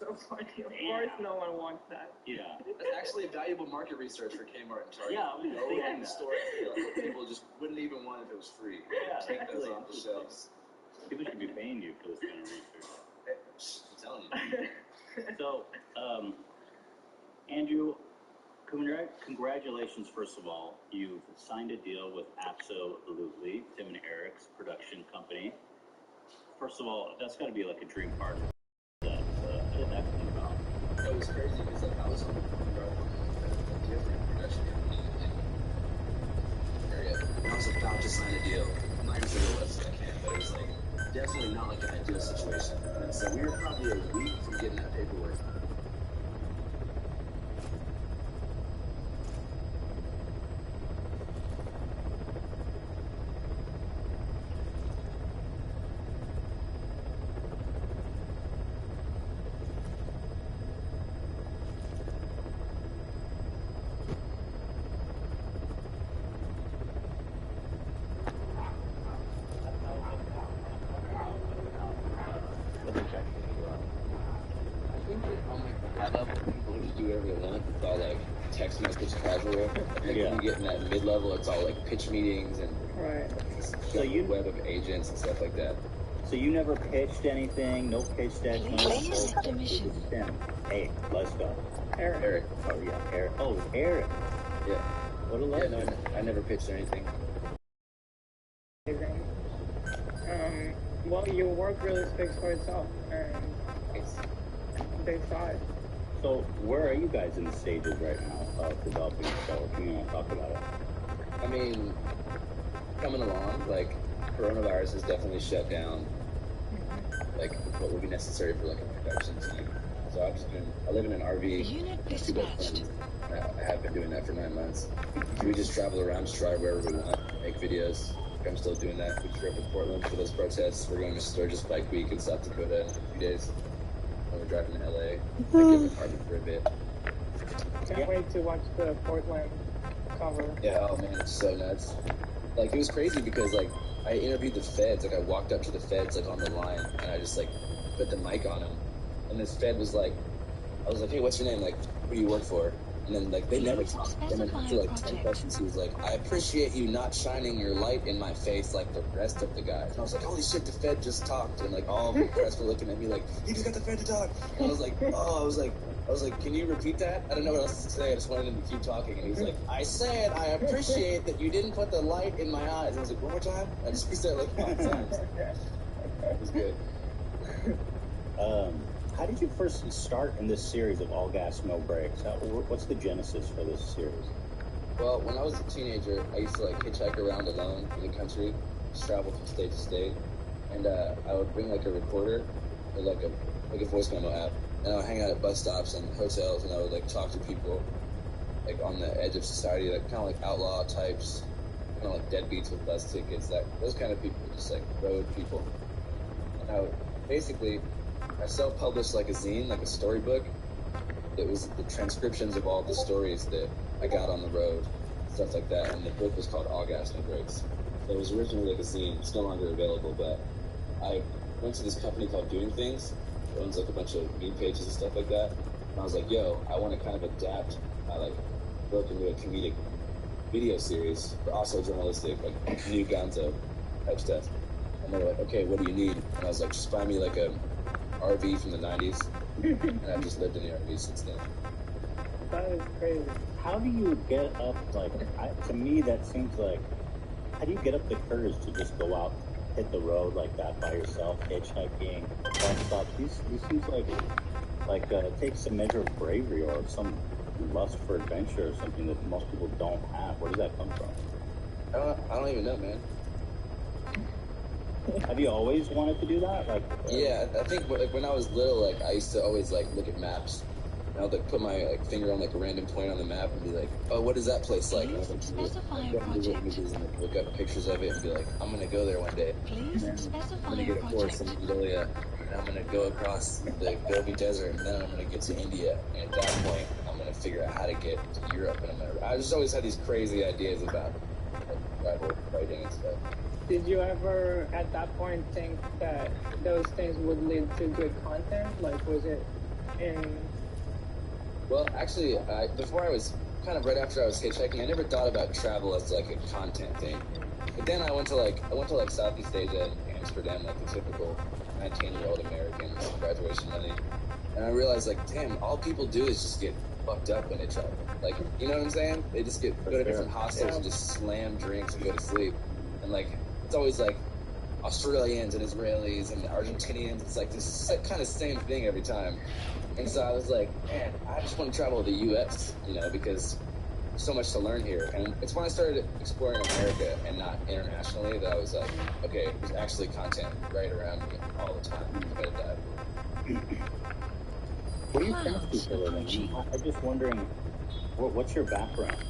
so funny. Of course, no one wants that. Yeah. That's actually a valuable market research for Kmart and Target. Yeah, I was just thinking the store, like, people just wouldn't even want if it was free. Yeah, take those off the shelves. People should be paying you for this kind of research. I'm telling you. So, Andrew, congratulations, first of all. You've signed a deal with Absolutely, Tim and Eric's production company. First of all, that's got to be like a dream partner. How did that come about? It was crazy because like I was on a different production company in the area. I was about to sign a deal. I'm not even sure what it was, I can't, but it was like definitely not like an ideal situation. And so we were probably a week from getting that paperwork. Text message casual. When you get in that mid-level, it's all like pitch meetings and so you web of agents and stuff like that. So you never pitched anything, no pitch deck, Hey, let's go. Eric. Oh yeah, Eric. Oh, Eric. Yeah. What a legend. Yeah, no, I never pitched anything. Well, your work really speaks for itself, and it's big five. So where are you guys in the stages right now of developing the show? Can you want to talk about it? I mean, coming along, like, coronavirus has definitely shut down, like, what would be necessary for, like, a production team. So I live in an RV. Unit dispatched. I have been doing that for 9 months. So we just travel around, just drive wherever we want, make videos. I'm still doing that. We drove to Portland for those protests. We're going to Sturgis Bike Week in South Dakota in a few days. We're driving to LA. I get an apartment for a bit. Can't wait to watch the Portland cover. Yeah, oh man, it's so nuts. Like, it was crazy because, like, I interviewed the feds. Like, I walked up to the feds, like, on the line, and I just, like, put the mic on him. And this fed was like, I was like, hey, what's your name? Like, who do you work for? And then, like, they never talked. And then after, like, 10 questions, he was like, I appreciate you not shining your light in my face like the rest of the guys. And I was like, holy shit, the Fed just talked. And, like, all the press were looking at me like, you just got the Fed to talk. And I was like, oh, I was like, can you repeat that? I don't know what else to say. I just wanted him to keep talking. And he was like, I said, I appreciate that you didn't put the light in my eyes. And I was like, one more time? I just said it like 5 times. It was good. How did you first start in this series of All Gas, No Brakes? What's the genesis for this series? Well, when I was a teenager, I used to like hitchhike around alone in the country, just travel from state to state, and I would bring like a recorder or like a voice memo app, and I would hang out at bus stops and hotels, and I would like talk to people like on the edge of society, like kind of like outlaw types, kind of like deadbeats with bus tickets, those kind of people, just like road people. And I would basically. I self-published like a zine, like a storybook. It was the transcriptions of all the stories that I got on the road, stuff like that. And the book was called All Gas, No Brakes. So it was originally like a zine. It's no longer available, but I went to this company called Doing Things. It owns like a bunch of meme pages and stuff like that. And I was like, yo, I want to kind of adapt my like book into a comedic video series, but also journalistic, like new Gonzo type stuff. And they were like, okay, what do you need? And I was like, just buy me like a RV from the 90s, and I've just lived in the RV since then. That is crazy. How do you get up, like, to me that seems like, how do you get up the courage to just go out, hit the road like that by yourself, hitchhiking, bus stops? These seems like it takes some measure of bravery or some lust for adventure or something that most people don't have. Where does that come from? I don't even know, man. Have you always wanted to do that? Yeah, I think like when I was little, like I used to always like look at maps, and I would like put my like finger on like a random point on the map and be like, oh, what is that place like? And I would like go to images and like, look up pictures of it and be like, I'm gonna go there one day. I'm gonna get a horse in Mongolia, and I'm gonna go across the Gobi Desert, and then I'm gonna get to India. And at that point, I'm gonna figure out how to get to Europe, and I just always had these crazy ideas about like travel, writing, and stuff. Did you ever, at that point, think that those things would lead to good content? Like, was it And Well, actually, before I was right after I was hitchhiking, I never thought about travel as like a content thing. But then I went to Southeast Asia and Amsterdam, like the typical 19-year-old American graduation money, and I realized like, damn, all people do is just get fucked up when they travel. Like, you know what I'm saying? They just go to different hostels and just slam drinks and go to sleep, and like it's always like Australians and Israelis and Argentinians. It's like this kind of same thing every time. And so I was like, man, I just want to travel to the U.S., because there's so much to learn here. And it's when I started exploring America and not internationally that I was like, okay, there's actually content right around me all the time. I gotta dive. What do you parents do for a living? I'm just wondering, what's your background?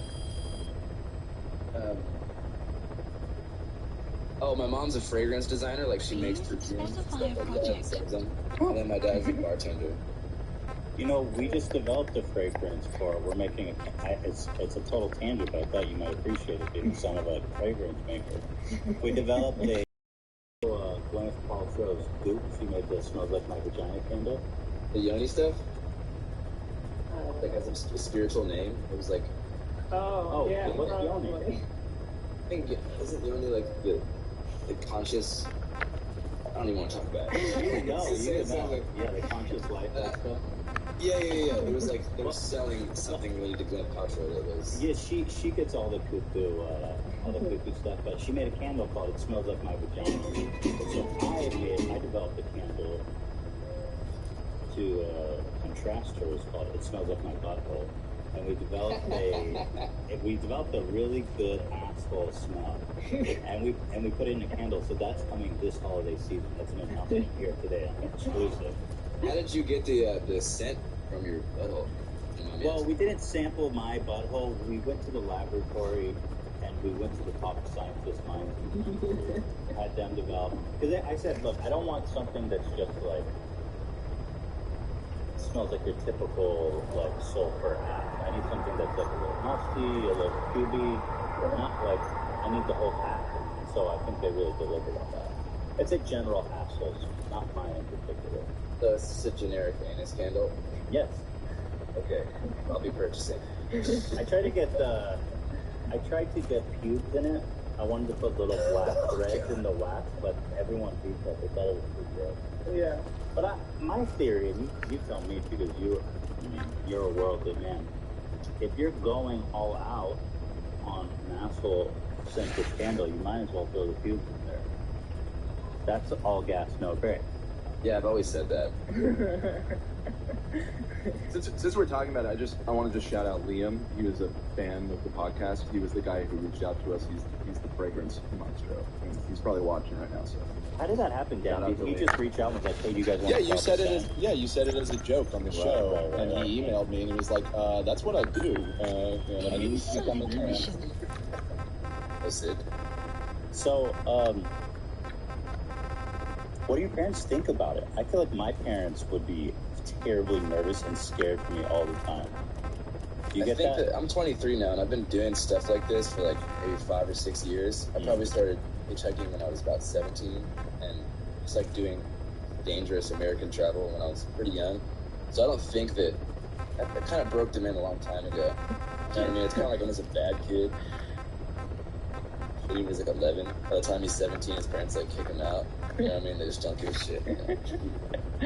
My mom's a fragrance designer. Like, she makes perfumes and stuff like that and sells them. And then my dad's a bartender. We just developed a fragrance we're making it's a total tangent, but I thought you might appreciate it being the son of a fragrance maker. We developed a Gwyneth Paltrow's Goop. She made this Smells Like My Vagina candle. The Yoni stuff? Like, has a spiritual name. It was like... Oh, yeah, what's Yoni? I think, isn't Yoni like the conscious... I don't even want to talk about it. Yeah, the conscious life and stuff. Yeah. It was like they were selling something really to Gwyneth Paltrow that was... Yeah, she gets all the cuckoo stuff, but she made a candle called It Smells Like My Vagina. So I developed a candle to contrast hers called It Smells Like My Butthole. And we developed a really good asshole smell, and we put it in a candle. So that's coming this holiday season. That's an announcement here today, exclusive. How did you get the scent from your butthole? Well, we didn't sample my butthole. We went to the laboratory and we went to the top scientist minds and had them develop. Because I said, look, I don't want something that's just like smells like your typical like sulfur ash. I need something that's like a little musty, a little cubey, or not like I need the whole pack. And so I think they really delivered on that. It's a general asshole, not mine in particular. So it's just a generic anus candle? Yes. Okay, I'll be purchasing. I tried to get pubes in it. I wanted to put little black threads in the wax, but everyone beat that. They thought it was too gross. Yeah. But my theory, and you tell me because you're a worldly man. If you're going all out on an asshole scented candle, you might as well throw the pubes in there. That's all gas, no brake. Yeah, I've always said that. Since we're talking about it, I want to just shout out Liam. He was a fan of the podcast. He was the guy who reached out to us. He's the fragrance maestro. And he's probably watching right now. So how did that happen, Dan? Did you just reach out and was like, hey, you guys want to you said it as you said it as a joke on the show, and he emailed me and he was like, that's what I do. I need to come in here. That's it. So, what do your parents think about it? I feel like my parents would be terribly nervous and scared for me all the time. Do you get that? I'm 23 now, and I've been doing stuff like this for like maybe 5 or 6 years. I probably started hitchhiking when I was about 17, and just like doing dangerous American travel when I was pretty young. So I don't think that I kind of broke them in a long time ago. You know what I mean? It's kind of like when I was a bad kid. When he was like 11. By the time he's 17, his parents like kick him out. You know what I mean? They just don't give a shit. You know?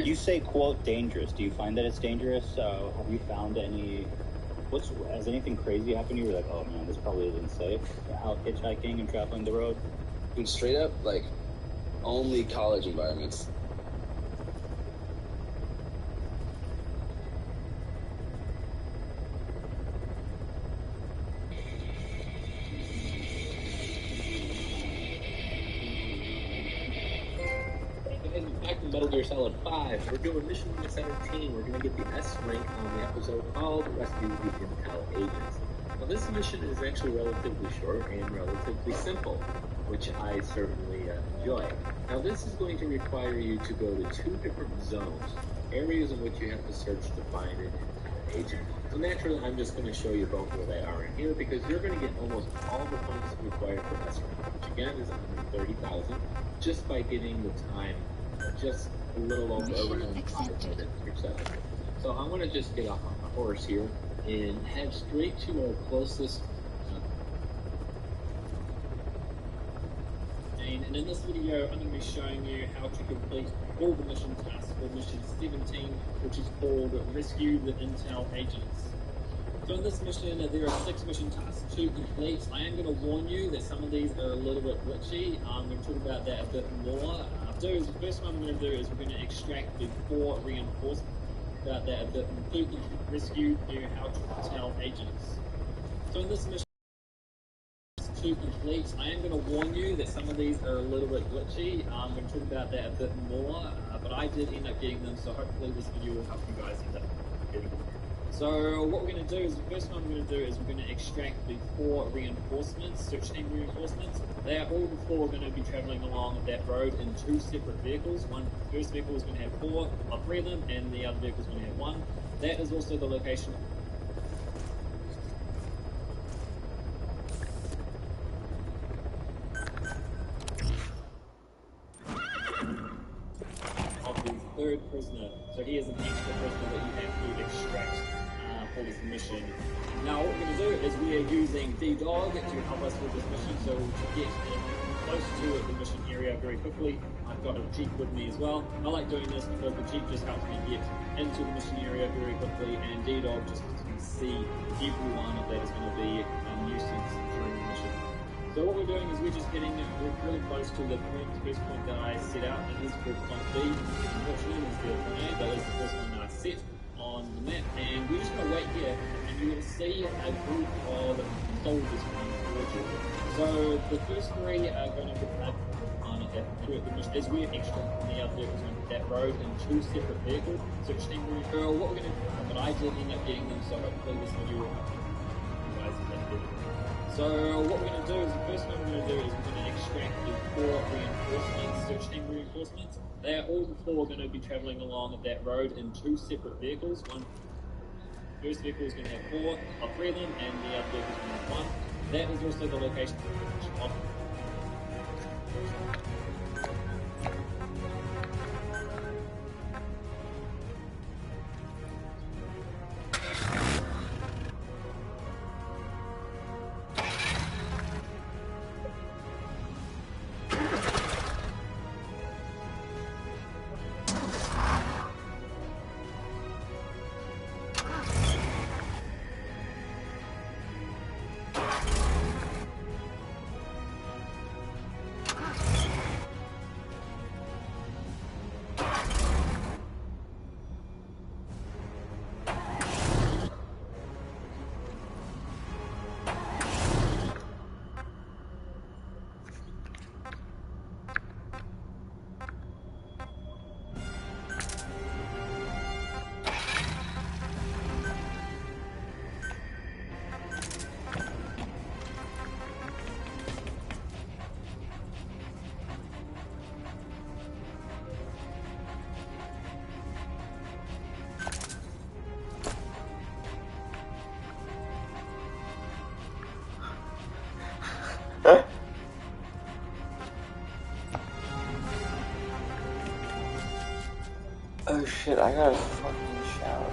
You say, quote, dangerous. Do you find that it's dangerous? Have you found has anything crazy happened to you? You're like, oh man, this probably isn't safe. Out hitchhiking and traveling the road? Dude, straight up, like, only college environments. Back to Metal Gear Solid 5, we're doing mission number 17. We're going to get the S rank on the episode called Rescue the Intel Agents. Now this mission is actually relatively short and relatively simple, which I certainly enjoy. Now this is going to require you to go to 2 different zones, areas in which you have to search to find an Intel agent. So naturally I'm just going to show you both where they are in here because you're going to get almost all the points required for S rank, which again is 130,000, just by getting the time just a little over 5 minutes or so. So I want to just get off my horse here and head straight to our closest. And in this video, I'm going to be showing you how to complete all the mission tasks for mission 17, which is called Rescue the Intel Agents. So in this mission, there are 6 mission tasks to complete. I am going to warn you that some of these are a little bit glitchy. I'm going to talk about that a bit more. The first one I'm going to do is we're going to extract the 4 reinforcements. About that a bit more. Rescue the how to tell agents. So in this mission to complete, I am going to warn you that some of these are a little bit glitchy. I'm going to talk about that a bit more, but I did end up getting them, so hopefully this video will help you guys end up getting them. So what we're going to do is, the first one we're going to do is we're going to extract the 4 reinforcements, search team reinforcements. They are all the 4 going to be travelling along that road in 2 separate vehicles. The first vehicle is going to have 3 of them, and the other vehicle is going to have 1. That is also the location of the 3rd prisoner. So he is an extra prisoner that you have to extract for this mission. Now what we're going to do is we are using D-Dog to help us with this mission, so to get close to the mission area very quickly. I've got a Jeep with me as well. I like doing this because the Jeep just helps me get into the mission area very quickly, and D-Dog just helps me see everyone that is going to be a nuisance during the mission. So what we're doing is we're just getting really close to the first point that I set out. It is called point B. Unfortunately, it's the point A, but it's the first one that I set on the map. And we're just going to wait here, and you're going to see a group of soldiers coming towards you. So the first 3 are going to be on at the mission as we're extra from the other vehicles on that road in 2 separate vehicles. Search team referral. What we're going to do, but I did end up getting them, so hopefully this video will help you guys get them. So what we're going to do is, the first one we're going to do is we're going to extract the 4 reinforcements, search team reinforcements. They are all the 4 going to be travelling along that road in 2 separate vehicles. First vehicle is going to have 3 of them, and the other vehicle is going to have 1. That is also the location of Oh shit, I gotta fucking shower.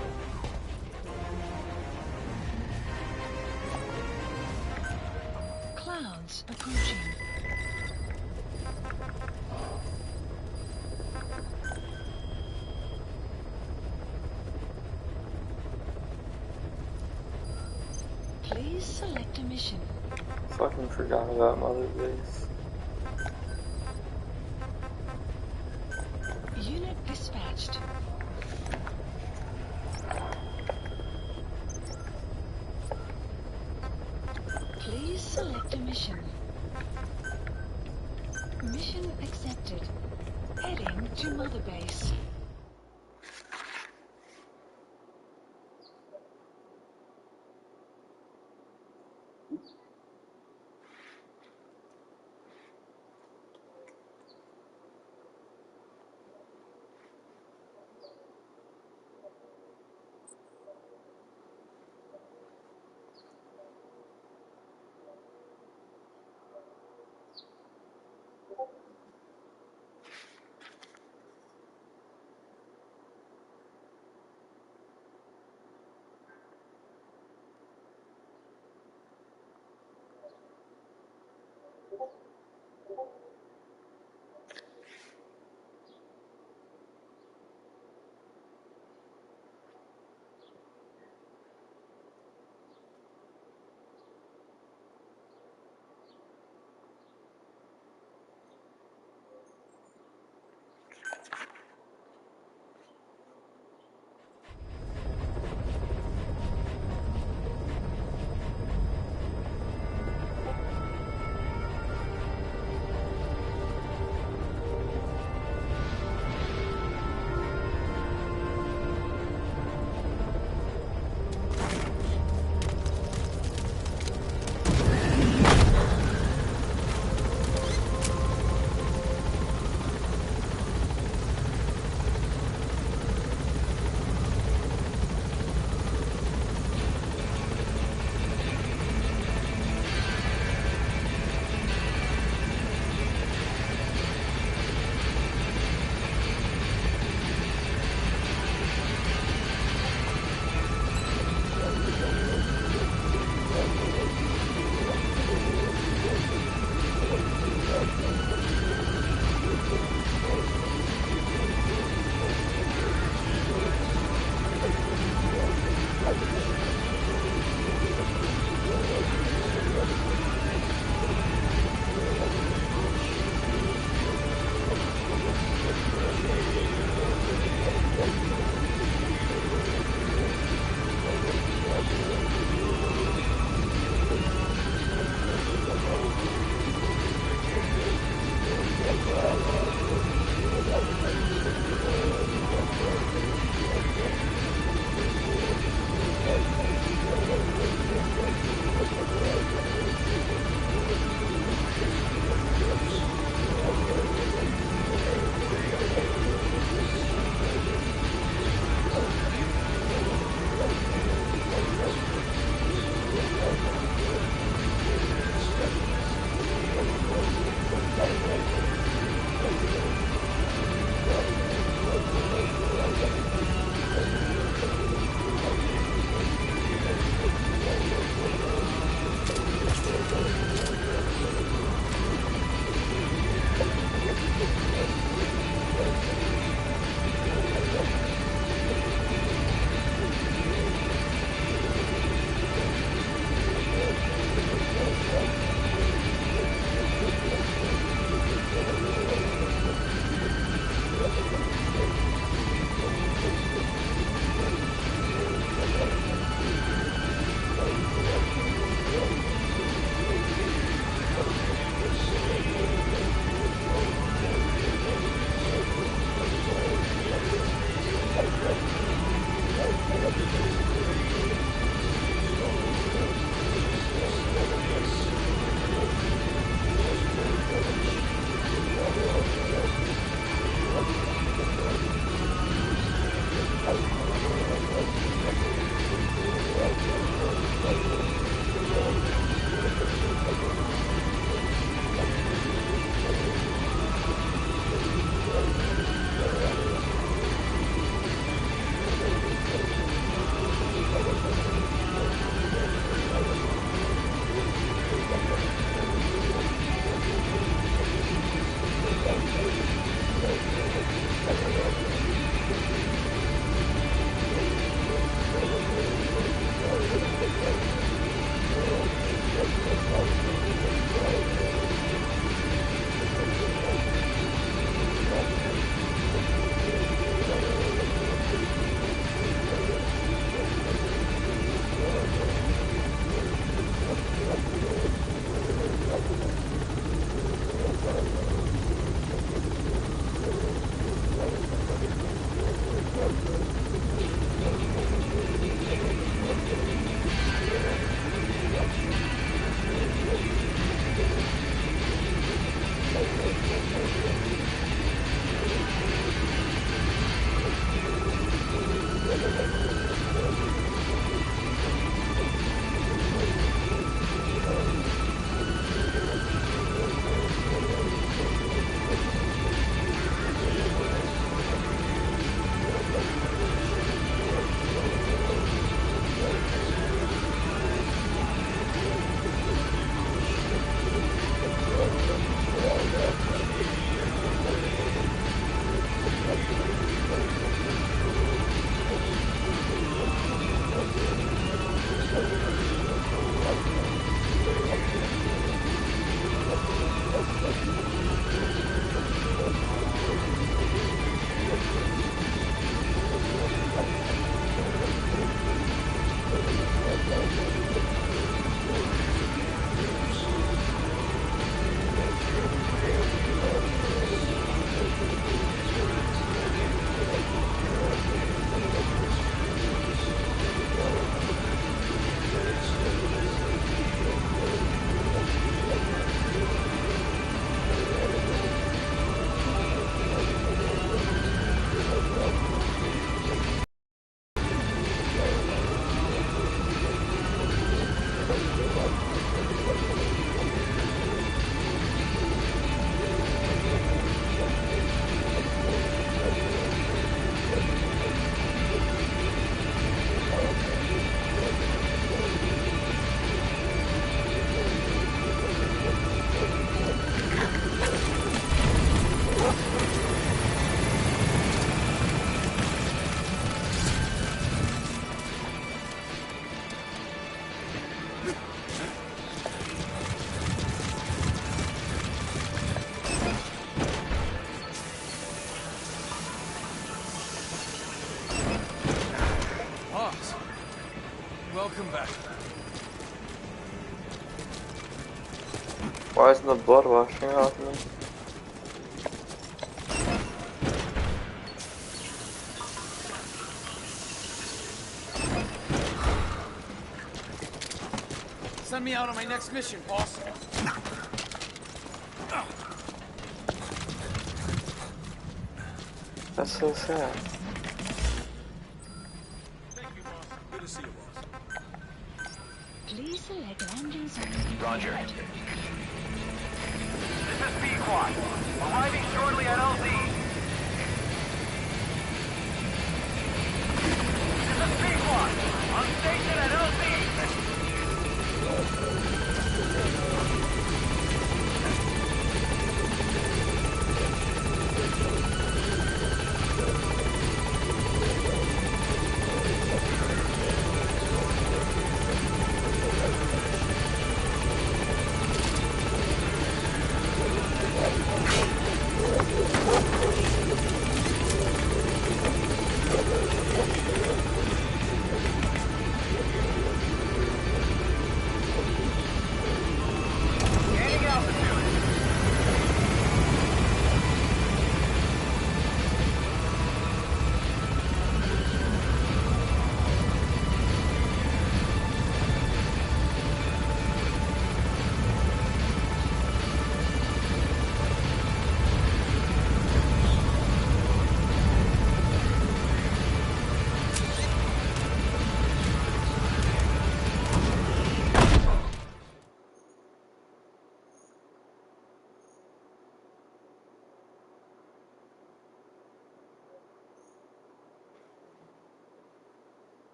Clouds approaching. Please select a mission. Fucking forgot about Mother Base. Unit dispatched. Please select a mission. Mission accepted. Heading to Mother Base. Welcome back. Why isn't the blood washing off me? Send me out on my next mission, boss. That's so sad. Thank you, boss. Good to see you, boss. Please select landing zone. Roger. This is P-Quad. Arriving shortly at LZ. This is P-Quad. On station at LZ.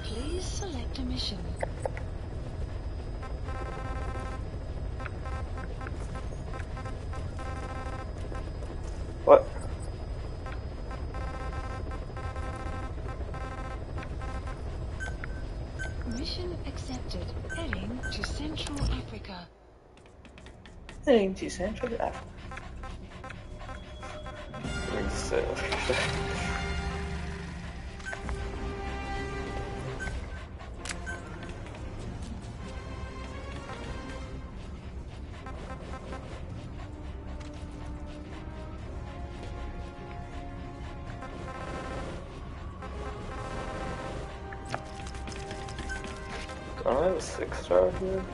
Please select a mission. What? Mission accepted. Heading to Central Africa. Heading to Central Africa. I have a 6-star here.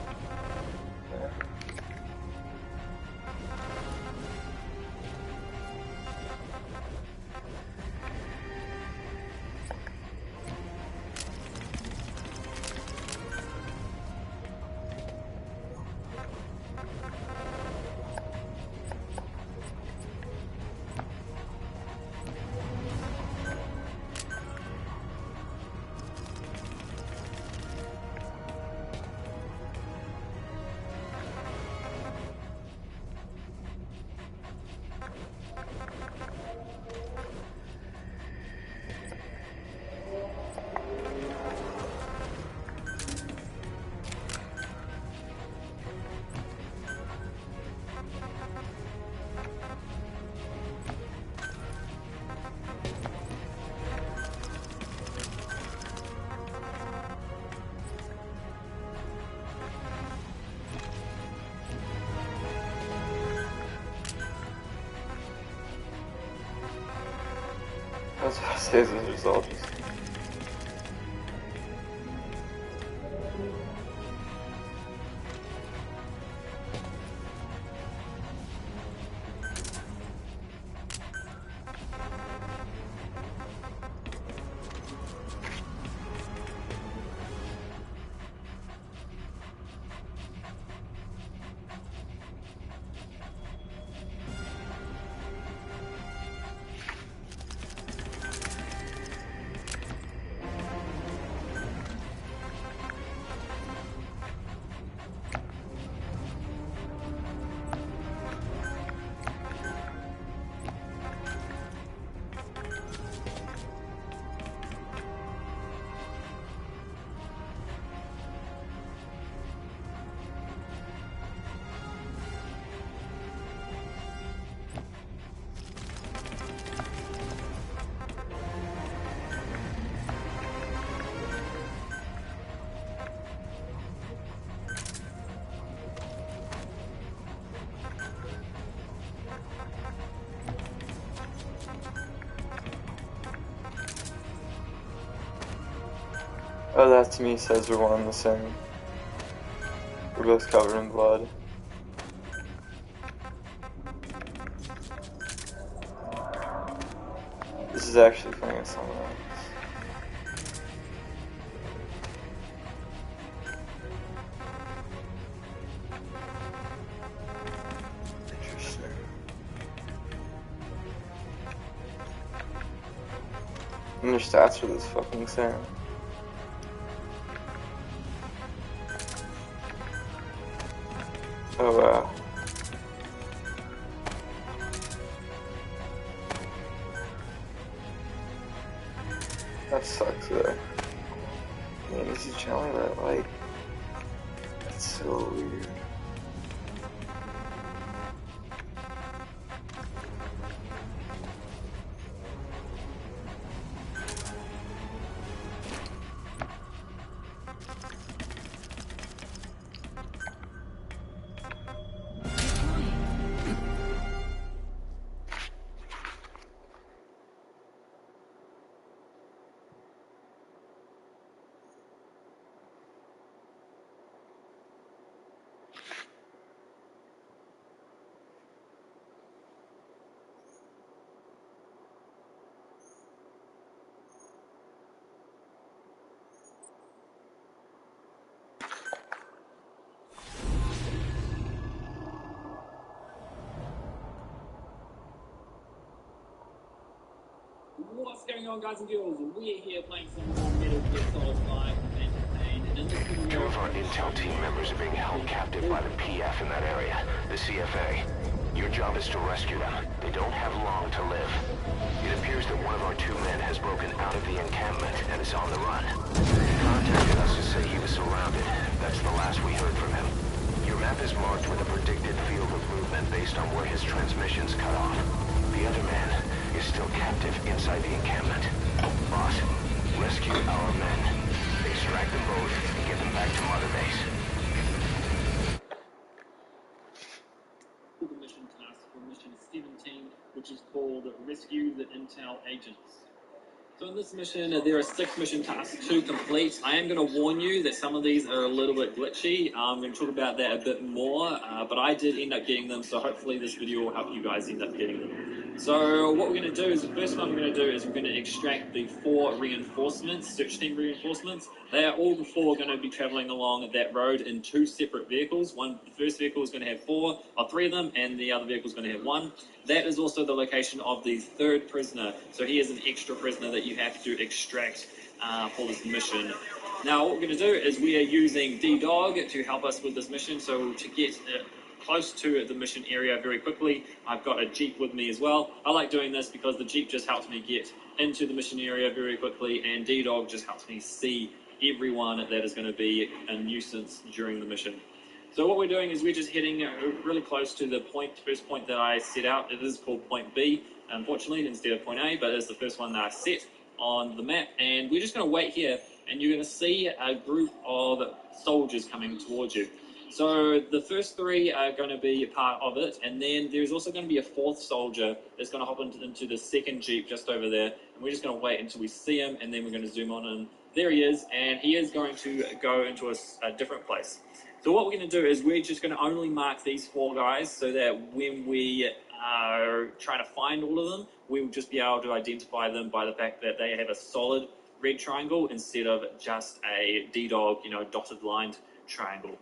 Yeah. That's what I say as a result. Oh, that to me says we're one and the same. We're both covered in blood. This is actually playing with someone else. Interesting. And their stats are this fucking insane. Oh wow. That sucks though. Man, is he channeling that light? That's so weird. What's going on, guys and girls? We're here playing some more Metal Gear Solid 5 campaign, and in this video... Two of our intel team members are being held captive by the PF in that area, the CFA. Your job is to rescue them. They don't have long to live. It appears that one of our 2 men has broken out of the encampment and is on the run. He contacted us to say he was surrounded. That's the last we heard from him. Your map is marked with a predicted field of movement based on where his transmissions cut off. The other man is still captive inside the encampment. Boss, rescue our men. Extract them both and get them back to Mother Base. The mission task for mission 17, which is called Rescue the Intel Agents. So in this mission, there are 6 mission tasks to complete. I am going to warn you that some of these are a little bit glitchy. I'm going to talk about that a bit more, but I did end up getting them, so hopefully this video will help you guys end up getting them. So what we're going to do is, the first one we're going to do is we're going to extract the 4 reinforcements, search team reinforcements. They are all 4 going to be traveling along that road in 2 separate vehicles. The first vehicle is going to have 3 of them, and the other vehicle is going to have 1. That is also the location of the 3rd prisoner. So he is an extra prisoner that you have to extract for this mission. Now what we're going to do is we are using D-Dog to help us with this mission. So to get close to the mission area very quickly, I've got a Jeep with me as well. I like doing this because the Jeep just helps me get into the mission area very quickly, and D-Dog just helps me see everyone that is going to be a nuisance during the mission. So what we're doing is we're just heading really close to the first point that I set out. It is called point B, unfortunately, instead of point A, but it's the first one that I set on the map. And we're just going to wait here, and you're going to see a group of soldiers coming towards you. So the first 3 are going to be part of it, and then there's also going to be a 4th soldier that's going to hop into the second Jeep just over there, and we're just going to wait until we see him, and then we're going to zoom on, and there he is, and he is going to go into a different place. So what we're going to do is we're just going to only mark these 4 guys so that when we are trying to find all of them, we will just be able to identify them by the fact that they have a solid red triangle instead of just a D-dog, dotted lined triangle.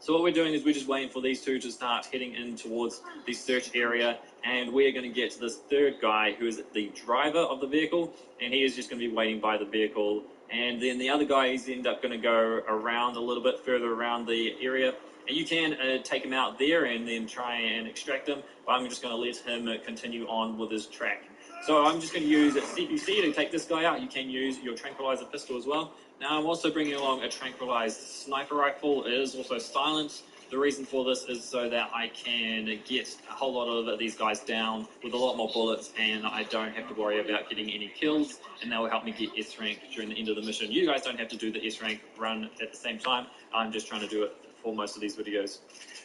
So what we're doing is we're just waiting for these 2 to start heading in towards the search area, and we're going to get to this 3rd guy who is the driver of the vehicle, and he is just going to be waiting by the vehicle. And then the other guy is end up going to go around a little bit further around the area, and you can take him out there and then try and extract him, but I'm just going to let him continue on with his track. So I'm just going to use CQC to take this guy out. You can use your tranquilizer pistol as well. Now I'm also bringing along a tranquilized sniper rifle. It is also silent. The reason for this is so that I can get a whole lot of these guys down with a lot more bullets, and I don't have to worry about getting any kills, and that will help me get S rank during the end of the mission. You guys don't have to do the S rank run at the same time. I'm just trying to do it for most of these videos.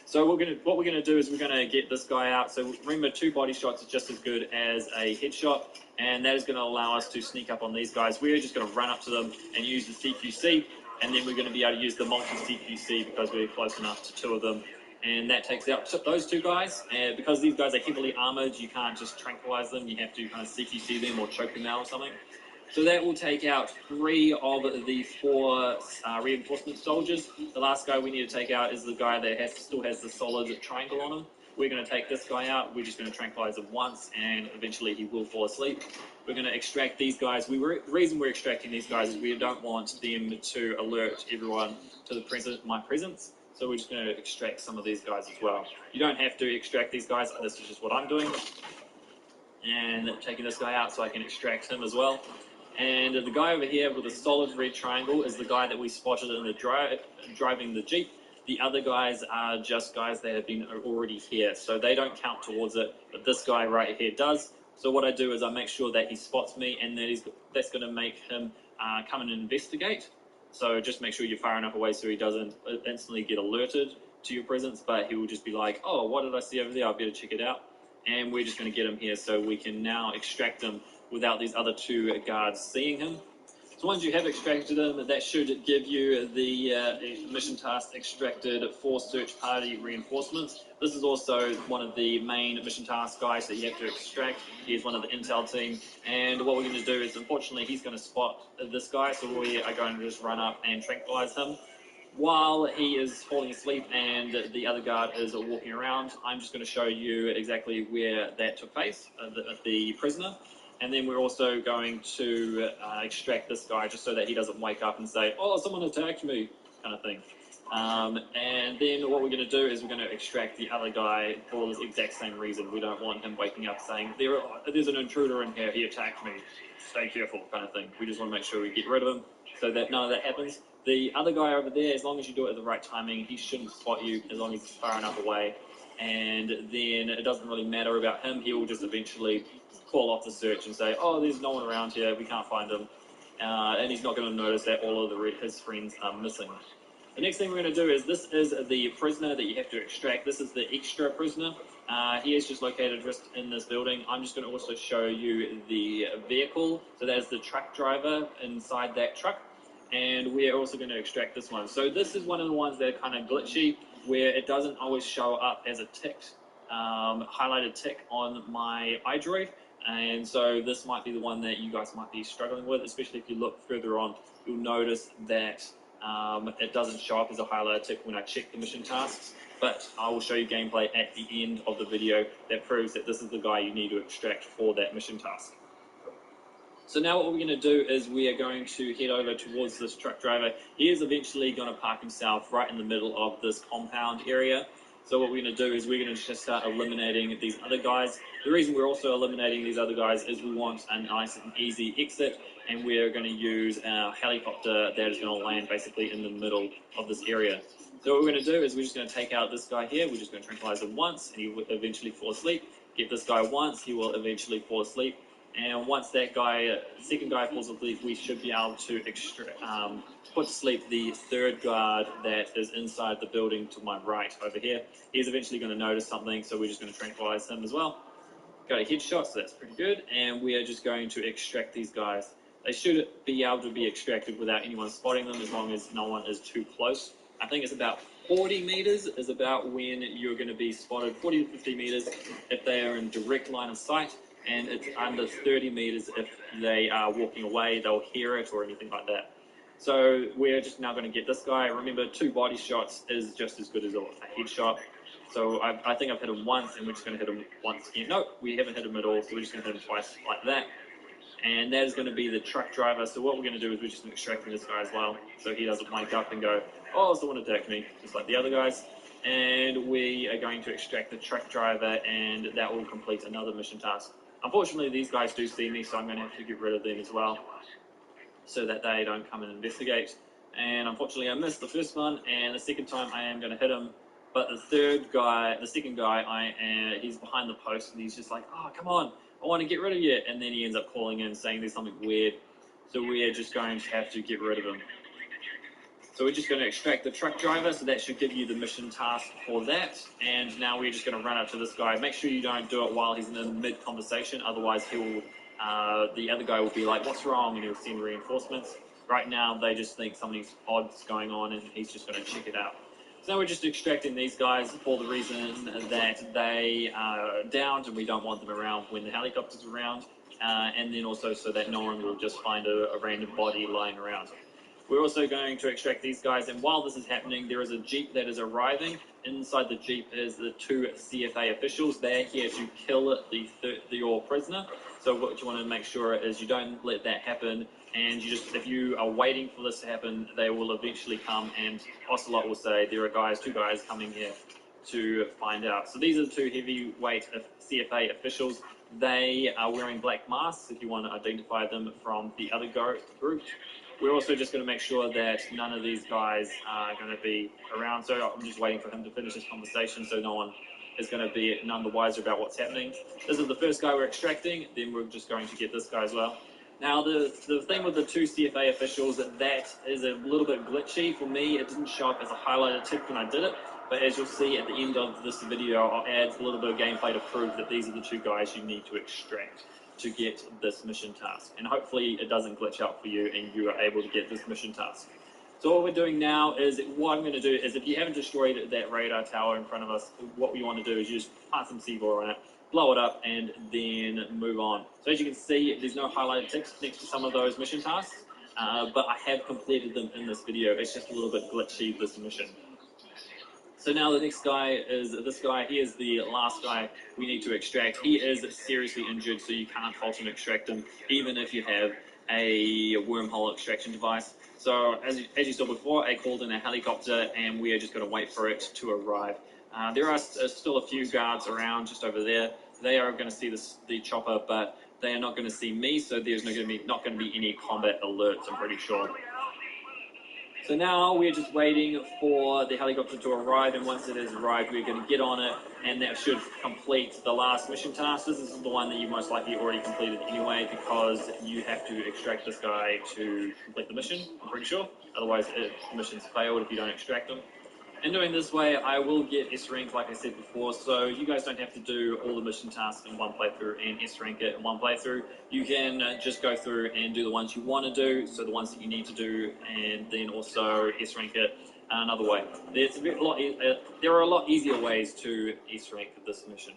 So what we're gonna do is we're gonna get this guy out. So remember, 2 body shots is just as good as a headshot, and that is going to allow us to sneak up on these guys. We're just going to run up to them and use the CQC, and then we're going to be able to use the multi-CQC because we're close enough to 2 of them, and that takes out those 2 guys. And because these guys are heavily armored, you can't just tranquilize them. You have to kind of CQC them or choke them out or something. So that will take out 3 of the 4 reinforcement soldiers. The last guy we need to take out is the guy that still has the solid triangle on him. We're going to take this guy out. We're just going to tranquilize him once, and eventually he will fall asleep. We're going to extract these guys. The reason we're extracting these guys is we don't want them to alert everyone to my presence. So we're just going to extract some of these guys as well. You don't have to extract these guys. This is just what I'm doing. And taking this guy out so I can extract him as well. And the guy over here with the solid red triangle is the guy that we spotted in the driving the Jeep. The other guys are just guys that have been already here, so they don't count towards it, but this guy right here does. So what I do is I make sure that he spots me, and that's going to make him come and investigate. So just make sure you're far enough away so he doesn't instantly get alerted to your presence, but he will just be like, oh, what did I see over there? I better check it out. And we're just going to get him here so we can now extract him without these other 2 guards seeing him. So once you have extracted him, that should give you the mission task extracted for search party reinforcements. This is also one of the main mission task guys that you have to extract. He's one of the intel team, and what we're going to do is, unfortunately, he's going to spot this guy, so we are going to just run up and tranquilize him. While he is falling asleep and the other guard is walking around, I'm just going to show you exactly where that took place, the prisoner. And then we're also going to extract this guy just so that he doesn't wake up and say, oh, someone attacked me, kind of thing. And then what we're going to do is we're going to extract the other guy for this exact same reason. We don't want him waking up saying, there's an intruder in here, he attacked me, stay careful, kind of thing. We just want to make sure we get rid of him so that none of that happens. The other guy over there, as long as you do it at the right timing, he shouldn't spot you as long as he's far enough away. And then it doesn't really matter about him. He will just eventually call off the search and say, oh, there's no one around here, we can't find him. And he's not going to notice that all of his friends are missing. The next thing we're going to do is, this is the prisoner that you have to extract. This is the extra prisoner. He is just located just in this building. I'm just going to also show you the vehicle. So that's the truck driver inside that truck. And we're also going to extract this one. So this is one of the ones that are kind of glitchy, where it doesn't always show up as a ticked, highlighted tick on my iDroid. And so this might be the one that you guys might be struggling with, especially if you look further on. You'll notice that it doesn't show up as a highlighted tick when I check the mission tasks. But I will show you gameplay at the end of the video that proves that this is the guy you need to extract for that mission task. So now what we're going to do is we are going to head over towards this truck driver. He is eventually going to park himself right in the middle of this compound area. So what we're going to do is we're going to just start eliminating these other guys. The reason we're also eliminating these other guys is we want a nice and easy exit, and we're going to use our helicopter that is going to land basically in the middle of this area. So what we're going to do is we're just going to take out this guy here. We're just going to tranquilize him once, and he will eventually fall asleep. Get this guy once, he will eventually fall asleep. And once that guy, second guy falls asleep, we should be able to put to sleep the third guard that is inside the building to my right over here. He's eventually going to notice something, so we're just going to tranquilize him as well. Got a headshot, so that's pretty good. And we are just going to extract these guys. They should be able to be extracted without anyone spotting them as long as no one is too close. I think it's about 40 meters is about when you're going to be spotted, 40 to 50 meters if they are in direct line of sight, and it's under 30 meters if they are walking away, they'll hear it or anything like that. So we're just now going to get this guy. Remember, 2 body shots is just as good as a headshot. So I think I've hit him once, and we're just going to hit him once again. No, we haven't hit him at all, so we're just going to hit him twice like that. And that is going to be the truck driver. So what we're going to do is we're just extracting this guy as well, so he doesn't wake up and go, oh, someone attacked me, just like the other guys. And we are going to extract the truck driver, and that will complete another mission task. Unfortunately, these guys do see me, so I'm going to have to get rid of them as well, so that they don't come and investigate. And unfortunately, I missed the first one, and the second time I am going to hit him. But the second guy, he's behind the post, and he's just like, oh, come on, I want to get rid of you. And then he ends up calling in saying there's something weird. So we are just going to have to get rid of him. So we're just going to extract the truck driver, so that should give you the mission task for that. And now we're just going to run up to this guy. Make sure you don't do it while he's in the mid-conversation, otherwise the other guy will be like, what's wrong? And he'll send reinforcements. Right now, they just think something's odd's going on, and he's just going to check it out. So now we're just extracting these guys for the reason that they are downed and we don't want them around when the helicopter's around, and then also so that no one will just find a random body lying around. We're also going to extract these guys, and while this is happening, there is a Jeep that is arriving. Inside the Jeep is the 2 CFA officials. They're here to kill your prisoner. So what you want to make sure is you don't let that happen, and if you are waiting for this to happen, they will eventually come, and Ocelot will say, there are 2 guys coming here to find out. So these are the 2 heavyweight CFA officials. They are wearing black masks if you want to identify them from the other group. We're also just going to make sure that none of these guys are going to be around. So I'm just waiting for him to finish his conversation so no one is going to be none the wiser about what's happening. This is the first guy we're extracting. Then we're just going to get this guy as well. Now, the thing with the 2 CFA officials, that is a little bit glitchy. For me, it didn't show up as a highlighted tick when I did it. But as you'll see at the end of this video, I'll add a little bit of gameplay to prove that these are the 2 guys you need to extract to get this mission task. And hopefully it doesn't glitch out for you and you are able to get this mission task. So what we're doing now is, what I'm going to do is, if you haven't destroyed that radar tower in front of us, what we want to do is just plant some C4 on it, blow it up, and then move on. So as you can see, there's no highlighted ticks next to some of those mission tasks, but I have completed them in this video. It's just a little bit glitchy, this mission. So now the next guy is this guy. He is the last guy we need to extract. He is seriously injured, so you can't fault him extract him, even if you have a wormhole extraction device. So as you saw before, I called in a helicopter, and we are just going to wait for it to arrive. There are still a few guards around just over there. They are going to see the chopper, but they are not going to see me, so there's not going to be any combat alerts, I'm pretty sure. So now we're just waiting for the helicopter to arrive, and once it has arrived, we're going to get on it, and that should complete the last mission task. This is the one that you most likely already completed anyway, because you have to extract this guy to complete the mission, I'm pretty sure. Otherwise, the mission's failed if you don't extract him. And doing this way, I will get S-rank, like I said before, so you guys don't have to do all the mission tasks in one playthrough and S-rank it in one playthrough. You can just go through and do the ones you want to do, so the ones that you need to do, and then also S-rank it another way. There are a lot easier ways to S-rank this mission.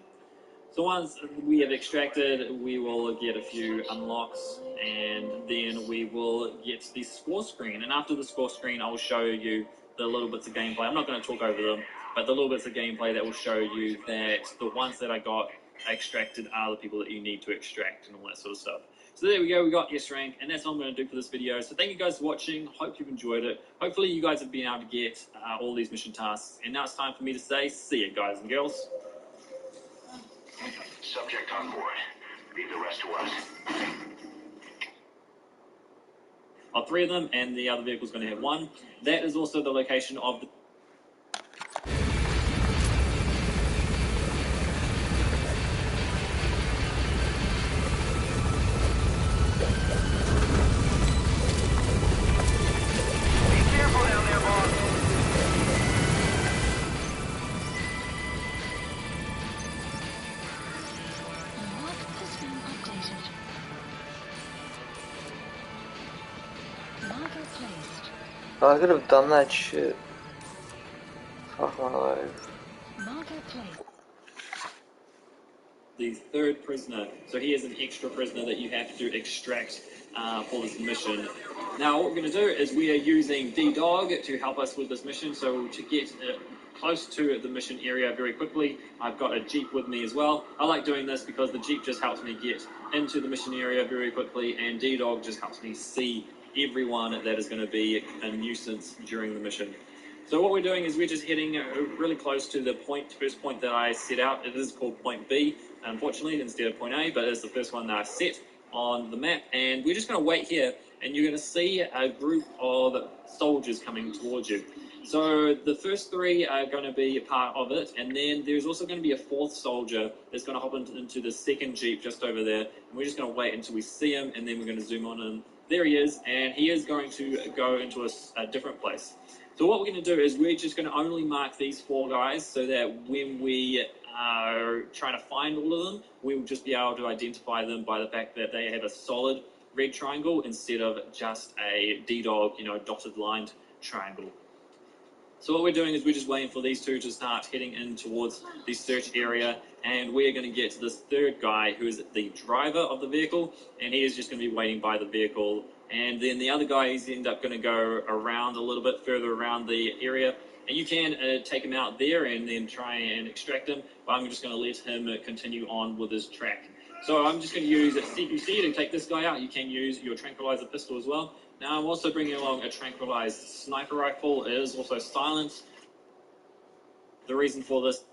So once we have extracted, we will get a few unlocks, and then we will get the score screen. And after the score screen, I will show you the little bits of gameplay. I'm not going to talk over them, but the little bits of gameplay that will show you that the ones that I got extracted are the people that you need to extract and all that sort of stuff. So there we go, we got S-rank, and that's what I'm going to do for this video. So thank you guys for watching, hope you've enjoyed it. Hopefully you guys have been able to get all these mission tasks, and now it's time for me to say, see ya guys and girls. Subject on board. Leave the rest to us. 3 of them, and the other vehicle's going to have 1. That is also the location of the placed. Oh, I could have done that shit. Fuck my life. Marker placed. The third prisoner. So he is an extra prisoner that you have to extract for this mission. Now, what we're going to do is we are using D-Dog to help us with this mission. So to get close to the mission area very quickly, I've got a Jeep with me as well. I like doing this because the Jeep just helps me get into the mission area very quickly, and D-Dog just helps me see everyone that is going to be a nuisance during the mission. So what we're doing is we're just heading really close to the first point that I set out. It is called Point B, unfortunately, instead of Point A, but it's the first one that I set on the map. And we're just going to wait here, and you're going to see a group of soldiers coming towards you. So the first three are going to be a part of it, and then there's also going to be a fourth soldier that's going to hop into the second Jeep just over there. And we're just going to wait until we see him, and then we're going to zoom on, and there he is, and he is going to go into a different place. So what we're going to do is we're just going to only mark these four guys so that when we are trying to find all of them, we will just be able to identify them by the fact that they have a solid red triangle instead of just a D-Dog, dotted lined triangle. So what we're doing is we're just waiting for these two to start heading in towards the search area, and we're going to get to this third guy who is the driver of the vehicle, and he is just going to be waiting by the vehicle. And then the other guy is end up going to go around a little bit further around the area, and you can take him out there and then try and extract him, but I'm just going to let him continue on with his track. So I'm just going to use a CQC to take this guy out. You can use your tranquilizer pistol as well. Now I'm also bringing along a tranquilized sniper rifle. It is also silenced. The reason for this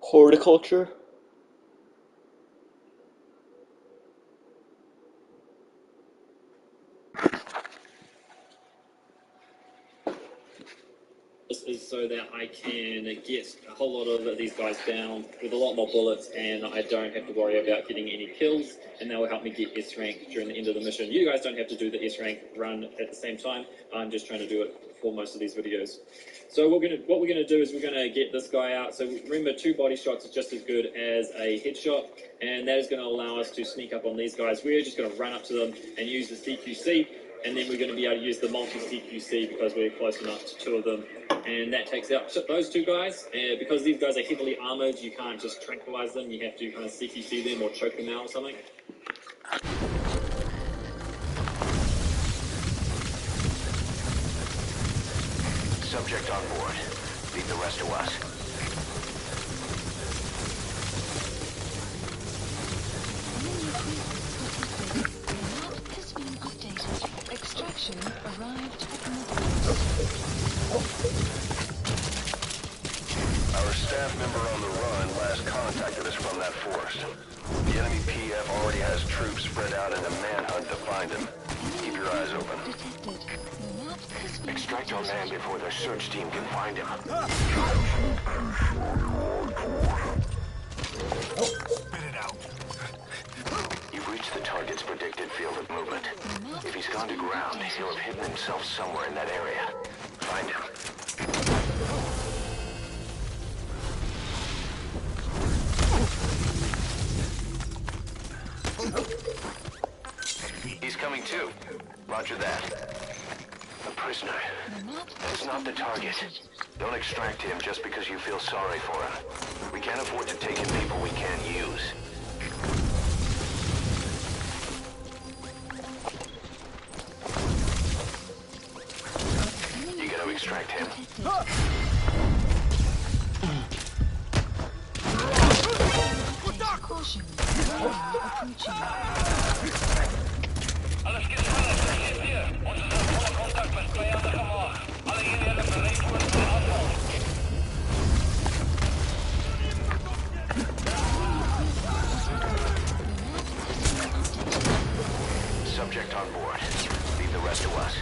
Horticulture? This is so that I can get a whole lot of these guys down with a lot more bullets, and I don't have to worry about getting any kills, and that will help me get S rank during the end of the mission. You guys don't have to do the S rank run at the same time. I'm just trying to do it for most of these videos. So what we're gonna do is we're gonna get this guy out. So remember, 2 body shots is just as good as a headshot, and that is going to allow us to sneak up on these guys. We're just going to run up to them and use the CQC, and then we're going to be able to use the multi-CQC because we're close enough to 2 of them. And that takes out those 2 guys. Because these guys are heavily armored, you can't just tranquilize them. You have to kind of CQC them or choke them out or something. Subject on board. Leave the rest to us. Extraction arrived at Our staff member on the run last contacted us from that force. The enemy PF already has troops spread out in a manhunt to find him. Keep your eyes open. Extract our man before their search team can find him. Spit it out. You've reached the target's predicted field of movement. If he's gone to ground, he'll have hidden himself somewhere in that area. Find him. He's coming too. Roger that. A prisoner. That's not the target. Don't extract him just because you feel sorry for him. We can't afford to take in people we can't use. You gotta extract him. caution. Approaching. Alles gesammelt, das ist hier. Unser voller Kontakt mit Playern Kammer. Alle Inhalte bereit für den Anfang. Subject on board. Leave the rest to us.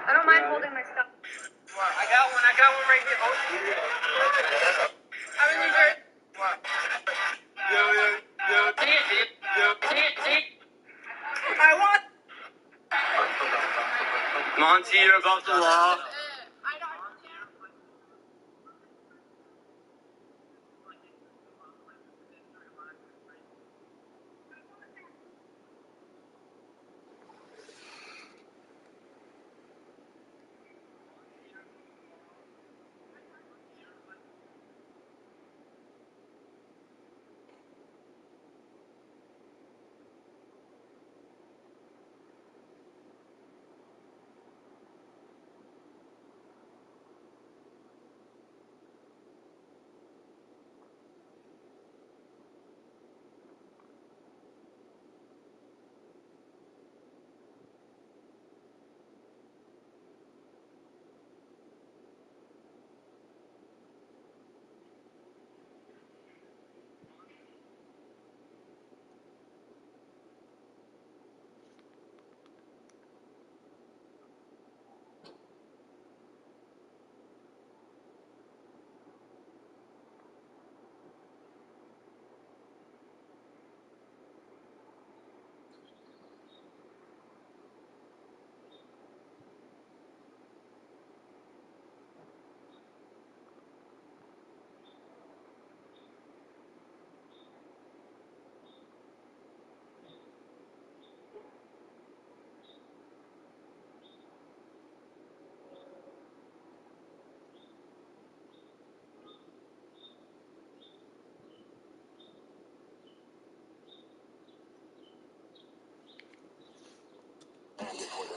I don't mind holding my stuff. I got one right here. Oh, I'm in New Jersey. I want. Monty, you're above the law.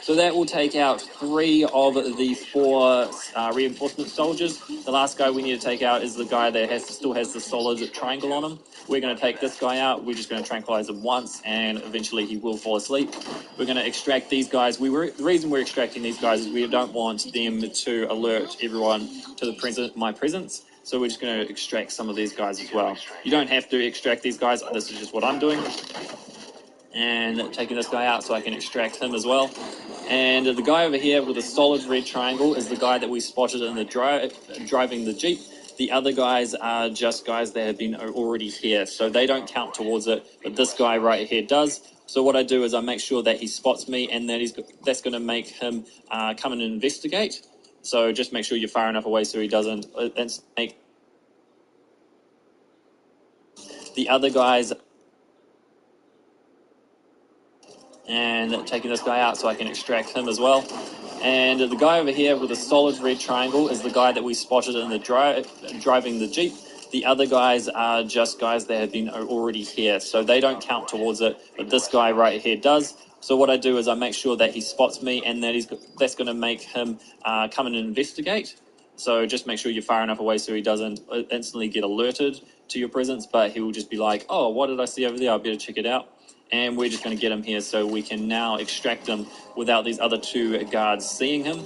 So that will take out 3 of the 4 reinforcement soldiers. The last guy we need to take out is the guy that still has the solid triangle on him. We're going to take this guy out. We're just going to tranquilize him once, and eventually he will fall asleep. We're going to extract these guys. The reason we're extracting these guys is we don't want them to alert everyone to my presence. So we're just going to extract some of these guys as well. You don't have to extract these guys. This is just what I'm doing. And taking this guy out so I can extract him as well. And the guy over here with a solid red triangle is the guy that we spotted in the driving the Jeep. The other guys are just guys that have been already here, so they don't count towards it, but this guy right here does. So what I do is I make sure that he spots me, and then that's going to make him come and investigate. So just make sure you're far enough away so he doesn't make the other guys. And taking this guy out so I can extract him as well. And the guy over here with a solid red triangle is the guy that we spotted in the driving the Jeep. The other guys are just guys that have been already here, so they don't count towards it, but this guy right here does. So what I do is I make sure that he spots me, and that's going to make him come and investigate. So just make sure you're far enough away so he doesn't instantly get alerted to your presence, but he will just be like, oh, what did I see over there? I better check it out. And we're just going to get him here so we can now extract him without these other 2 guards seeing him.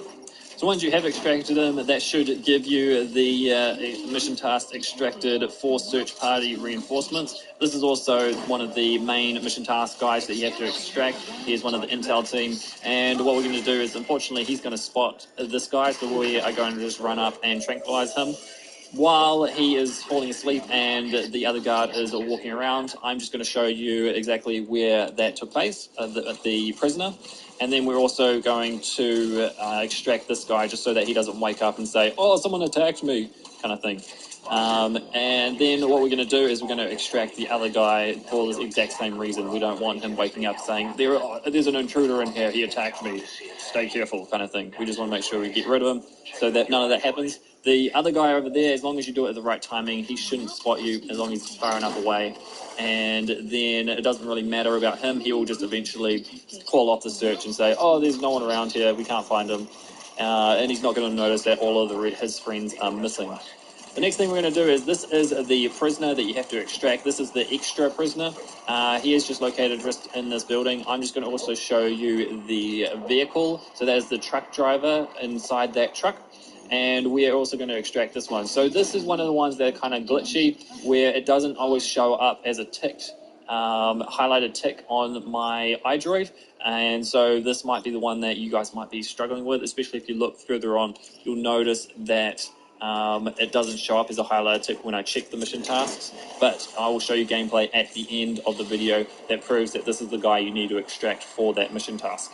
So once you have extracted him, that should give you the mission task extracted for search party reinforcements. This is also one of the main mission task guys that you have to extract. He is one of the intel team. And what we're going to do is, unfortunately, he's going to spot this guy, so we are going to just run up and tranquilize him. While he is falling asleep and the other guard is walking around, I'm just going to show you exactly where that took place, the prisoner. And then we're also going to extract this guy just so that he doesn't wake up and say, oh, someone attacked me, kind of thing. And then what we're going to do is we're going to extract the other guy for the exact same reason. We don't want him waking up saying, there's an intruder in here, he attacked me, stay careful, kind of thing. We just want to make sure we get rid of him so that none of that happens. The other guy over there, as long as you do it at the right timing, he shouldn't spot you as long as he's far enough away. And then it doesn't really matter about him. He will just eventually call off the search and say, oh, there's no one around here, we can't find him. And he's not going to notice that all of his friends are missing. The next thing we're going to do is, this is the prisoner that you have to extract. This is the extra prisoner. He is just located just in this building. I'm just going to also show you the vehicle. So that is the truck driver inside that truck. And we are also going to extract this one. So this is one of the ones that are kind of glitchy, where it doesn't always show up as a ticked highlighted tick on my iDroid, and so this might be the one that you guys might be struggling with, especially if you look further on. You'll notice that it doesn't show up as a highlighted tick when I check the mission tasks, but I will show you gameplay at the end of the video that proves that this is the guy you need to extract for that mission task.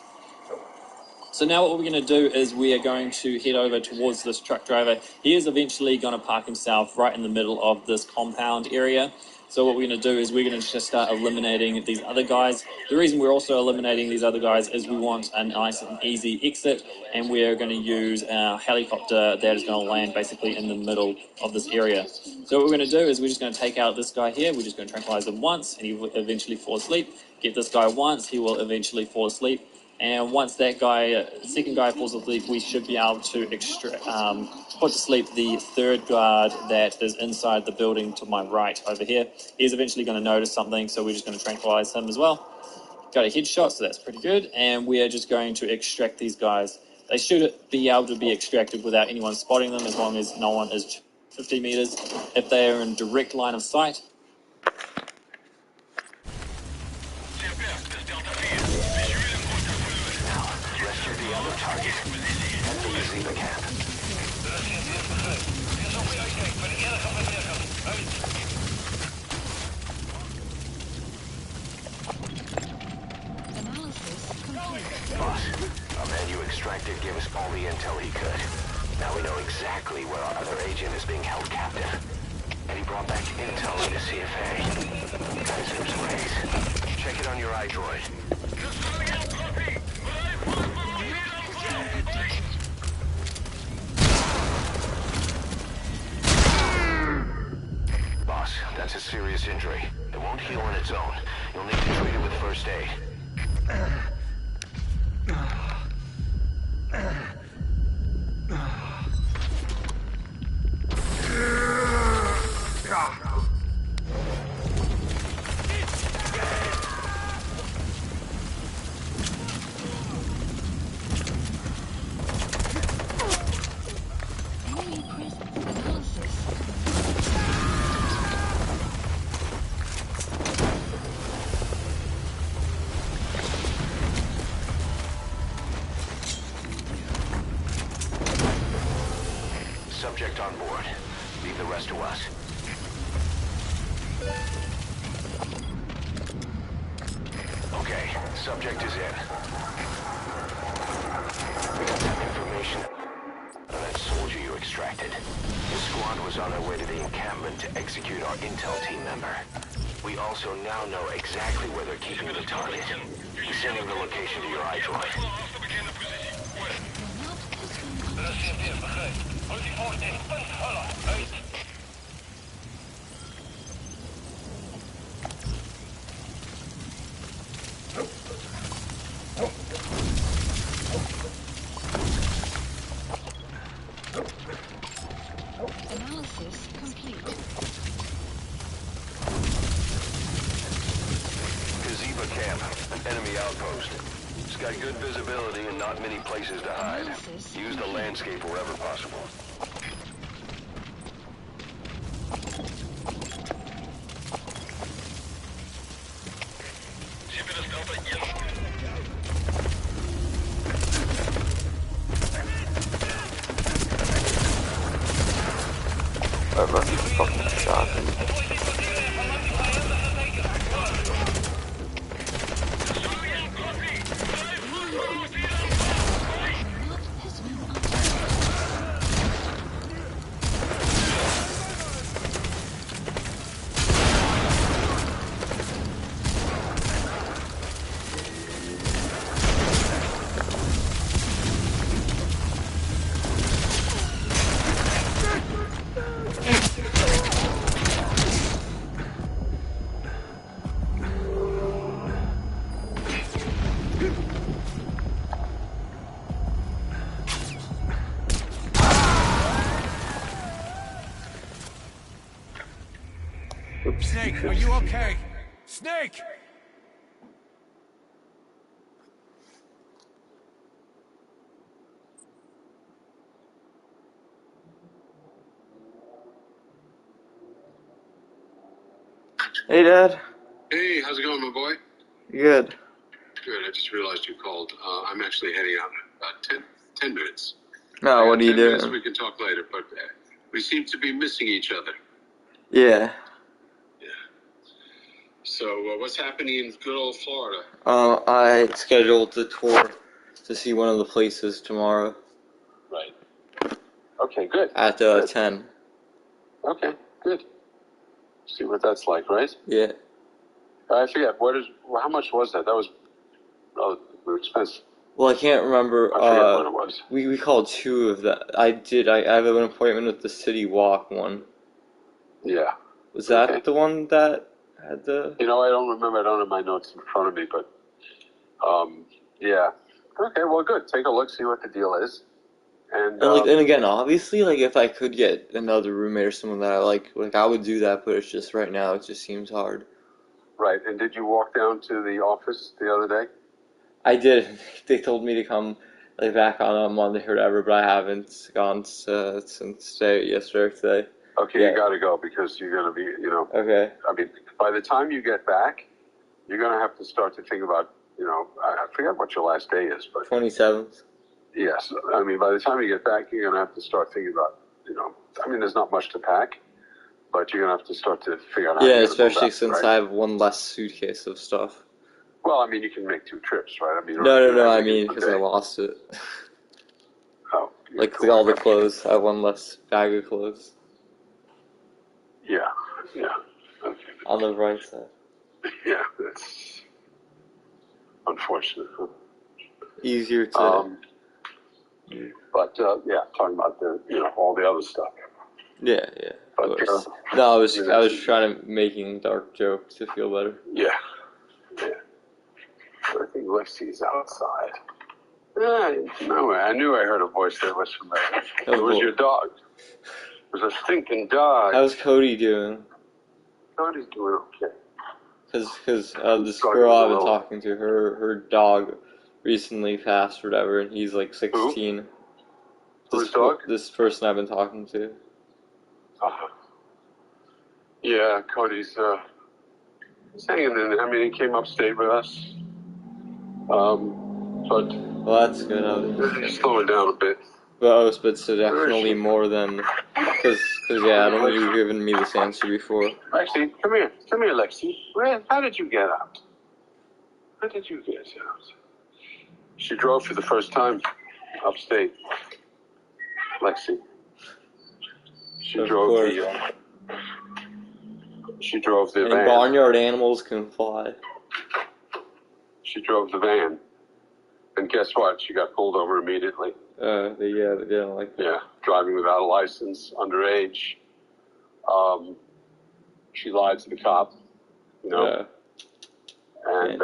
So now what we're going to do is we are going to head over towards this truck driver. He is eventually going to park himself right in the middle of this compound area. So what we're going to do is we're going to just start eliminating these other guys. The reason we're also eliminating these other guys is we want a nice and easy exit, and we're going to use our helicopter that is going to land basically in the middle of this area. So what we're going to do is we're just going to take out this guy here. We're just going to tranquilize him once, and he will eventually fall asleep. Get this guy once, he will eventually fall asleep. And once that guy, second guy falls asleep, we should be able to put to sleep the third guard that is inside the building to my right over here. He's eventually going to notice something, so we're just going to tranquilize him as well. Got a headshot, so that's pretty good. And we are just going to extract these guys. They should be able to be extracted without anyone spotting them, as long as no one is 50 meters. If they are in direct line of sight, target at the Gazebo camp. Boss, our man you extracted gave us all the intel he could. Now we know exactly where our other agent is being held captive. And he brought back intel on the CFA. Guys, there's ways. Check it on your iDroid. Boss, that's a serious injury. It won't heal on its own. You'll need to treat it with first aid. Subject on board. Leave the rest to us. Okay, subject is in. We got some information on that soldier you extracted. His squad was on their way to the encampment to execute our intel team member. We also now know exactly where they're keeping the target. He's sending the location to your iDroid. Analysis complete. Gazebo camp, an enemy outpost. It's got good visibility and not many places to hide. Use the landscape wherever possible. Whatever, fucking shot. Snake, are you okay? Snake! Hey, Dad. Hey, how's it going, my boy? Good. Good. I just realized you called. I'm actually heading out in about 10 minutes. No, what are you 10 minutes, doing? we can talk later, but we seem to be missing each other. Yeah. So, what's happening in good old Florida? I scheduled the tour to see one of the places tomorrow. Right. Okay, good. At Good. 10. Okay, good. See what that's like, right? Yeah. I forget. How much was that? That was relatively expensive. Well, I can't remember. I forget what it was. We called 2 of that. I have an appointment with the City Walk one. Yeah. Was that the one that had the... You know, I don't remember. I don't have my notes in front of me, but, yeah. Okay, well, good. Take a look, see what the deal is. And again, obviously, like, if I could get another roommate or someone that I like, I would do that, but it's just right now, it just seems hard. Right, and did you walk down to the office the other day? I did. They told me to come, like, back on Monday or whatever, but I haven't gone since yesterday or today. Okay, Yeah. you gotta go because you're gonna be, you know. Okay. I mean, by the time you get back, you're gonna have to start to think about, you know, I forget what your last day is, but 27th. yes. I mean, by the time you get back, you're gonna have to start thinking about, you know, I mean, there's not much to pack, but you're gonna have to start to figure out how Yeah, to especially back, since right? I have one less suitcase of stuff. Well, I mean, you can make 2 trips, right? I mean, No, I mean, because I lost it. Oh. Like, all the clothes. I have one less bag of clothes. Yeah, yeah. Okay. On the right side. Yeah, that's unfortunate. Huh? Easier to... But, yeah, talking about the, you know, all the other stuff. Yeah, But, of course. No, I was trying to making dark jokes to feel better. Yeah. Yeah. I think Lexi's outside. Yeah, no, I knew I heard a voice that was familiar. It was your dog. It was a stinking dog. How's Cody doing? Cody's doing okay. Because this girl I've been talking to, her dog recently passed or whatever, and he's like 16. Whose dog? This person I've been talking to. Yeah, Cody's he's hanging in there. I mean, he came upstate with us. But well, that's good. He's slowing down a bit. But so definitely more than because yeah, I don't know you've given me this answer before. Lexi, come here, Lexi. How did you get out? How did you get out? She drove for the first time upstate. Lexi. She drove the and van. Barnyard animals can fly. She drove the van. And guess what? She got pulled over immediately. They didn't like that. Yeah, driving without a license, underage. She lied to the cop, you know. And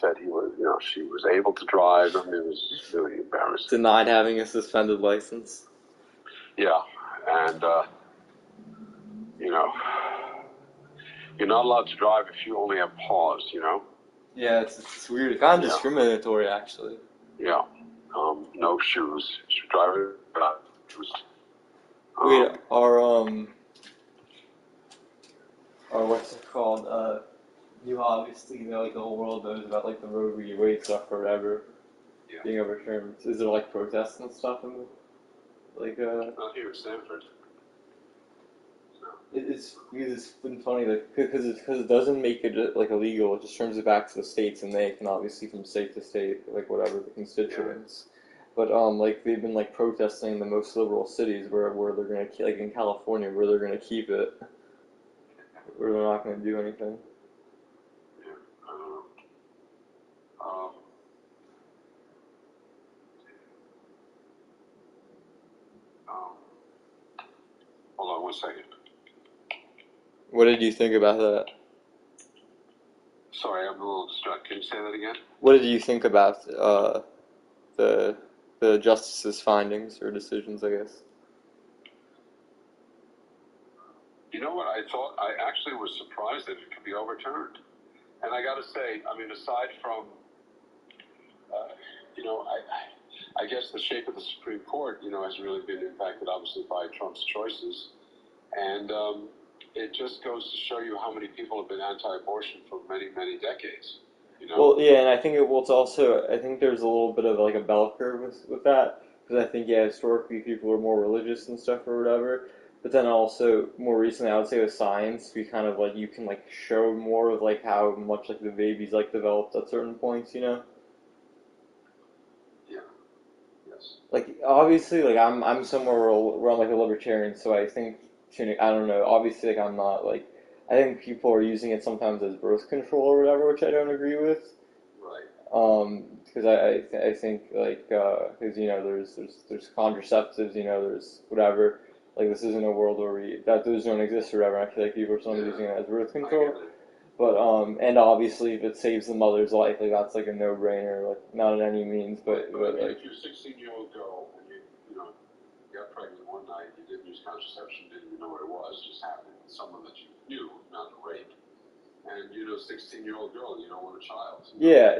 said he was, you know, she was able to drive. I mean, it was really embarrassing. Denied having a suspended license. Yeah, and you know, you're not allowed to drive if you only have paws, you know. Yeah, it's weird. It's kind of discriminatory, actually. Yeah. No shoes. Should drive without shoes. Wait, what's it called? You obviously know, like, the whole world knows about, like, the Roe v. Wade stuff or whatever being overturned. Is there, like, protests and stuff in the, like, Not here at Stanford. It's been funny, like, because it doesn't make it, like, illegal, it just turns it back to the states, and they can obviously, from state to state, like, whatever, the constituents. But, like, they've been, like, protesting in the most liberal cities where they're gonna, like, in California, where they're gonna keep it, where they're not gonna do anything. Hold on 1 second. What did you think about that? Sorry, I'm a little distracted. Can you say that again? What did you think about the justice's findings or decisions, I guess? You know what? I actually was surprised that it could be overturned. And I got to say, I mean, aside from, you know, I guess the shape of the Supreme Court, you know, has really been impacted, obviously, by Trump's choices. And, it just goes to show you how many people have been anti-abortion for many, many decades. You know? Well, yeah, and I think it's also, I think there's a little bit of like a bell curve with that, because I think, yeah, historically people were more religious and stuff or whatever, but then also more recently, I would say with science, we kind of like, you can like show more of like how much like the babies like developed at certain points, you know? Yeah. Yes. Like, obviously, like I'm somewhere where I'm like a libertarian, so I think, I don't know, obviously, like I'm not like, I think people are using it sometimes as birth control or whatever, which I don't agree with. Right. Because I think like because you know there's contraceptives, you know, there's whatever. Like this isn't a world where those don't exist or whatever. I feel like people are still using it as birth control. But and obviously if it saves the mother's life, like that's like a no-brainer. Like not in any means, but I mean, like if you're a 16-year-old girl and you know got pregnant one night, you didn't use contraception, didn't even know what it was, just happened with someone that you knew, not a rape. And you're a 16-year-old girl and you don't want a child. yeah,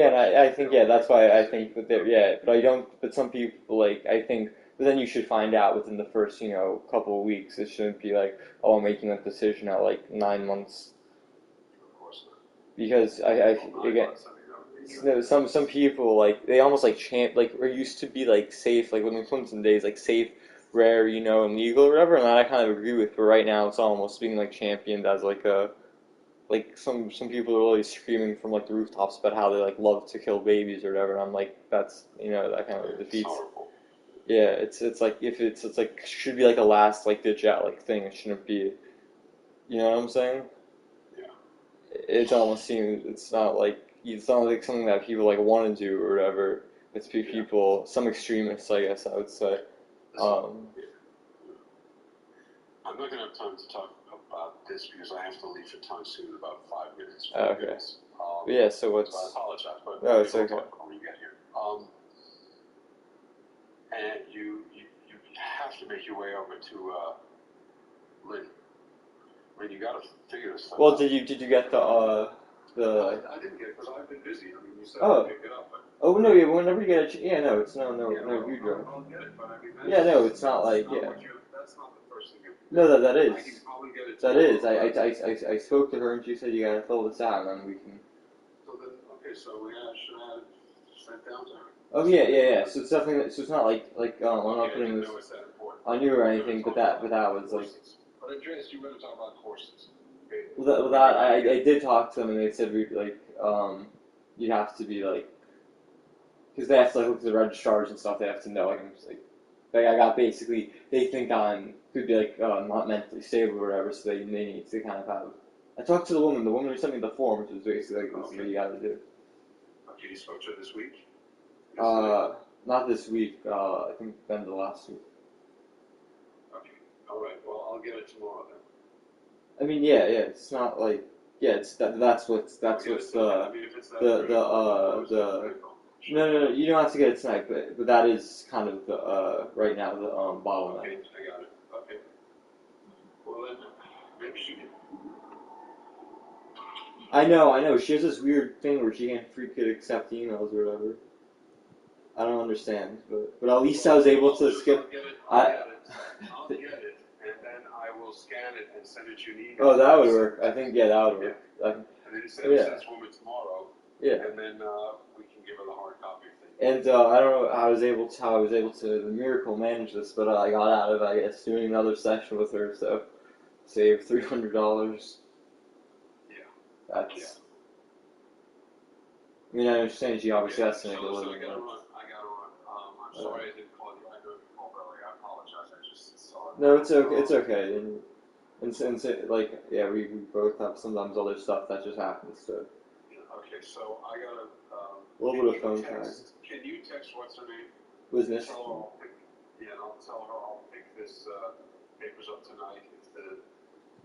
and I think that's why I think that but I don't. But some people like I think, but then you should find out within the first couple of weeks. It shouldn't be like, oh, I'm making that decision at like 9 months. Of course not. Because again, some people like they almost like or used to be like safe, like when the Clinton days, like safe, rare, and legal or whatever, and that I kind of agree with. But right now, it's almost being like championed as like a some people are really screaming from like the rooftops about how they like love to kill babies or whatever. And I'm like, that's that kind of defeats. Yeah, it's like if it's like should be like a last like ditch out like thing. It shouldn't be. You know what I'm saying? Yeah. It almost seems it's not like something that people like want to do or whatever. It's people, some extremists, I guess I would say. I'm not going to have time to talk about this because I have to leave for town soon in about 5 minutes. Okay. Yeah, so what's... So I apologize, but no, it's okay. When you get here. And you have to make your way over to Lynn. I mean, you got to figure this stuff out. Did you get the... I didn't get it because I've been busy. I mean, you said Oh. I'd pick it up. But... Oh, no, yeah, whenever you get it... Yeah, no, it's no, you drive. I'll get it, but I mean... Yeah, no, it's not like... Yeah. That's not the first thing you... No, that is. I can probably get it that is. I spoke to her and she said you gotta fill this out and then we can... So then, okay, so we should have it sent down to her. Oh, yeah. So it's definitely... So it's not like I'm not putting this on you or anything, but that was like... But Andreas, you were going to talk about courses. Okay. Well, that I did talk to them and they said you'd have to be like... Because they have to like look at the registrars and stuff, they have to know, like, I'm just like I got basically, they think could be like, not mentally stable or whatever, so they need to kind of have... I talked to the woman who sent me the form, which is basically like, this is what you gotta do. Okay, you spoke to her this week? Not this week, I think the end of last week. Okay, alright, well, I'll get it tomorrow then. I mean, yeah, it's not like, that's what's No, you don't have to get it tonight, but that is kind of the, right now, the, bottleneck. Okay, I got it. Okay. Well then, maybe she can... I know, she has this weird thing where she can't accept emails or whatever. I don't understand, but at least I was able to skip... I'll get it, and then I will scan it and send it to you an email. Oh, that would work. I think, that would work. Yeah. And then instead of send woman tomorrow, yeah. And then we can give her the hard copy thing. And I don't know how I was able to the miracle manage this, but I got out of, I guess, doing another session with her, so saved $300. Yeah. That's... I mean, I understand she obviously has to make a living. I gotta run. I'm sorry I didn't call you. I know you called earlier. I apologize. I just saw it. No, it's okay. It's okay. And like, yeah, we both have sometimes other stuff that just happens, so... Okay, so I gotta... a little bit of phone tag. Can you text what's her name? Business. I'll tell her I'll pick this papers up tonight. I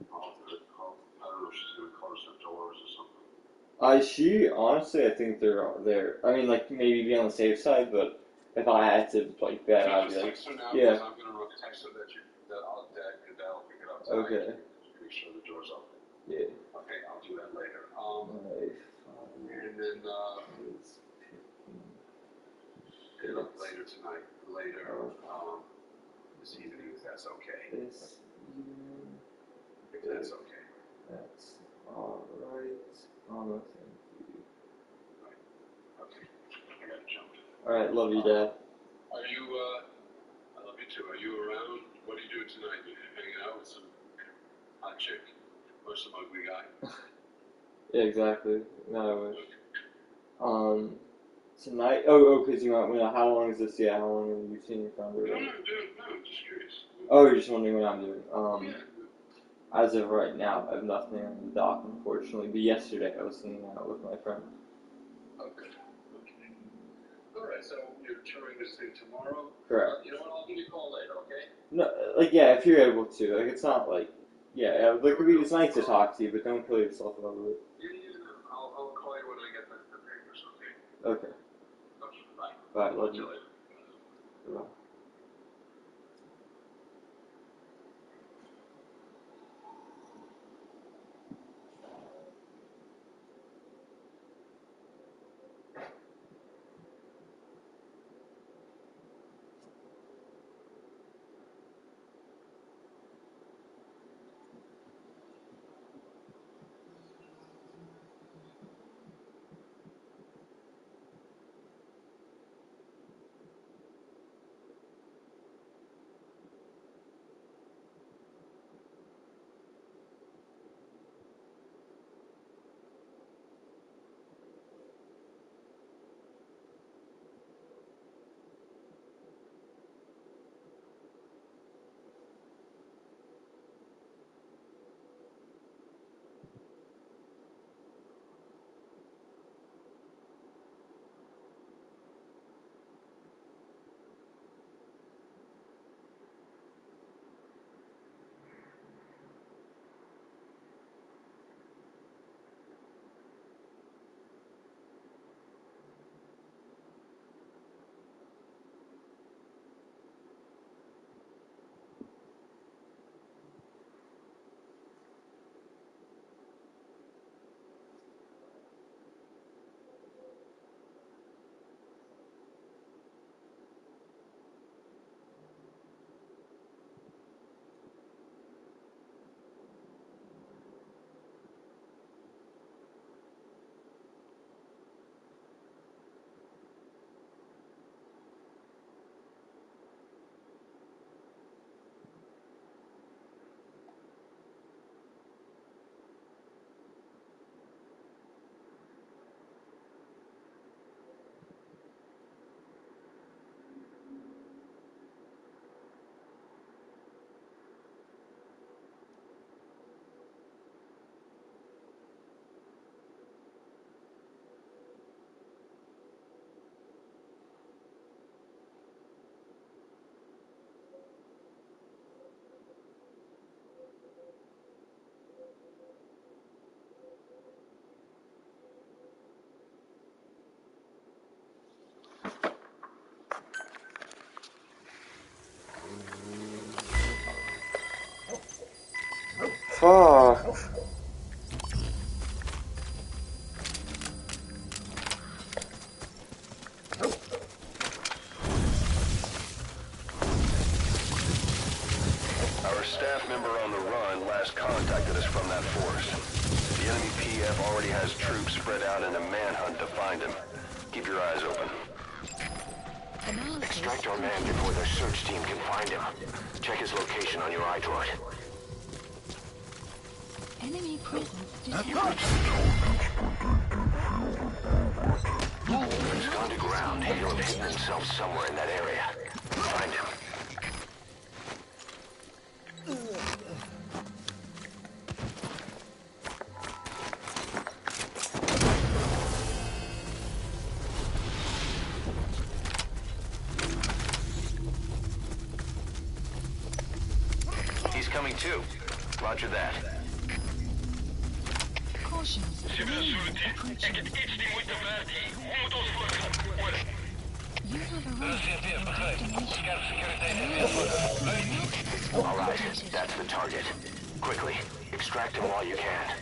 don't know if she's gonna close her doors or something. She honestly, I think they're. I mean, like maybe be on the safe side, but if I had to like bet, I'd be like, yeah. I'm gonna text her that I'll pick it up tonight. Okay. Make sure the door's open. Yeah. Okay, I'll do that later. And then pick it up later tonight. This evening, if that's okay. That's okay. That's alright. Thank you. Okay. I gotta jump. Alright, love you, Dad. Are you, I love you too. Are you around? What are you doing tonight? You hanging out with some hot chick or some ugly guy? Yeah, exactly. No, I wish. Tonight, because you want, how long is this? Yeah, how long have you seen your friend? No, I'm just curious. Oh, you're just wondering what I'm doing. As of right now, I have nothing on the dock, unfortunately. But yesterday, I was hanging out with my friend. Oh, good. Okay. All right, so you're touring this thing tomorrow? Correct. You know what? I'll give you a call later, okay? No, yeah, if you're able to. It's not it's nice to talk to you, but don't kill yourself over it. Yeah, I'll call you when I get the papers, okay? Okay. Okay, bye. Bye, love See you you. later. Bye. Fuck. Our staff member on the run last contacted us from that forest. The enemy PF already has troops spread out in a manhunt to find him. Keep your eyes open. Extract our man before their search team can find him. Check his location on your iDroid. Enemy presence detected. He's gone to ground. He'll have hidden himself somewhere in that area. Find him. He's coming too. Roger that. Caution. You have arrived. All right, that's the target. Quickly, extract him while you can.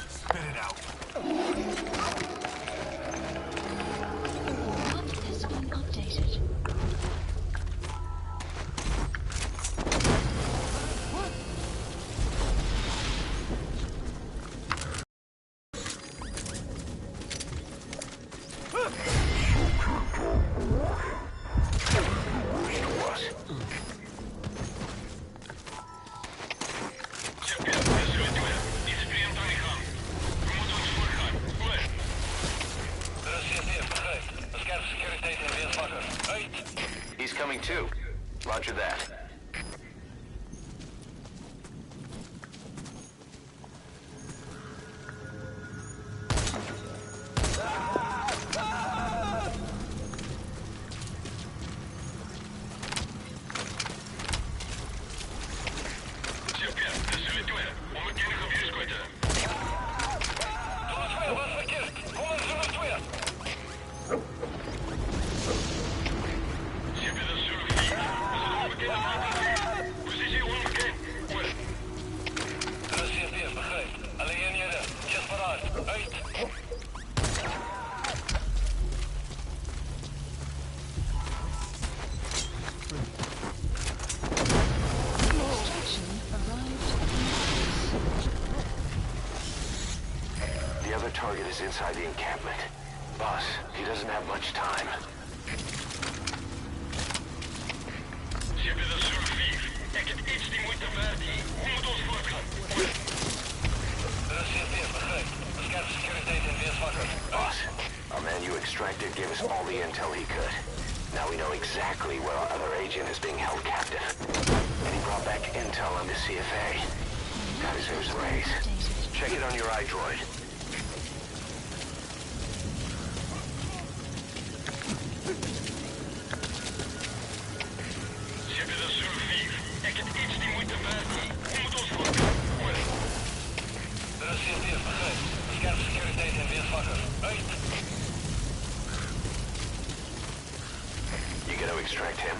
Spit it out. Roger that. The other target is inside the encampment. Boss, he doesn't have much time. Boss, our man you extracted gave us all the intel he could. Now we know exactly where our other agent is being held captive. And he brought back intel on the CFA. That deserves a raise. Check it on your iDroid. You gotta extract him.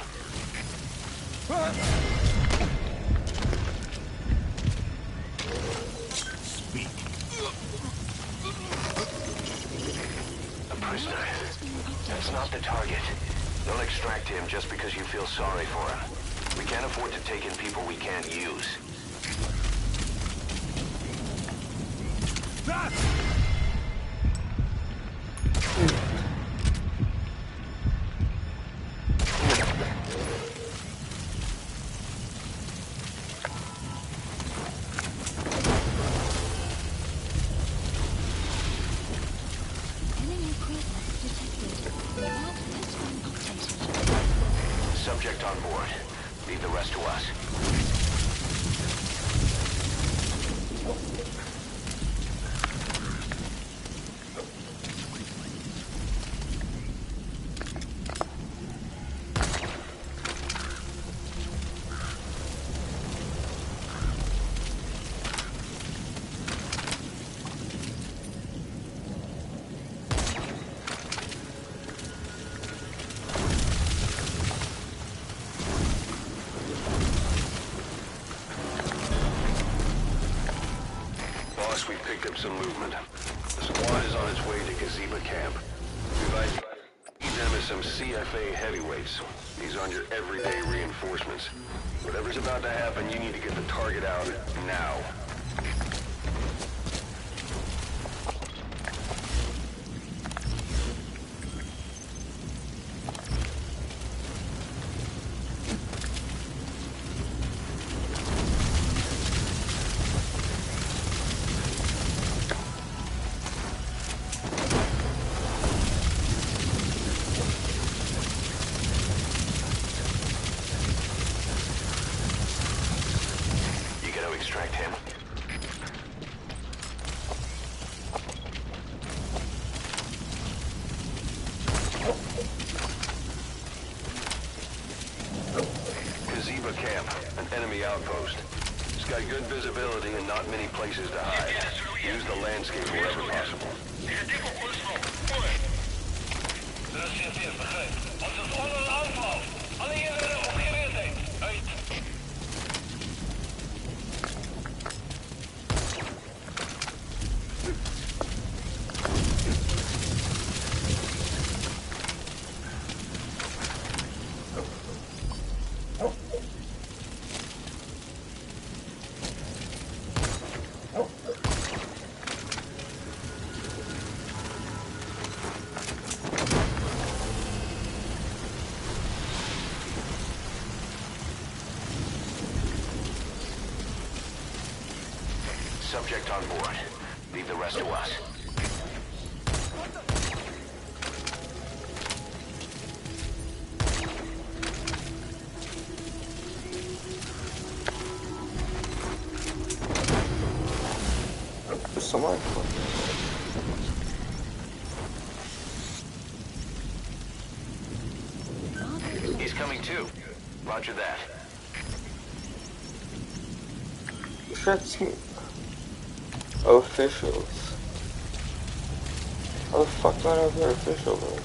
Speak. A prisoner. That's not the target. Don't extract him just because you feel sorry for him. We can't afford to take in people we can't use. Subject on board. Leave the rest to us. We picked up some movement. The squad is on its way to Gazeba camp. We've them as some CFA heavyweights. These aren't your everyday reinforcements. Whatever's about to happen, you need to get the target out now. Extract him. Gazeba camp, an enemy outpost. It's got good visibility and not many places to hide. Use the landscape wherever possible. Subject on board. Leave the rest to us. Oh my fucking He's coming too. Roger that. That's officials. How the fuck do I know if they're official though?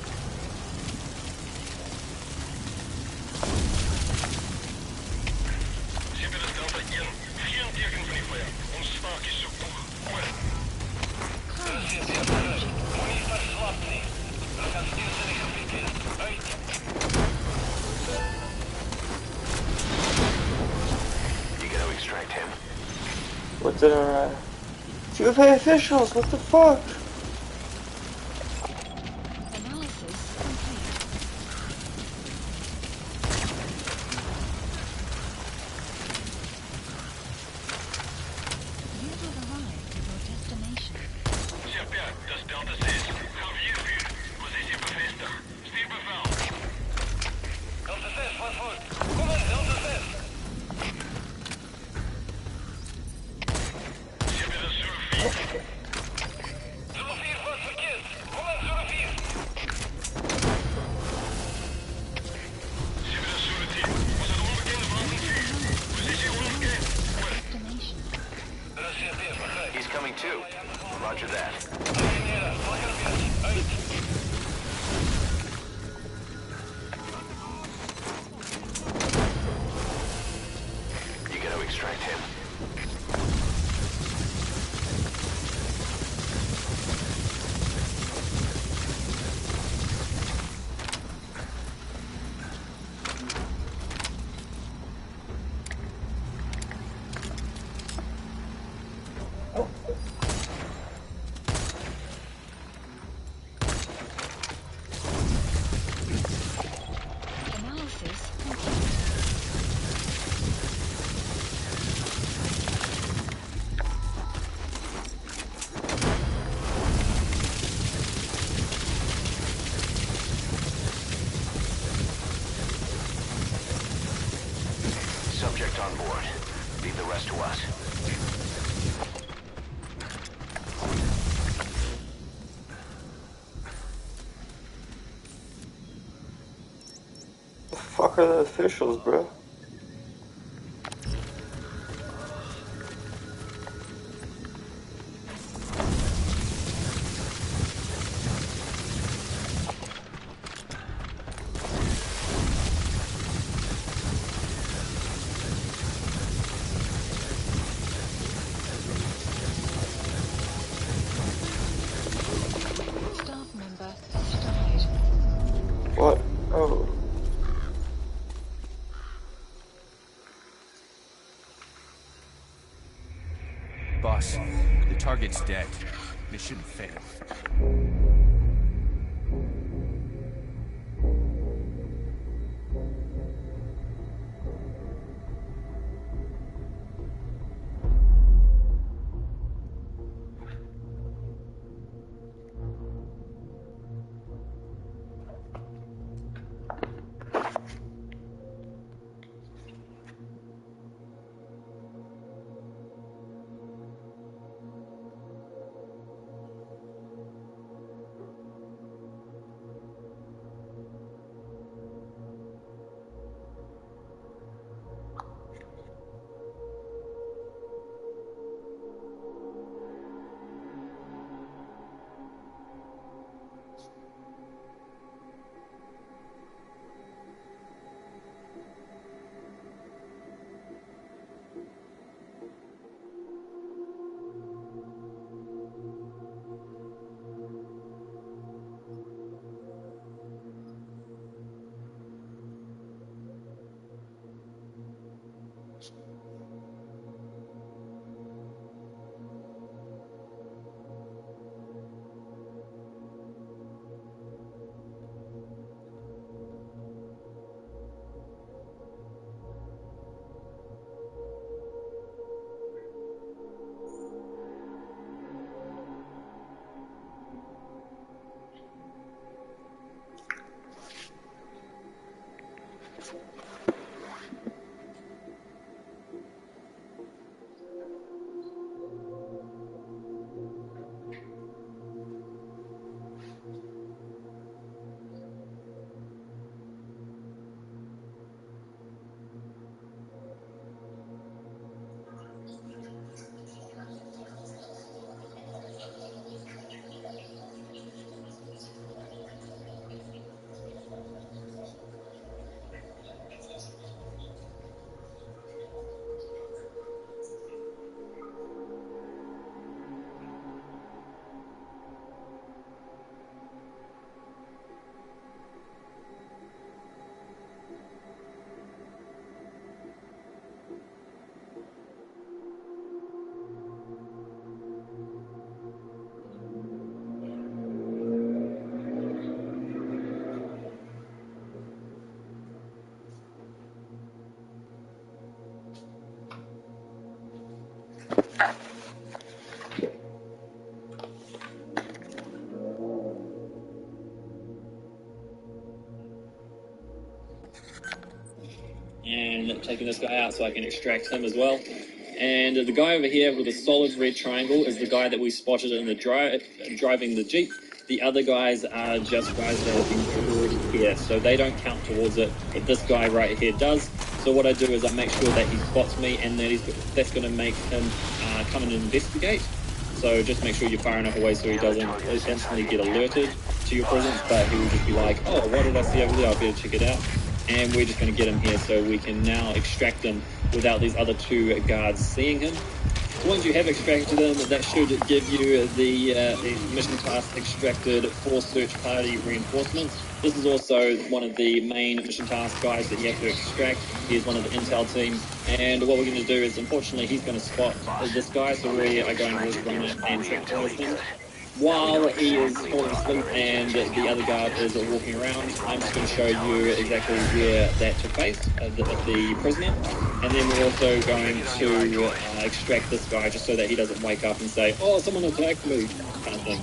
You gotta extract him. What did I? TFA officials, what the fuck? Analysis complete. You have arrived at your destination. He's coming too. Roger that. You gotta extract him. Analysis complete. Subject on board. Leave the rest to us. The fuck are the officials, bro? Staff member has died. What? Oh. Boss, the target's dead. Mission failed. on taking this guy out so I can extract him as well. And the guy over here with a solid red triangle is the guy that we spotted in the driving the Jeep. The other guys are just guys that have been already here, so they don't count towards it, but this guy right here does. So what I do is I make sure that he spots me, and that's going to make him come and investigate. So just make sure you're far enough away so he doesn't instantly get alerted to your presence, but he will just be like, oh, what did I see over there? I better check it out. And we're just going to get him here so we can now extract him without these other two guards seeing him. Once you have extracted them, that should give you the mission task extracted for search party reinforcements. This is also one of the main mission task guys that you have to extract. He's one of the intel team. And what we're going to do is, unfortunately, he's going to spot this guy, so we are going to just run it and track towards him. While he is falling asleep and the other guard is walking around, I'm just going to show you exactly where that took place, the prisoner. And then we're also going to extract this guy just so that he doesn't wake up and say, oh, someone attacked me, kind of thing.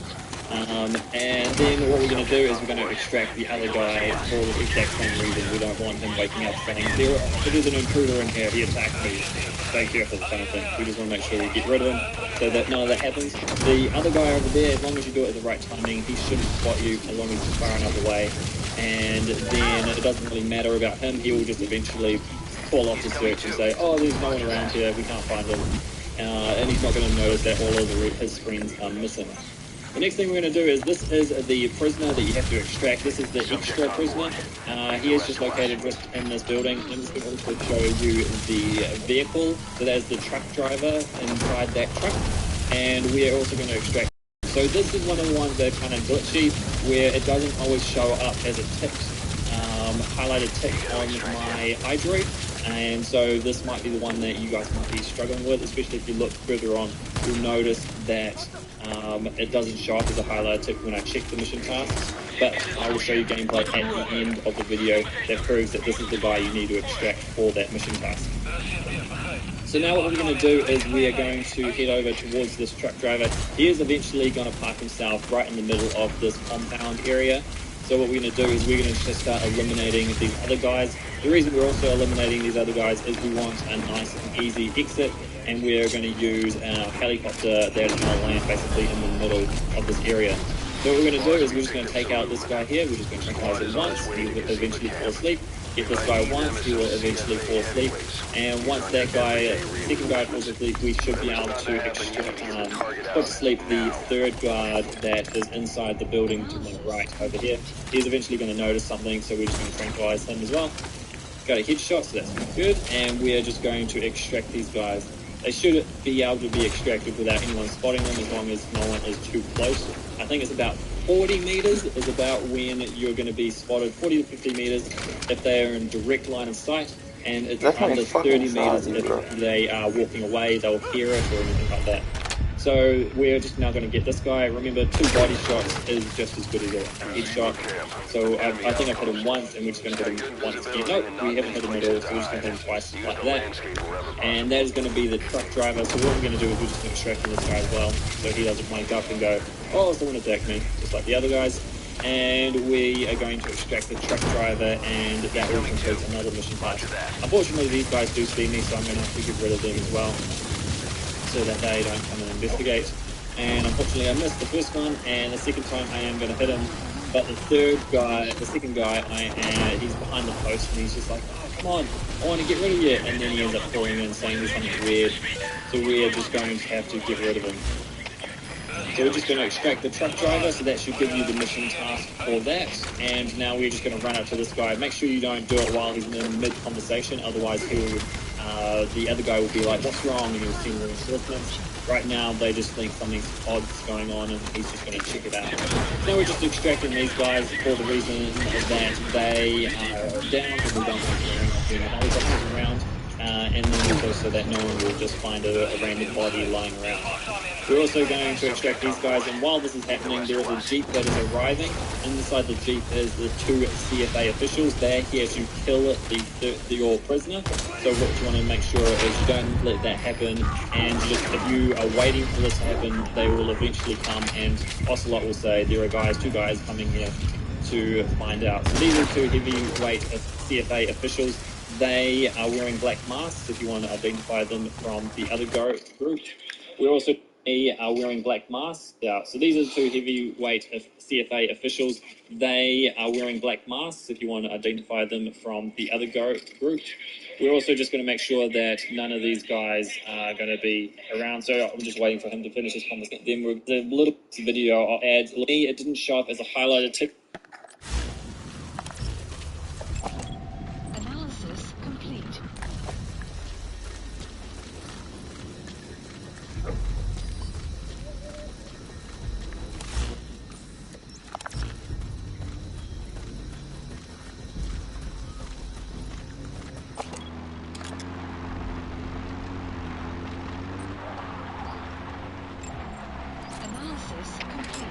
And then what we're going to do is we're going to extract the other guy for the exact same reason. We don't want him waking up saying, there is an intruder in here, he attacked me. Stay careful, kind of thing. We just want to make sure we get rid of him so that none of that happens. The other guy over there, as long as you do it at the right timing, he shouldn't spot you as long as he's far enough away. And then it doesn't really matter about him. He will just eventually fall off the search and say, oh, there's no one around here, we can't find him. And he's not going to notice that all of his friends are missing. The next thing we're going to do is, this is the prisoner that you have to extract. This is the extra prisoner. He is just located just in this building. I'm just going to also show you the vehicle. So that is the truck driver inside that truck. And we are also going to extract. So this is one of the ones that are kind of glitchy, where it doesn't always show up as a tick, highlighted tick on my iDroid. And so this might be the one that you guys might be struggling with, especially if you look further on. You'll notice that it doesn't show up as a highlighted tick when I check the mission tasks, but I will show you gameplay at the end of the video that proves that this is the guy you need to extract for that mission task. So now what we're going to do is we are going to head over towards this truck driver. He is eventually going to park himself right in the middle of this compound area. So what we're going to do is we're going to just start eliminating these other guys. The reason we're also eliminating these other guys is we want a nice and easy exit, and we're going to use our helicopter that is going to land basically in the middle of this area. So what we're going to do is we're just going to take out this guy here. We're just going to tranquilize him once. He will eventually fall asleep. Get this guy once. He will eventually fall asleep. And once that guy, second guy falls asleep, we should be able to put to sleep the third guard that is inside the building to my right over here. He's eventually going to notice something, so we're just going to tranquilize him as well. Got a headshot, so that's good. And we are just going to extract these guys. They should be able to be extracted without anyone spotting them, as long as no one is too close. I think it's about 40 meters is about when you're going to be spotted, 40 to 50 meters if they are in direct line of sight, and it's under 30 meters if they are walking away, they'll hear it or anything like that. So we're just now going to get this guy. Remember, 2 body shots is just as good as a headshot. So I think I've hit him once, and we're just going to hit him once again. Nope, we haven't hit him at all, so we're just going to hit him twice like that. And that is going to be the truck driver. So what we're going to do is we're just going to extract this guy as well, so he doesn't wake up and go, oh, someone attacked me, just like the other guys. And we are going to extract the truck driver, and that will complete another mission task. Unfortunately, these guys do see me, so I'm going to have to get rid of them as well, so that they don't come and investigate. And unfortunately I missed the first one, and the second time I am going to hit him. But the second guy, he's behind the post, and he's just like, oh, come on, I want to get rid of you. And then he ends up calling in saying there's something weird. So we are just going to have to get rid of him. So we're just going to extract the truck driver, so that should give you the mission task for that. And now we're just going to run up to this guy. Make sure you don't do it while he's in mid-conversation, otherwise the other guy will be like, what's wrong? And you'll see reinforcements. Right now, they just think something odd's going on, and he's just going to check it out. Now we're just extracting these guys for the reason that they are down, because we don't want to helicopters around. And then also so that no one will just find a random body lying around. We're also going to extract these guys, and while this is happening, there is a Jeep that is arriving. Inside the Jeep is the 2 CFA officials. They're here to kill your prisoner. So what you want to make sure is you don't let that happen, and just if you are waiting for this to happen, they will eventually come, and Ocelot will say, there are 2 guys coming here to find out. So these are 2 heavyweight CFA officials. They are wearing black masks if you want to identify them from the other group. We're also are wearing black masks. So these are the two heavyweight CFA officials. They are wearing black masks if you want to identify them from the other group. We're also just going to make sure that none of these guys are going to be around. So I'm just waiting for him to finish his conversation. Then we're the little video I'll add. It didn't show up as a highlighted tick. Analysis complete. Analysis complete. Analysis complete.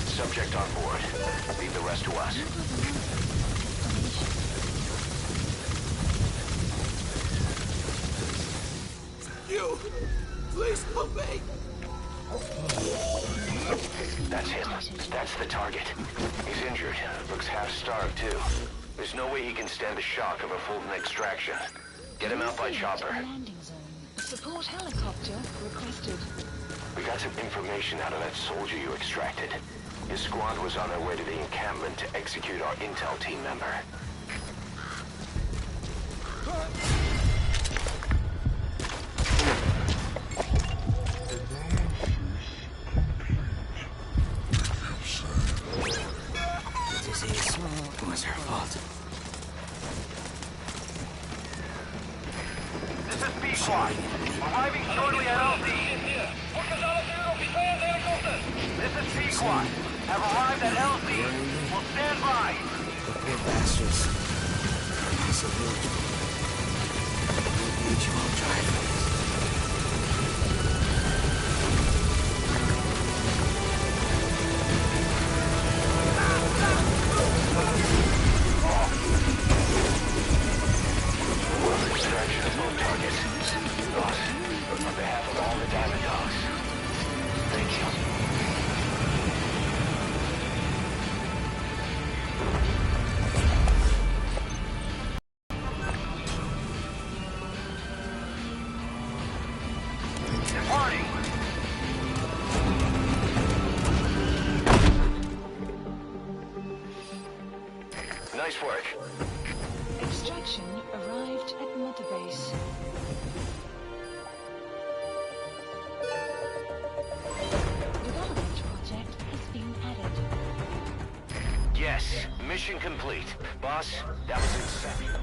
Subject on board. Leave the rest to us. You! Please help me! That's him. That's the target. He's injured. Looks half-starved, too. There's no way he can stand the shock of a Fulton extraction. Get him out by chopper. Landing zone. Support helicopter requested. We got some information out of that soldier you extracted. His squad was on their way to the encampment to execute our intel team member. It was her fault. This is B-Squad. Arriving shortly at LZ. This is B-Squad. Have arrived at LZ. Will stand by. The poor bastards. Absolutely. Mutual drivers. Extraction of both targets. Boss, on behalf of all the Diamond Dogs, thank you. Departing. Nice work. Extraction arrived at Mother Base. Development project has been added. Yes, mission complete. Boss, that was exceptional.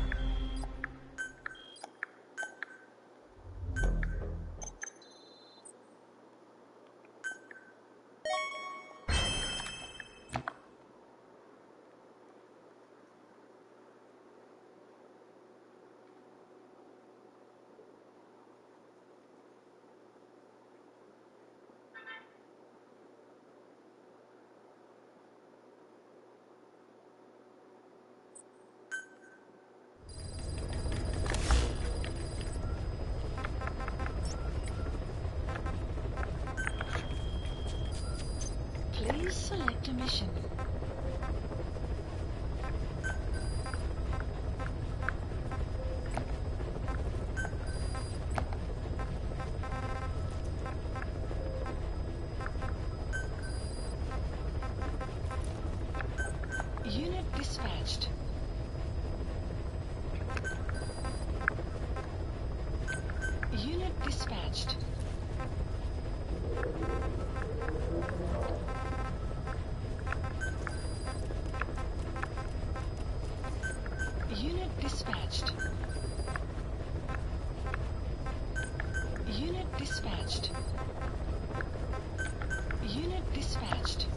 Please select a mission. Unit dispatched. Unit dispatched. Unit dispatched. Unit dispatched. Unit dispatched.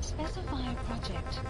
specify project.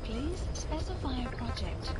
Please specify a project.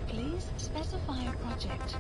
Please specify a project.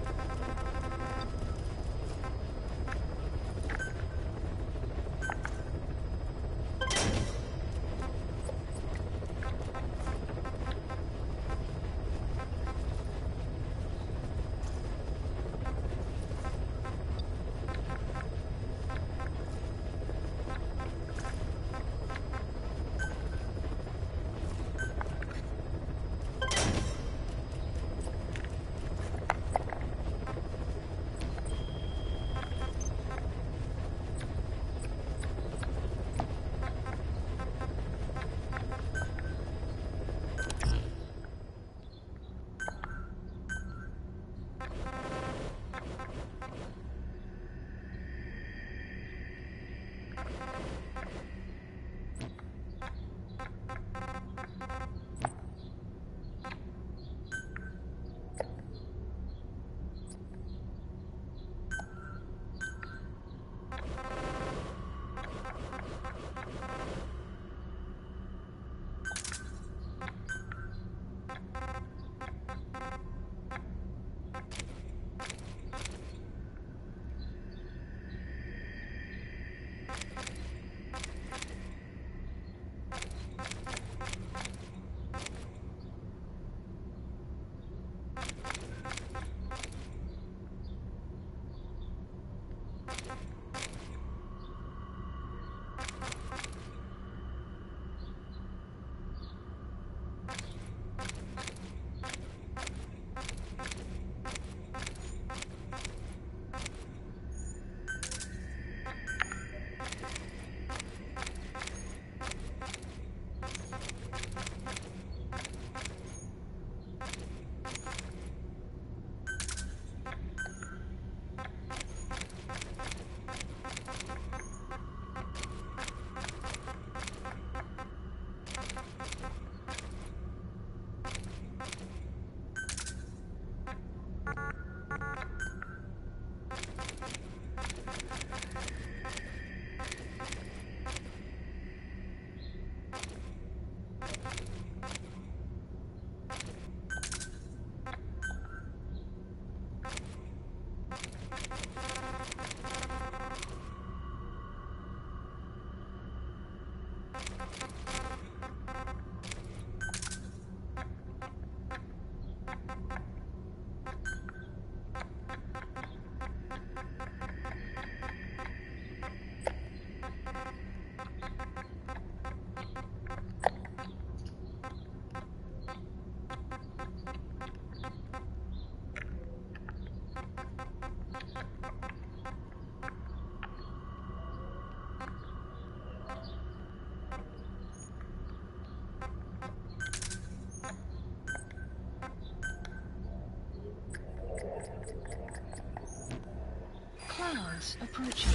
Clouds approaching.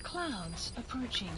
Clouds approaching.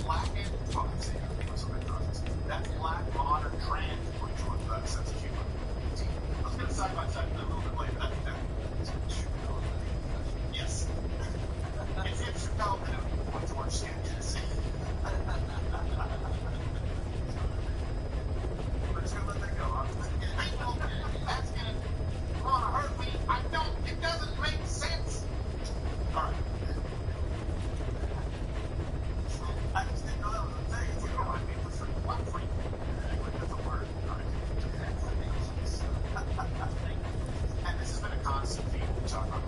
black and well, I say ambiguous on my conscience. That's black, modern, trans, with a sense of humor. Let's get side by side a little bit later. That's yes. It's in Chappelle with George Sanchez. We're just gonna let that go. That's gonna hurt me. I don't. It doesn't make sense. All right. I just didn't know that was a thing. If we don't mind being for free, what free? Anyway, that's a word. All right. And this has been a constant theme we talk about.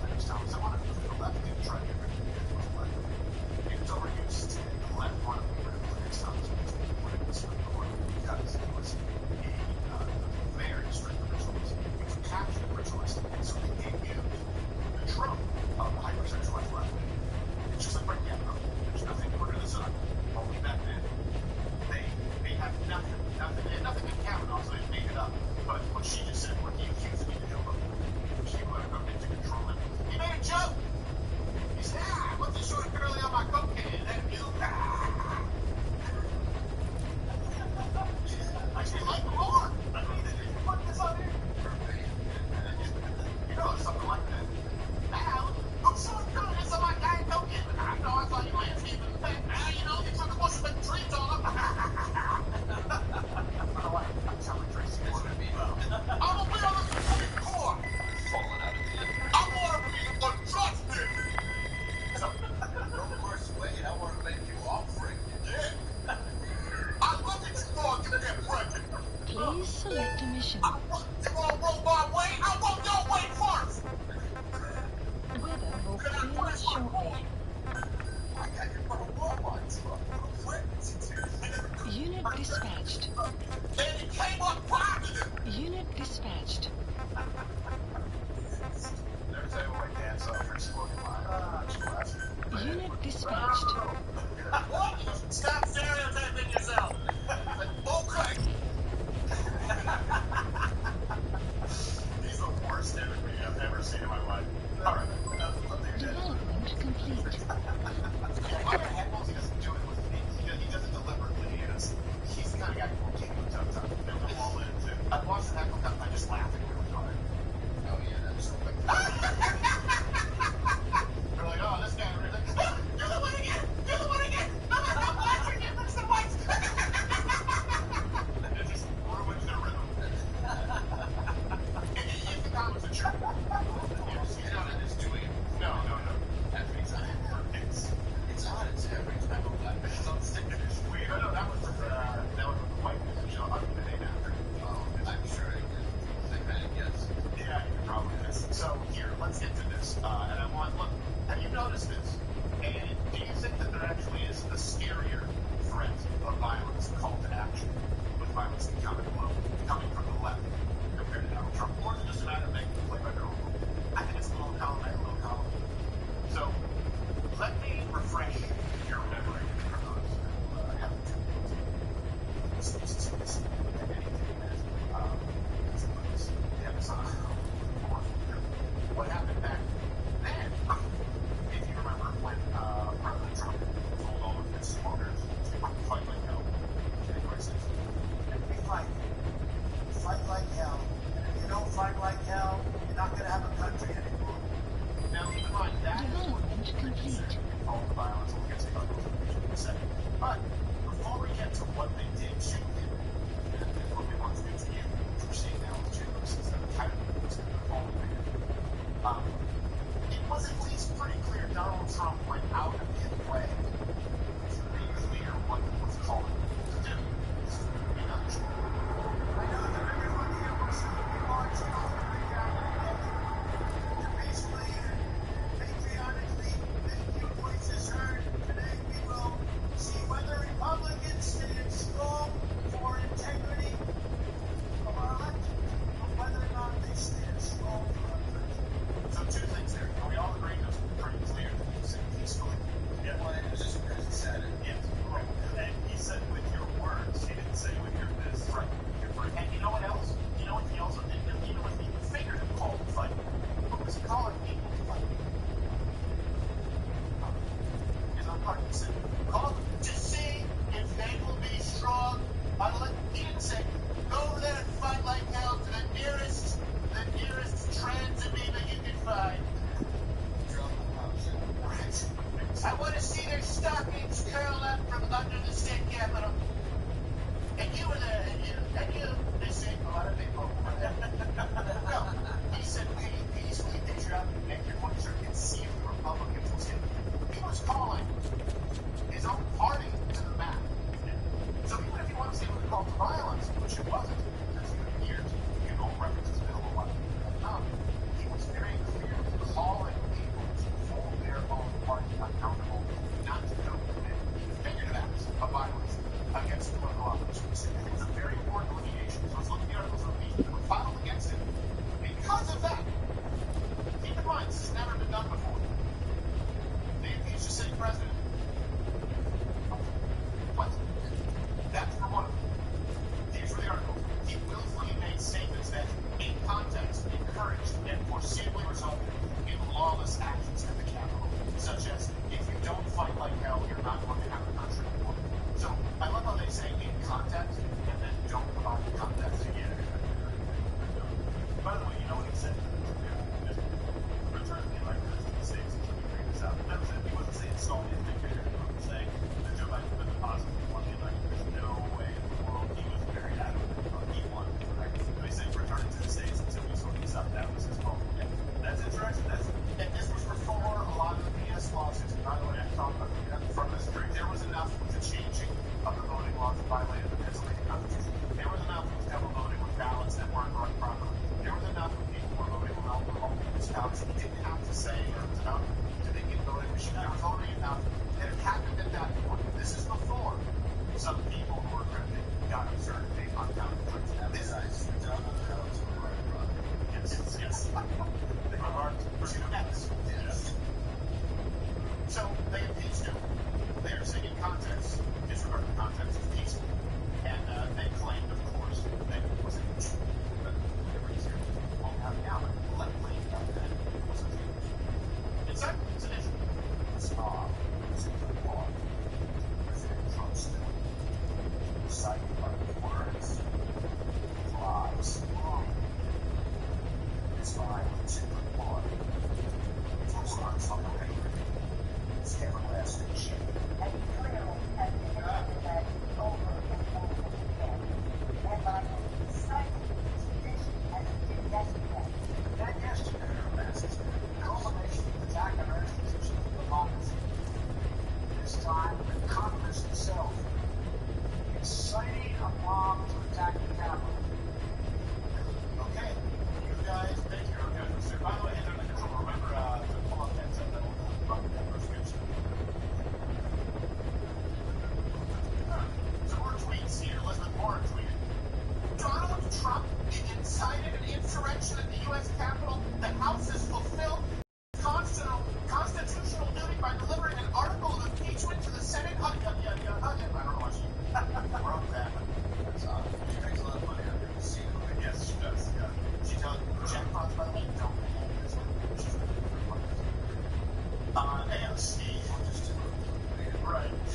violated the Pennsylvania Constitution. There was enough of double voting with ballots that weren't run properly. There was enough of people who were voting without municipalities. He didn't have to say there was enough to make it voting machine. There was already enough that it happened at that point. This is before some people who were cryptic got absurd and made uncounted votes. This is John Adams were right, brother. Yes. They are two F's. Yes. So they impeached him. They are saying in context, disregard the context is peaceful. And they claimed, of course, that it was a true. But everybody's here. Won't have now, but let claim that it was a true. In fact, it's an issue. It's super long. President Trump still cited by the words, lies, wrong. It's violence, super long. It's also on some way. It's everlasting shit. And he clearly has been that over and over again. And by citing his position as he did yesterday. That yesterday, masses, the culmination of the attack on our institutions of democracy. This time, the Congress itself inciting a mob to attack the Capitol. Okay, you guys, thank you. Okay, by the way, Internet Control, remember to pull up that prescription. So more tweets here. Elizabeth Warren tweeted. Donald Trump incited an insurrection at the U.S. Capitol. The House has fulfilled constitutional duty by delivering an article of impeachment to the Senate. I don't know what she wrote that. That's odd. She makes a lot of money out of it. See, yes, she does. Yeah. She tells jackpots, by the way, don't pay this one. She's AOC. Right.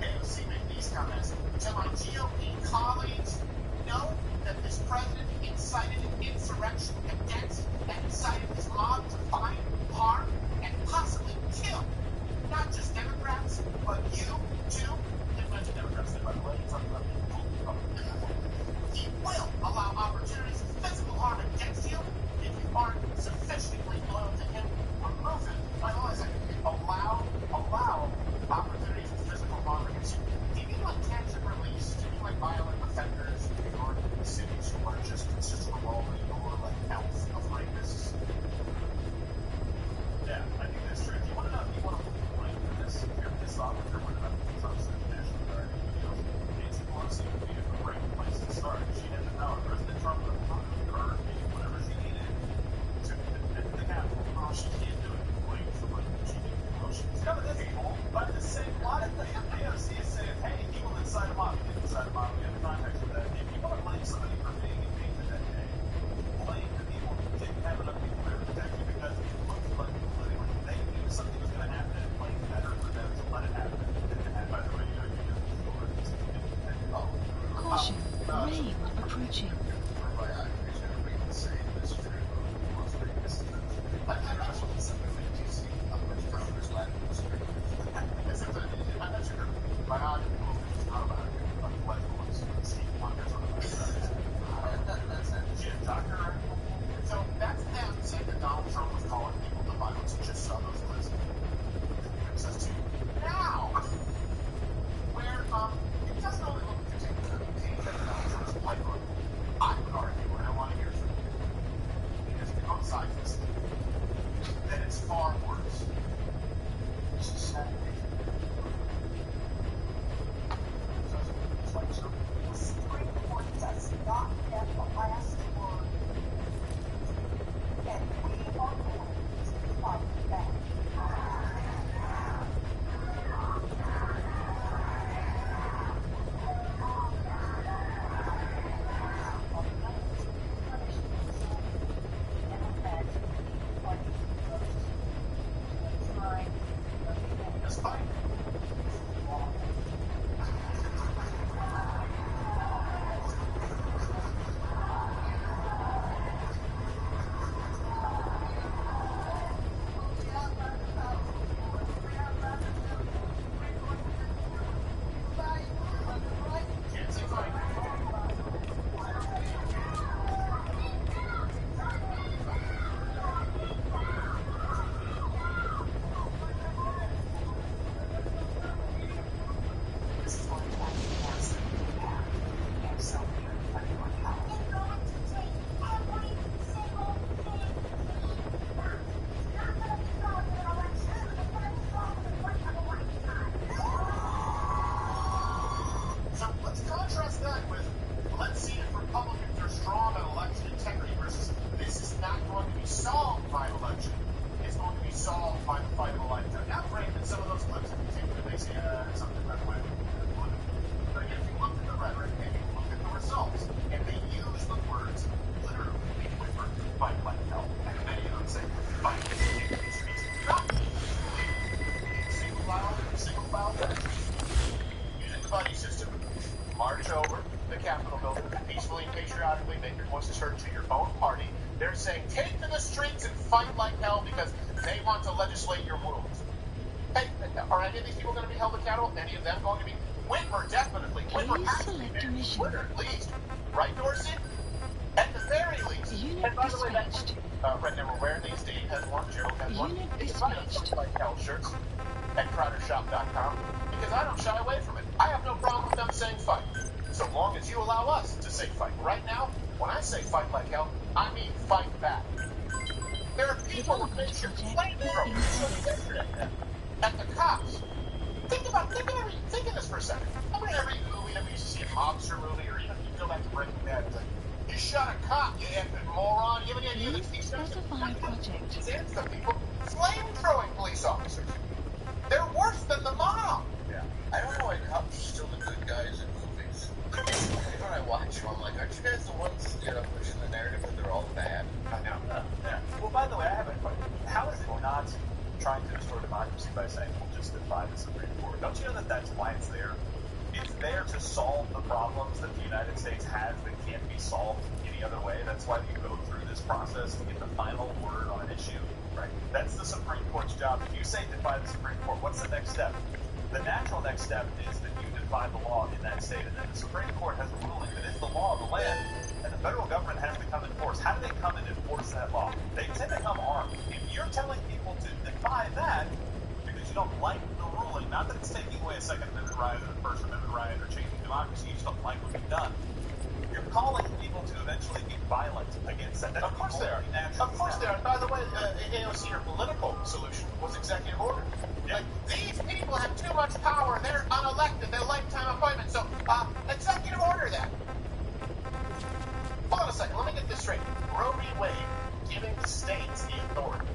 AOC made these comments. To my GOP colleagues, know that this president incited an insurrection against and incited his mob to find, harm, and possibly kill not just Democrats, but you too. Didn't mention Democrats, by the way. You're talking about people. He will allow opportunities of physical harm against you if you aren't sufficiently loyal to him. Remove it. By the way, allow opportunities of physical harm against you. Do you mean like tangent release? Do you mean like violent offenders in New York cities who are just revolving or like health of rapists? Yeah, I think that's true. If you want to point to this, if you're pissed off with her, what about Trump's international guard? Nancy Pelosi would be a great place to start. She had the power. President Trump would have her whatever she needed to the Capitol. Oh, she can't do it. Wait for what she did. Well, she's got a people, but the same lot of the AOC is saying, hey, he will incite a mob. He didn't incite a mob. We have the context for that. If you want to blame somebody for being impeached that day, blame the people who didn't have enough people there to protect you because it looked like they knew something was going to happen and played better for them to let it happen. And by the way, Caution, rain approaching. So that's them saying that Donald Trump was calling people to violence and just saw those lists. Brings us to now, where it doesn't only look particularly pain that Donald Trump's playbook. I would argue, and I want to hear from you, because we both sides of this, that it's far worse. It's a sad make your voices heard to your own party. They're saying, take to the streets and fight like hell because they want to legislate your rules. Hey, are any of these people going to be held accountable? Any of them going to be? Whitmer, definitely. Whitmer has to be banned. Twitter, at least. Right, Dorsey? At the very least. And by the way, that's right now we're wearing these. Dave has one, Gerald has one. You can find us like hell shirts at CrowderShop.com because I don't shy away from it. I have no problem with them saying fight, so long as you allow us to say fight. Right now, when I say fight like hell, I mean fight back. There are people who make your flamethrowers at the cops. Think of this for a second. How many every movie that we used to see a mobster movie, or even you go back to Breaking Bad, it's like, you shot a cop, you effing moron. You have any idea that these guys some people flamethrowing police officers? They're worse than the mob. Yeah. I don't know why cops are still the good guys in movies. When I watch them, I'm like, aren't you guys the ones, pushing the narrative that they're all bad? I know. Yeah. Well, by the way, I have a question. How is it not trying to restore democracy by saying we'll just defy the Supreme Court? Don't you know that that's why it's there? It's there to solve the problems that the United States has that can't be solved any other way. That's why you go through this process to get the final word on an issue. Right. That's the Supreme Court's job. If you say defy the Supreme Court, what's the next step? The natural next step is that you defy the law in that state, and then the Supreme Court has a ruling that it's the law of the land, and the federal government has to come and enforce. How do they come and enforce that law? They tend to come armed. If you're telling people to defy that because you don't like the ruling, not that it's taking away a Second Amendment right or the First Amendment right or changing democracy, you just don't like what you've done, you're calling people to eventually be violent against that. Of course they are. Of course they are. By the way, AOC, your political solution was executive order. Yeah. Like, these people have too much power. They're unelected. They're lifetime appointments. So, executive order that. Hold on a second. Let me get this straight. Roe v. Wade giving the states the authority,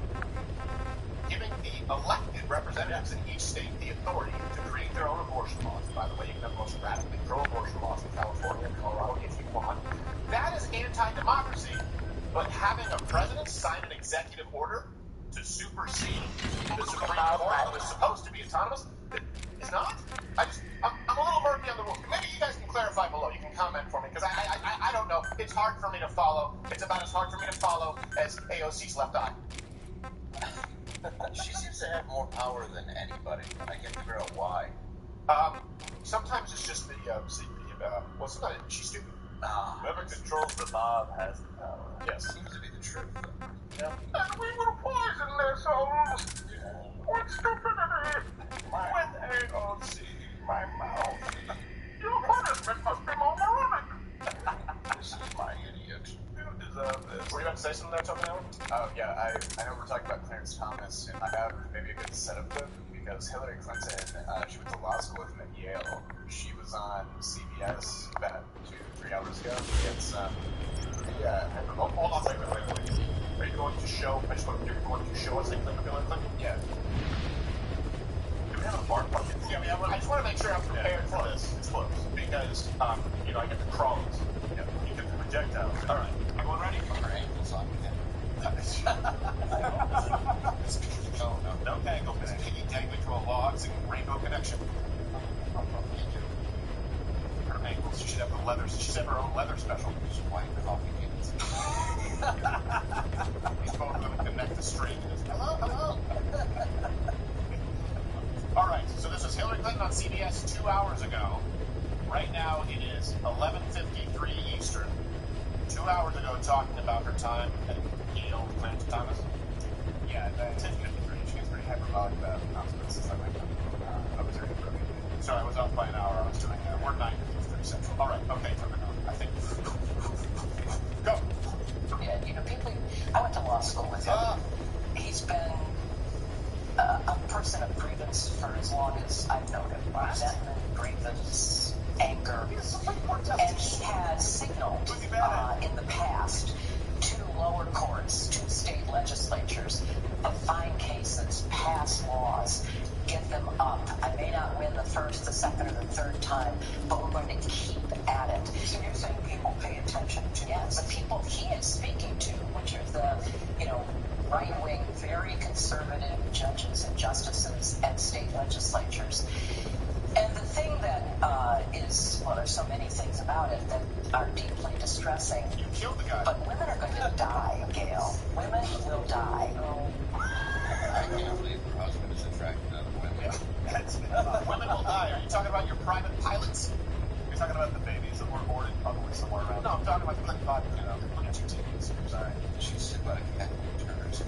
giving the elected representatives in each state the authority to create their own abortion laws. By the way, you can have the most radically pro-abortion laws in California and Colorado if you want. That is anti-democracy. But having a president sign an executive order to supersede the Supreme Court that was supposed to be autonomous is not? I'm a little murky on the rules. Maybe you guys can clarify below. You can comment for me because I don't know. It's hard for me to follow. It's about as hard for me to follow as AOC's left eye. She seems to have more power than anybody. I can't figure out why. Sometimes it's just what's not? She's stupid. Whoever controls the mob has the power. Yes. Seems to be the truth. Yeah. And we will poison their souls with stupidity. With AOC, my mouth. Your punishment must be more moronic. This is my idiot. You deserve this. Were you about to say something there, Tony Allen? Oh, yeah, I know we're talking about Clarence Thomas, and I have maybe a good setup clip because Hillary Clinton, she went to law school with him at Yale. She was on CBS about 2-3 hours ago. It's, hold on, wait. Are you going to show, you're going to show us a clip of Hillary Clinton? Yeah. Do we have a bar bucket? Yeah, I just want to make sure I'm prepared for this. It's close. Because, I get the crawls. Yeah, you get the projectiles. All right. Everyone ready? Put her ankles on him. No tangle. Is Piggy dangling to a log singing Rainbow Connection? Her ankles. She should have the leathers. She should have her own leather special. She's white with all the kids. These both of them connect the string. Hello. All right. So this was Hillary Clinton on CBS 2 hours ago. Right now it is 11:53 Eastern. 2 hours ago, talking about her time at Yale with Clarence Thomas. Yeah, the 10:53. She gets pretty hyperbolic about consequences that might come from observing for me. Sorry, I was off by an hour. I was doing we're 9:53 Central. All right, okay, I think. Go. Yeah, people. I went to law school with him. He's been a person of grievance for as long as I've known him. Resentment, grievance, anger, and he has signaled in the past to lower courts, to state legislatures, find cases, pass laws, get them up. I may not win the first, the second, or the third time, but we're going to keep at it. So you're saying people pay attention to the people he is speaking to, which are the, right-wing, very conservative judges and justices at state legislatures. And the thing that is, there's so many things about it that are deeply distressing. You killed the guy. But women are going to die, Gail. Women will die. I can't believe her husband is attracted to other women. Women will die. Are you talking about your private pilots? You're talking about the babies that were aborted probably somewhere around. No, I'm talking about the Clinton body. You know, look at your titties. Sorry. She's sick about a cat turns.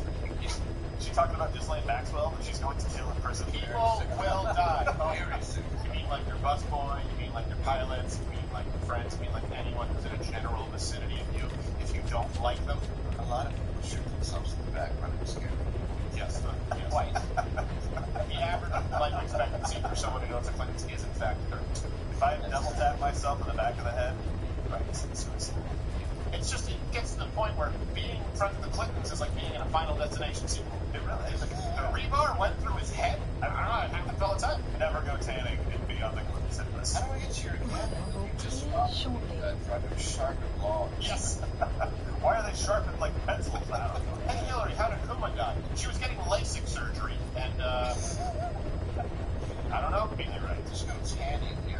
She talking about Ghislaine Maxwell that she's going to kill in prison. People will die. Very soon. You mean like your busboy? You mean like your pilots? You mean like your friends? You mean like anyone who's in a general vicinity of you? If you don't like them, A lot of people shoot themselves in the back running scared. yes, quite. The average life expectancy for someone who owns a Clintons is in fact 32. If I double tap myself in the back of the head, right, it's suicide. It's just, it gets to the point where being friends with the Clintons is like being in a Final Destination sequel. It really is. Like, the rebar went through his head. I don't know, it happens all the time. Never go tanning and be on the Clintons hit list. How do I get your head? You just try to sharpen logs. Yes. Why are they sharpened like pencils? I don't know. Hey, Hillary, how did Kuma die? She was getting LASIK surgery, and, I don't know. Maybe you're right. Just go tanning your,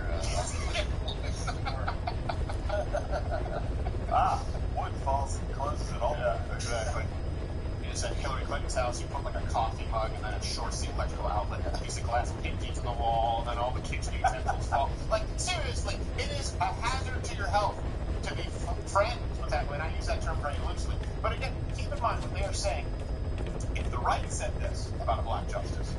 wood falls and closes it all. Yeah, exactly. You just at Hillary Clinton's house, you put like a coffee mug, and then it shorts the electrical outlet, a piece of glass painted on the wall, and then all the kitchen utensils fall. Like, seriously, it is a hazard to your health to be friends with that way, and I use that term very loosely. But again, keep in mind what they are saying. If the right said this about a black justice,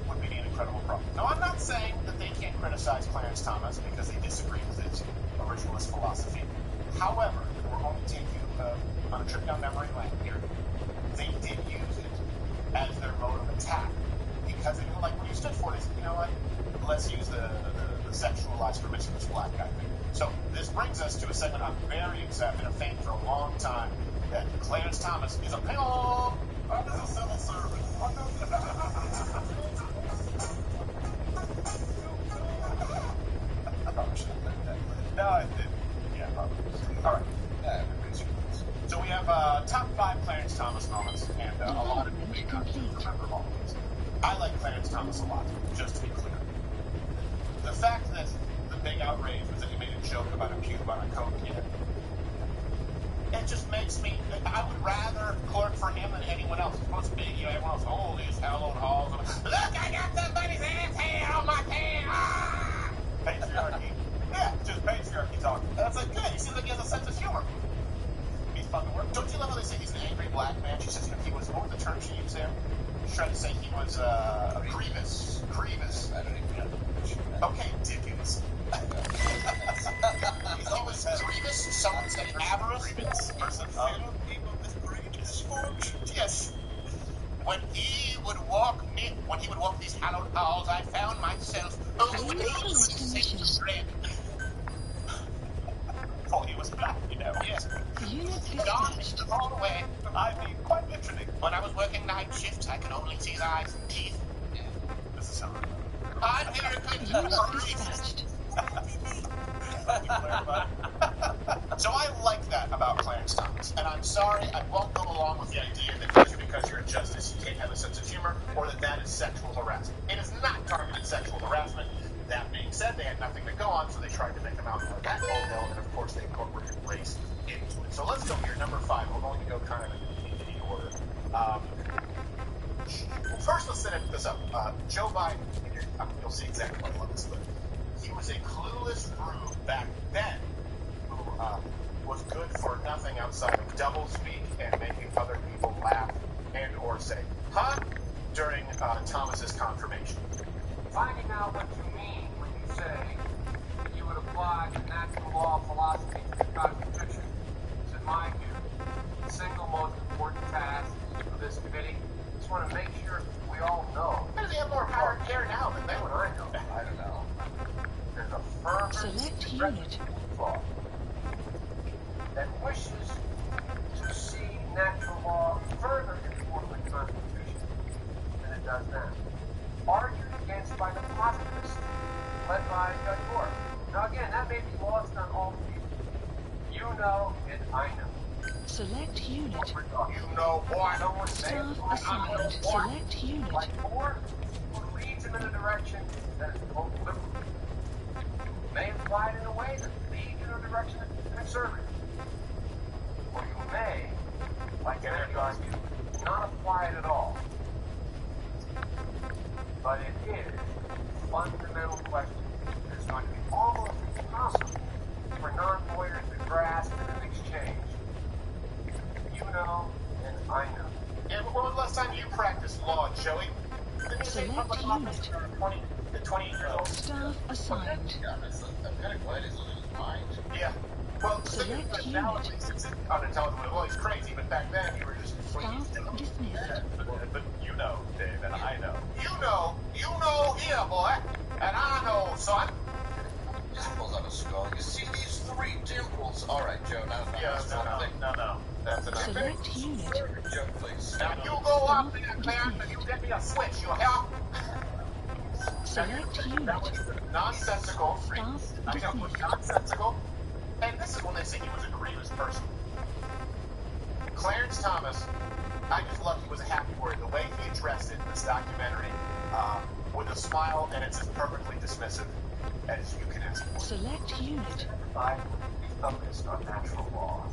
would be an incredible problem. Now, I'm not saying that they can't criticize Clarence Thomas because they disagree with his originalist philosophy. However, we're going to take you on a trip down memory lane here. They did use it as their mode of attack because they were like, what you stood for is, you know what, let's use the sexualized, promiscuous black guy thing. So this brings us to a segment I'm very excited, been a fan for a long time, that Clarence Thomas is a pill under the civil service. No, I didn't. Yeah, probably. All right. So we have top 5 Clarence Thomas moments, and a lot of big countries remember all of these. I like Clarence Thomas a lot, just to be clear. The fact that the big outrage was that he made a joke about a pube on a Coke kid, it just makes me, I would rather clerk for him than anyone else. It's supposed to be, you know, everyone else, oh, these hallowed halls. Look, I got somebody's ass hair on my pants. Ah! Patriarchy. Yeah, just patriarchy talk. And it's like, good, he seems like he has a sense of humor. He's fucking work. Don't you love how they say he's an angry black man? She says, you know, he was, what was the term she used there? She tried to say he was, grievous. Grievous. I don't even know. Okay, Dickens. He was grievous, someone said avarice. Person. People with grievous fortune. Yes. When he would walk these hallowed halls, I found myself overwhelmed with a sense of dread. For he was black, you know. Yes. Gone all the way. I'd be quite literally. When I was working night shifts, I could only see his eyes and teeth. Yeah. This is something. I'm Hillary Clinton. So I like that about Clarence Thomas, and I'm sorry I won't go along with the idea that just because you're a justice you can't have a sense of humor, or that is sexual harassment. It is not targeted sexual harassment. That being said, they had nothing to go on, so they tried to make him out for that whole bill, and of course they incorporated race into it. So let's go here, number 5. We're going to go kind of in order. First, let's set this up. Joe Biden, you'll see exactly what I love this, but he was a clueless rube back then who was good for nothing outside of doublespeak and making other people laugh and or say, huh? During Thomas's confirmation. Finding out what you mean when you say that you would apply the natural law philosophy to the Constitution is, in my view, the single most important task of this committee. Just want to make sure we all know. How does he have more power here now than they would? I know. I don't know. There's a firm Select unit. law that wishes to see natural law further inform the Constitution than it does now. Argued against by the populace, led by Judge Moore. Now again, that may be lost on all people. You know, and I know. Select unit. You know what? No one's saying. Staff assigned. Select unit. Like Moore, who leads him in a direction that is both liberal. May imply it in a way that leads in a direction that conservative. Or you may, like Eric argued, not apply it at all. But it is a fundamental question that's going to be almost impossible for non-lawyers to grasp in an exchange. You know, and I know. And when was the last time you practiced law, Joey? Select unit. 20 years old. Staff assigned. I'm kind of glad he's losing his mind. Yeah. Well, Select now at least it's unintelligible. Well, he's crazy, but back then you were just... Staff dismissed. But you know, Dave, and I know. You know here, boy. And I know, son. Dimples on a skull. You see these 3 dimples? All right, Joe, now No. That's enough. Select unit. Joe, please. Now you go up there, Clarence, and you get me a switch, you hear? Select unit. That was nonsensical. Staff I know, dismissed. nonsensical. And this is when they say he was a grievous person. Clarence Thomas, I just love he was a happy word. The way he addressed it in this documentary, with a smile, and it's as perfectly dismissive as you can ask for. Select unit. I would be focused on natural law.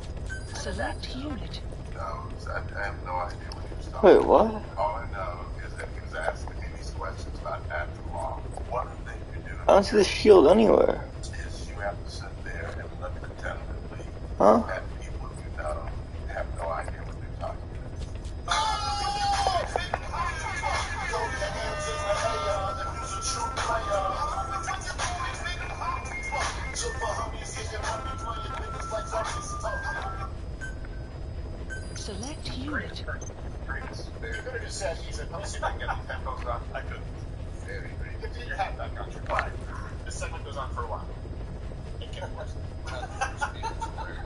Select unit. No, I have no idea what he was talking Wait, about. what? All I know is that he was asking me these questions about natural law. One thing you do I don't see the shield anywhere. is you have to sit there and look attentively Huh? at people you know have no idea what they're talking about. Select unit. You could have just said he's a... Let me see if I can get these headphones on. I could. Very great. Get your hat back on. You're fine. This segment goes on for a while. Hey, get a question.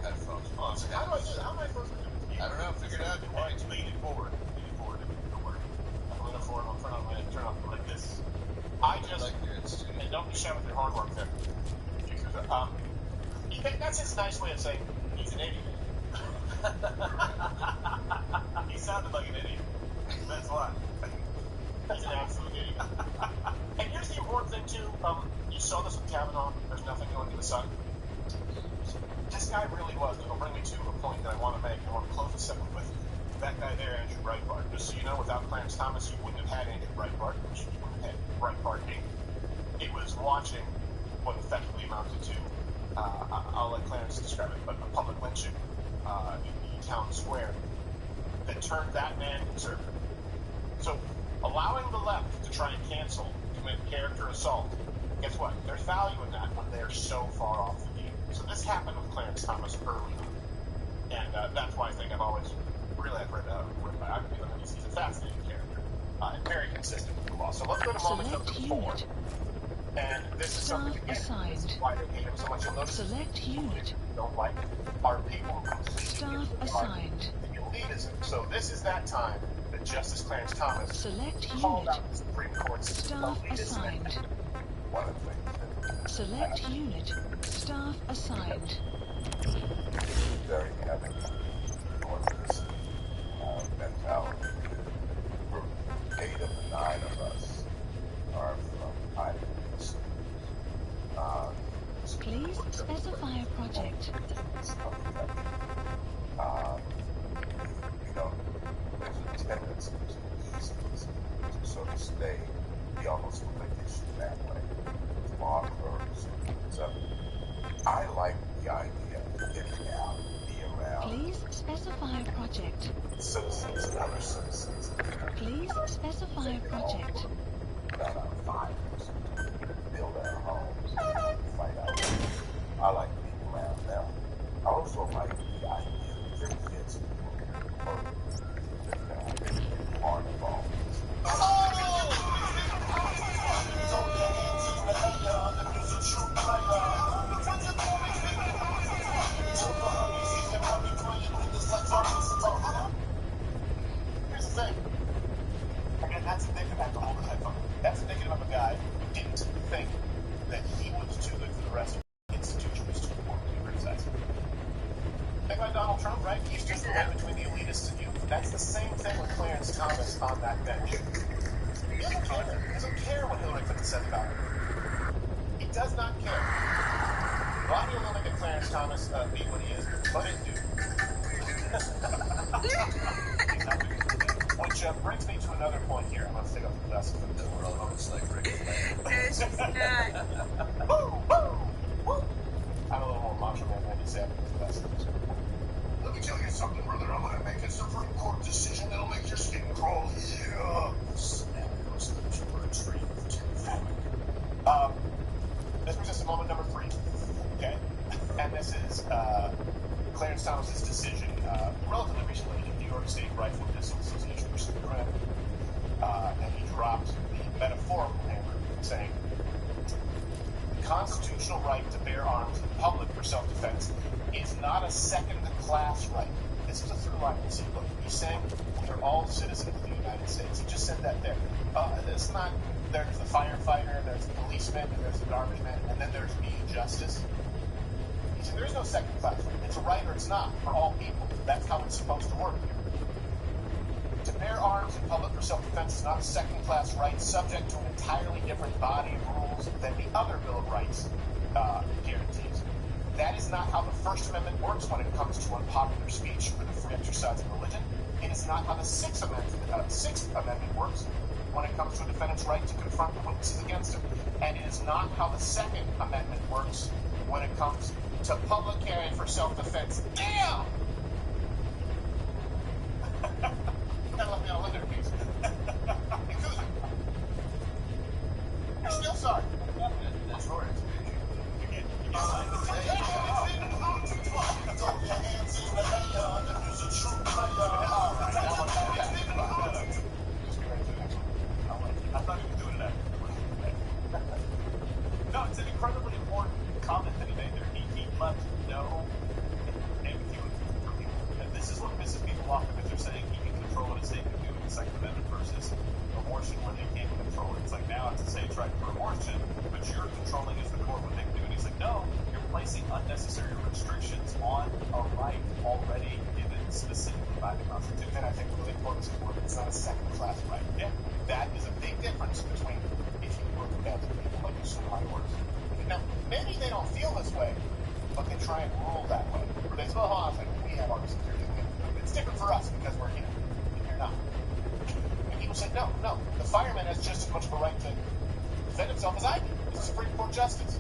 Headphones. Oh, so how do I do that? How am I supposed to do this? I don't know. Figure it out. You're right. Lean it forward. Lean it forward. It'll work. I'm leaning forward. I'll turn off like this. I just... And don't be shy with your hard work there. That's his nice way of saying he's an idiot. He sounded like an idiot. That's why. He's an absolute idiot. And here's the important thing, too. You saw this with Kavanaugh. There's nothing new under the sun. This guy really was. It'll bring me to a point that I want to make. I want to close the segment with. That guy there, Andrew Breitbart. Just so you know, without Clarence Thomas, you wouldn't have had Andrew Breitbart, which you wouldn't have had Breitbart being. It was watching what effectively amounted to, I'll let Clarence describe it, but a public lynching in town square that turned that man conservative. So allowing the left to try and cancel, commit character assault, guess what? There's value in that when they're so far off the game. So this happened with Clarence Thomas early on. And that's why I think I've always, really, I've read biographies on him. He's a fascinating character and very consistent with the law. So let's go to moment number 4. And this is something, again, this is why they hate him so much. You'll notice Select unit. don't like our people Staff assigned. the elitism. So this is that time that Justice Clarence Thomas Select called unit. out the Supreme Court's Staff elitism. assigned. One of the things that Select unit. Staff assigned. very heavy on this mentality. 8 of the 9 of us are from Ivy League. Please specify a project. You know, there's a tendency to sort of stay, be almost religious that way. Law firms. So I like the idea of getting out, be around. Please specify a project. Citizens and other citizens. Please specify a project. About our fires, build our homes, fight out. I like being around them. I also like the idea of your kids part of all this. Here's the thing. Again, that's indicative of the whole headphone. That's indicative of a guy who didn't think that he was too good for the rest of the institution was too important to be criticized. Think about Donald Trump, right? He's just the line between the elitists and you. That's the same thing with Clarence Thomas on that bench. He doesn't care. He doesn't care what Hillary Clinton says about him. He does not care. Blondie will make a Clarence Thomas be what he is, but it do. Which brings me to another point here. I'm going to stick up the best of the world. Looks like Rick Flair. No, she's not. Woo, woo, woo. I'm a little more macho man than you said. That's Let me tell you something, brother. I'm gonna make a Supreme Court decision that'll make your skin crawl. Yeah. snap goes to a tree of two. This brings us to moment number 3. Okay? And this is Clarence Thomas's decision relatively recently in New York State Rifle and Pistol Association versus the crime. And he dropped the metaphorical hammer, saying, the constitutional right to bear arms in public for self-defense is not a second-class right. This is a through line in the book. He's saying we are all citizens of the United States. He just said that there. It's not, there's the firefighter, there's the policeman, and there's the garbage man, and then there's me, justice. He said there is no second class. It's a right or it's not for all people. That's how it's supposed to work here. To bear arms in public for self-defense is not a second-class right subject to an entirely different body of rules than the other Bill of Rights guarantees. That is not how the First Amendment works when it comes to unpopular speech or the free exercise of religion. It is not how the Sixth Amendment works when it comes to a defendant's right to confront the witnesses against him. And it is not how the Second Amendment works when it comes to public carry for self-defense. Damn! That left me on a limit piece. You're still sorry. I'm sorry. I thought he was doing it after. No, it's an incredibly important comment that he made there. He left no ambiguity for people. And this is what pisses people off because they're saying he can control what a state can do in the Second Amendment versus abortion when they can't control it. It's like now it's a state right for abortion, but you're controlling as the court what they can do. And he's like, no, you're placing unnecessary restrictions on a right already given specifically by the Constitution. And I think really important is important. It's not a second-class right. Yeah, that is a big difference between if you look at people like the civil minorities. Now, maybe they don't feel this way, but they try and rule that way. Or they say, well, hold on a second, we have our security. It's different for us because we're here, and you're not. And people say, no, the fireman has just as much of a right to defend himself as I do. He's a Supreme Court justice.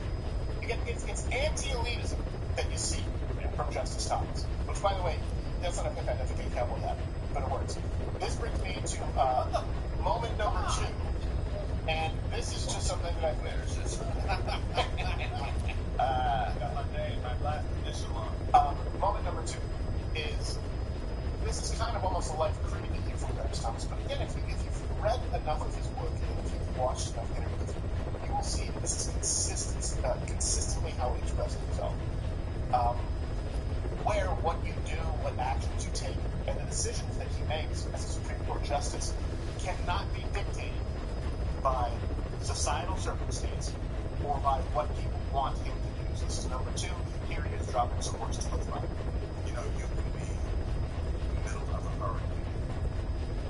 Again, it's anti-elitism that you see from Justice Thomas. Which, by the way, that's not a big cowboy hat, but it works. This brings me to moment number 2. And this is just something that I've noticed. Got my name, my last initial on. Moment number 2 is, this is kind of almost a life creed that you from Clarence Thomas. But again, if you've read enough of his work, and if you've watched enough interviews, you will see that this is consistently how he expresses himself. Where what you do, what actions you take, and the decisions that he makes as a Supreme Court justice cannot be dictated by societal circumstance or by what people want him to do. So this is number 2. Here he is dropping some words to the front. You know, you can be in the middle of a hurricane,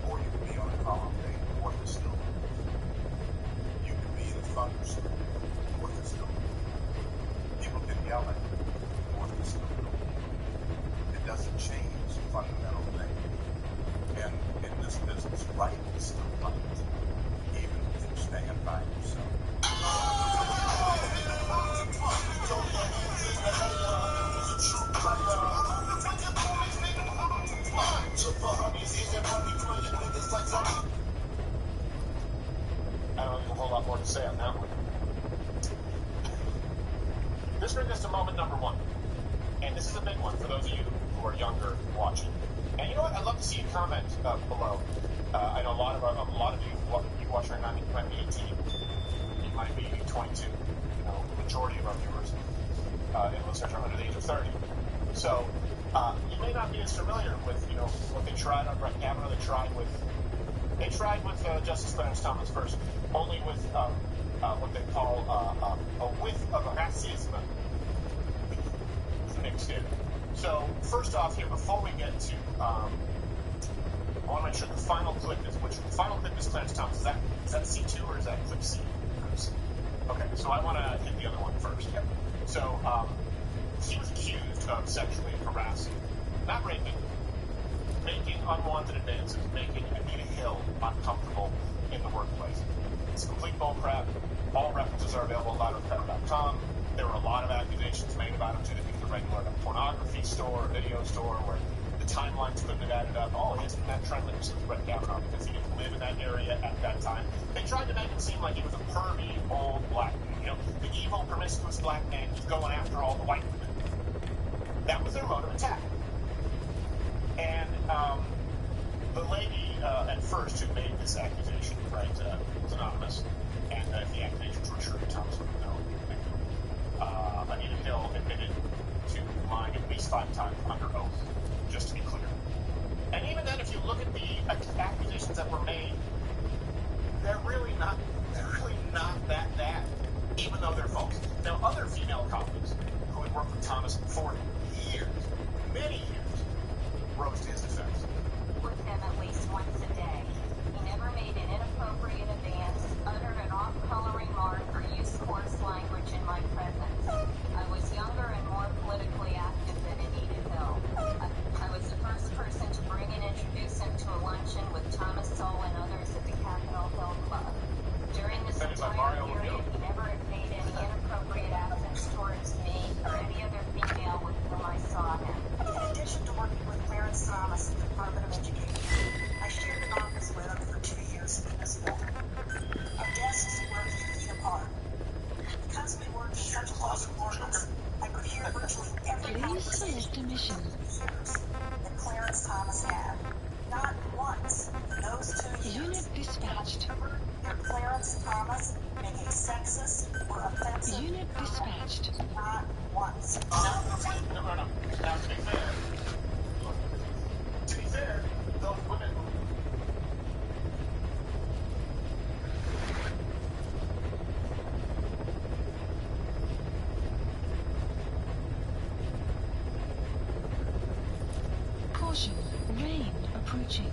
or you can be on a calm day, or the storm. You can be in a thunderstorm, or the storm. People can yell at you, or the storm. It doesn't change the fundamental thing. And in this business, right is still right, even if you stand by yourself. I don't know, there's a whole lot more to say on that one. This brings us to moment number 1. And this is a big one for those of you who are younger watching. And you know what? I'd love to see a comment below. I know a lot of you watch right now, you might be 18. You might be 22. You know, the majority of our viewers and listeners are under the age of 30. So you may not be as familiar with, you know, what they tried on Brett Kavanaugh. They tried with Justice Clarence Thomas first, only with what they call a whiff of racism mixed in. So first off here, before we get to, I want to make sure the final clip is Clarence Thomas. Is that C2 or is that clip C? Okay, so I want to hit the other one first. Yep. So store, video store, where the timelines couldn't have added up. Oh, isn't that trend that was right down on because he didn't live in that area at that time. They tried to make it seem like he was a pervy old black man. You know, the evil, promiscuous black man who's going after all the white women. That was their mode of attack. And the lady at first who made this accusation, right, was anonymous, and if the accusations were true, Thomas would know. Anita Hill admitted to lying at least 5 times under oath, just to be clear. And even then, if you look at the accusations that were made, they're really not that bad, even though they're false. Now, other female colleagues who had worked with Thomas for years, many years, rose to his defense. With him at least once a day. He never made an inappropriate advance, uttered an off-coloring remark, or used coarse language in my presence. I was younger and more politically active than Anita Hill. I was the first person to bring and introduce him to a luncheon with Thomas Sowell and others at the Capitol Hill Club. During this entire period, he never made any inappropriate actions towards me or any other female with whom I saw him. In addition to working with Clarence Thomas at the Department of Education, I shared an office with him for 2 years in this building. Our desks were a few feet apart. Because we worked in such close quarters, I could hear virtually every conversation that Clarence Thomas had. Not once in those 2 years Unit dispatched. did Clarence Thomas make a sexist or offensive Unit dispatched. Not once. No. Now, to be fair, those women. Caution, rain approaching.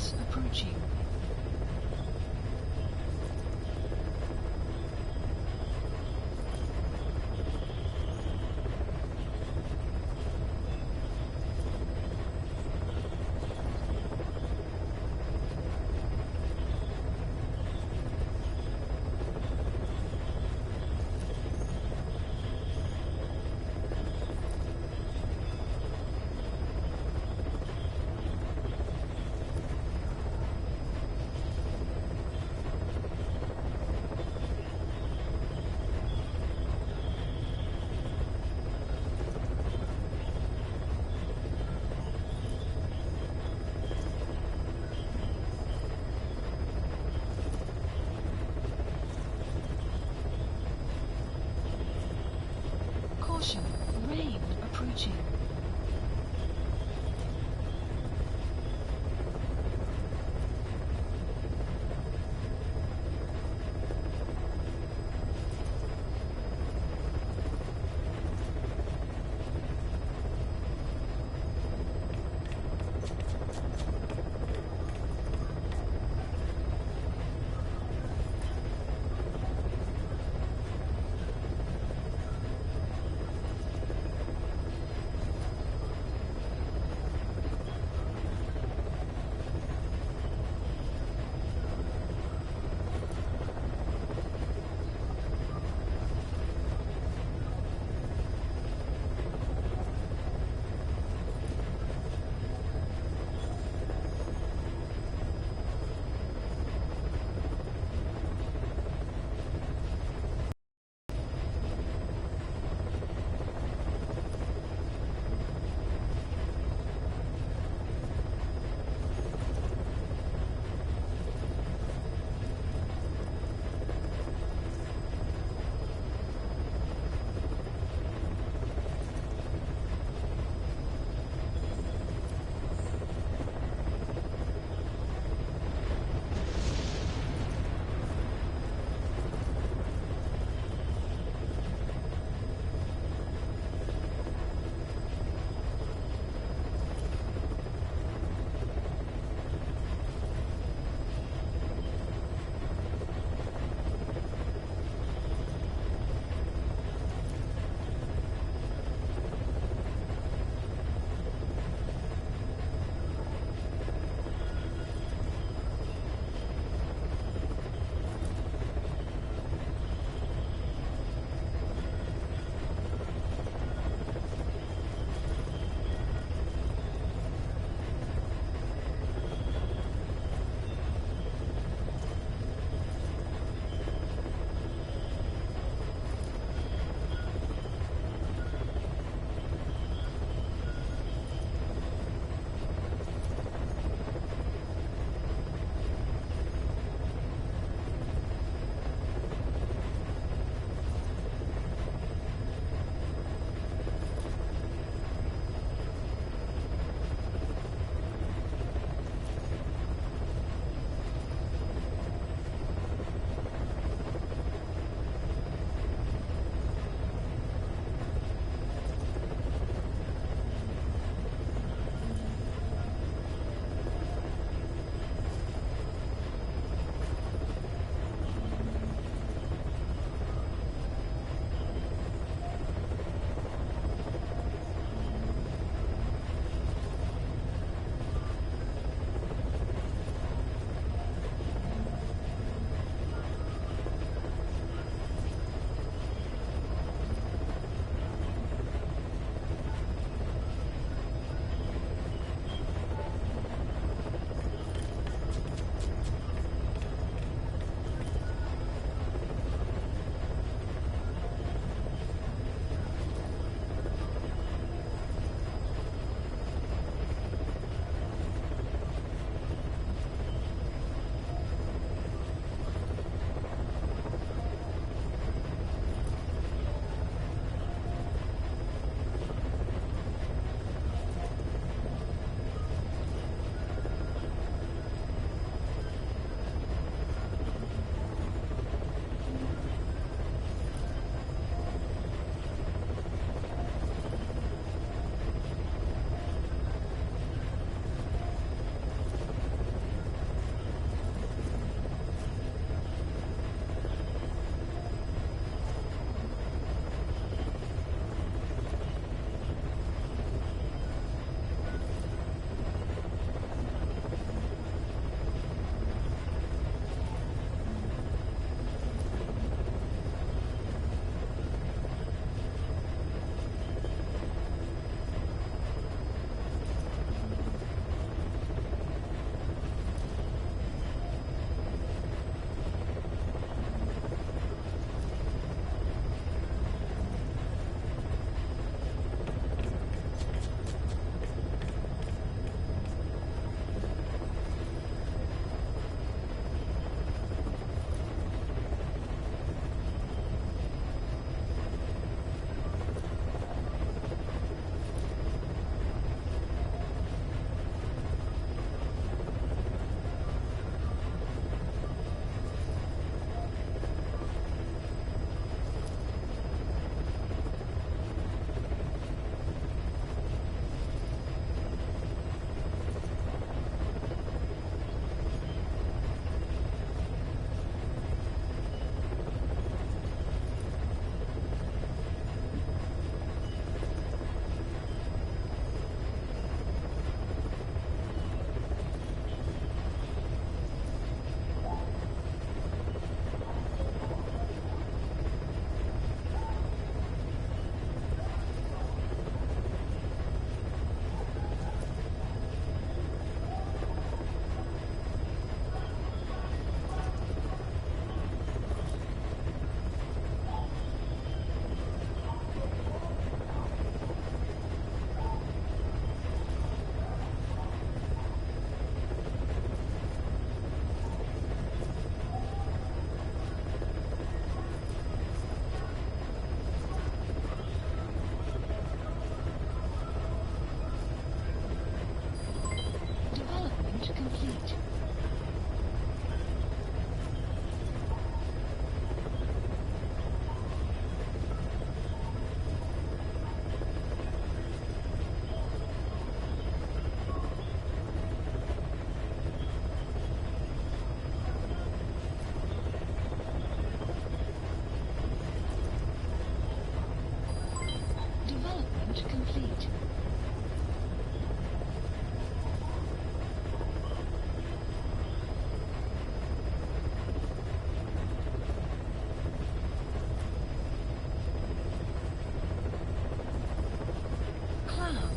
Gas approaching.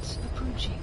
Threats approaching.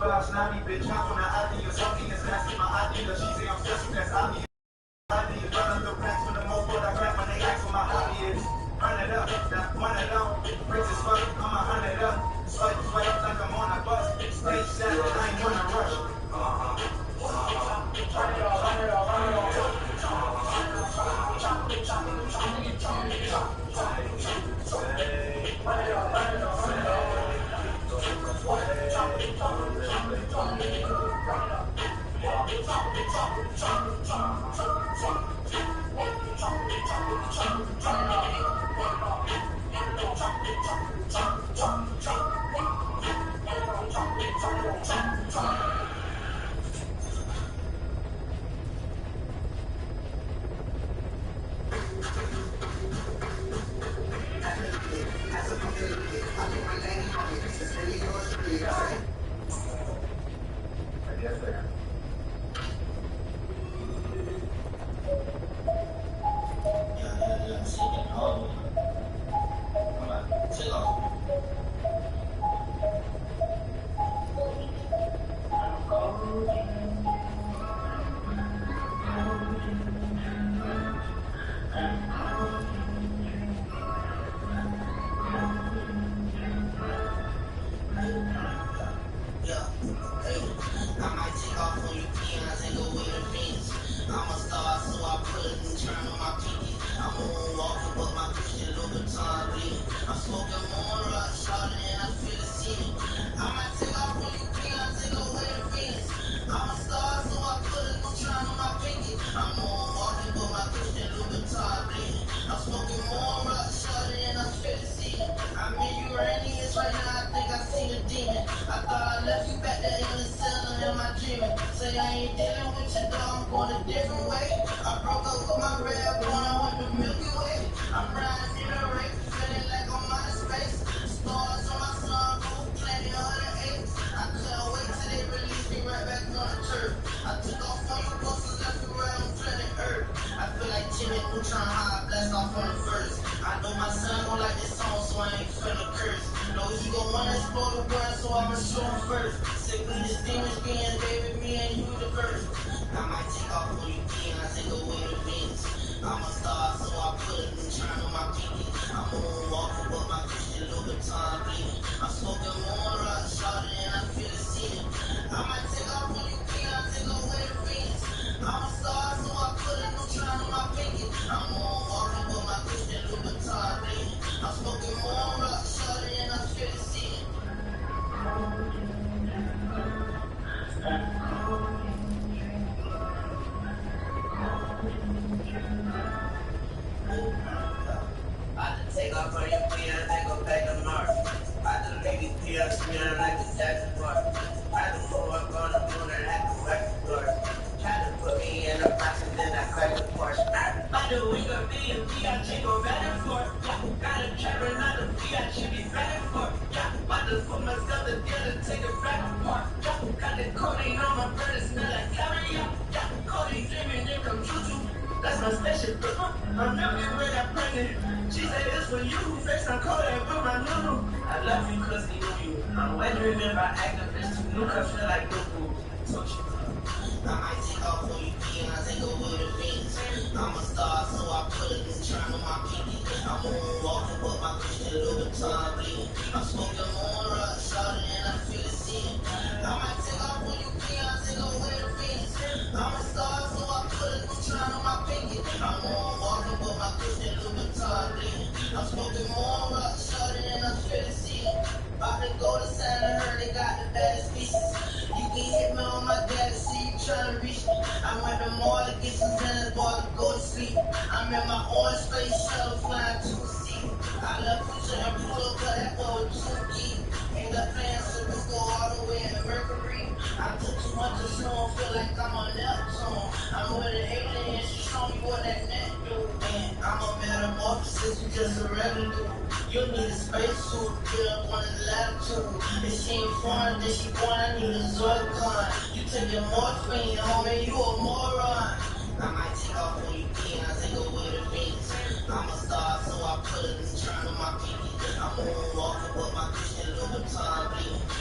25 snotty bitch. I'm on the ID or something that's nasty. My ID, she say I'm special, that's obvious. ID is run up the racks for the most part I grab when they ask what my hobby is. Run it up, that one it out. Bricks as fuck, I'ma hunt it up. Swipe up like I'm on a bus. Stage set, I ain't wanna rush.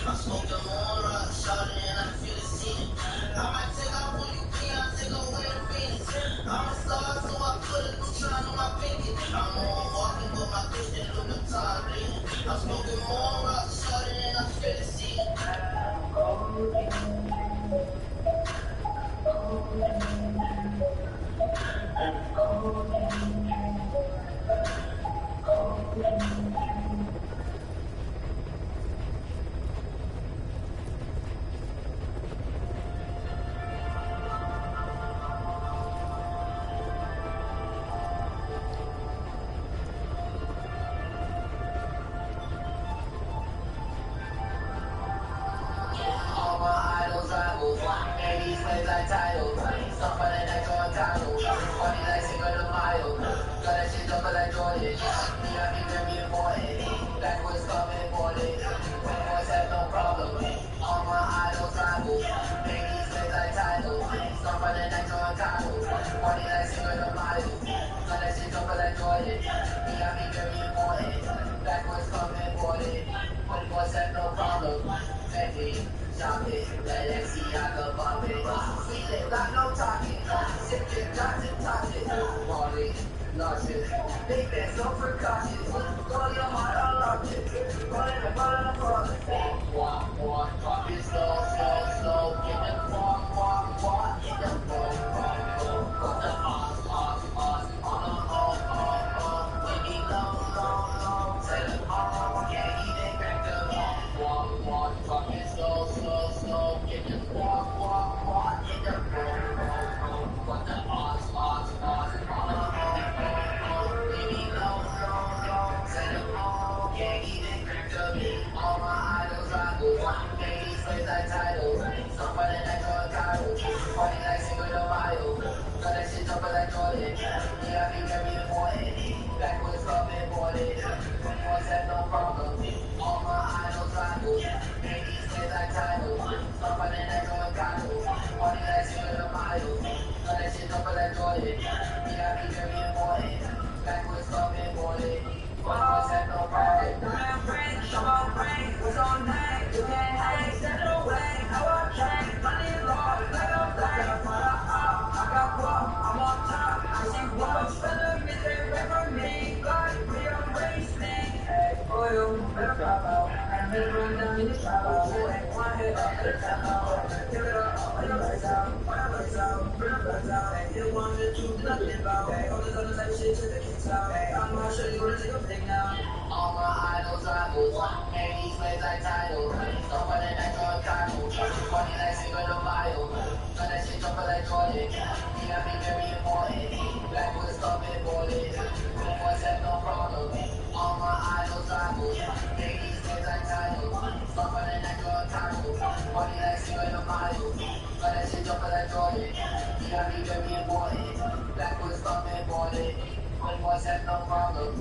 I'm smoking more rock, shot me. Shop it, let them see I can bump it. Sweet lip, got no talking. Sip it, got to touch it. Molly, nauseous. Big bang, so precautious. Call your heart, unlock it. Rolling the ball on the floor. Walk, walk, drop it slow, slow, slow. Get them walk, walk, walk. Get them walk, walk, walk. Got the on, baby, low, low, low. Tell them all, can't even crack the walk, walk, drop it slow, slow, slow. Get them walk, walk, walk. Get them walk, walk, walk. Got the on, baby, low, low, low. Tell them all, can't even crack the beat. All my idols rivals, ladies play like titles. Somebody like Jordan Cairo, party like Cinco de Mayo. Got that shit jumping like Jordan. Yeah, I be very important. Backwards up imported. Boys have no problem. All my idols rivals, ladies play like titles. Somebody like Jordan Cairo, party like Cinco de Mayo. Got that shit jumping like Jordan. Yeah, I be very important. Backwards up imported. Boys have no problem. What's on name? You can't hang, step it away. How I change, money long, like a flame. I got what? I'm on top. I see what's better, get away from me. God, rearrange me. Hey, boy, you better pop out. And then run down in the trap out. One hit up, let it tap out. Give it up, all your lights out. Fireworks out, bring the birds out. Hey, you want the truth, nothing about. Hey, all this other type shit, take the kicks out. Hey, I'm gonna show you what to take a pic now. All my idols rivals, ladies plays like titles. Somebody like Jordan Cairo, funny like Cinco de Mayo. Got that shit jumping like Jordan. Yeah, I be very important. Backwards up imported. Good boys have no problem. All my idols rivals, ladies plays like titles. Somebody like Jordan Cairo, funny like Cinco de Mayo. Got that shit jumping like Jordan. Yeah, I be very important. Backwards up imported. Good boys have no problem.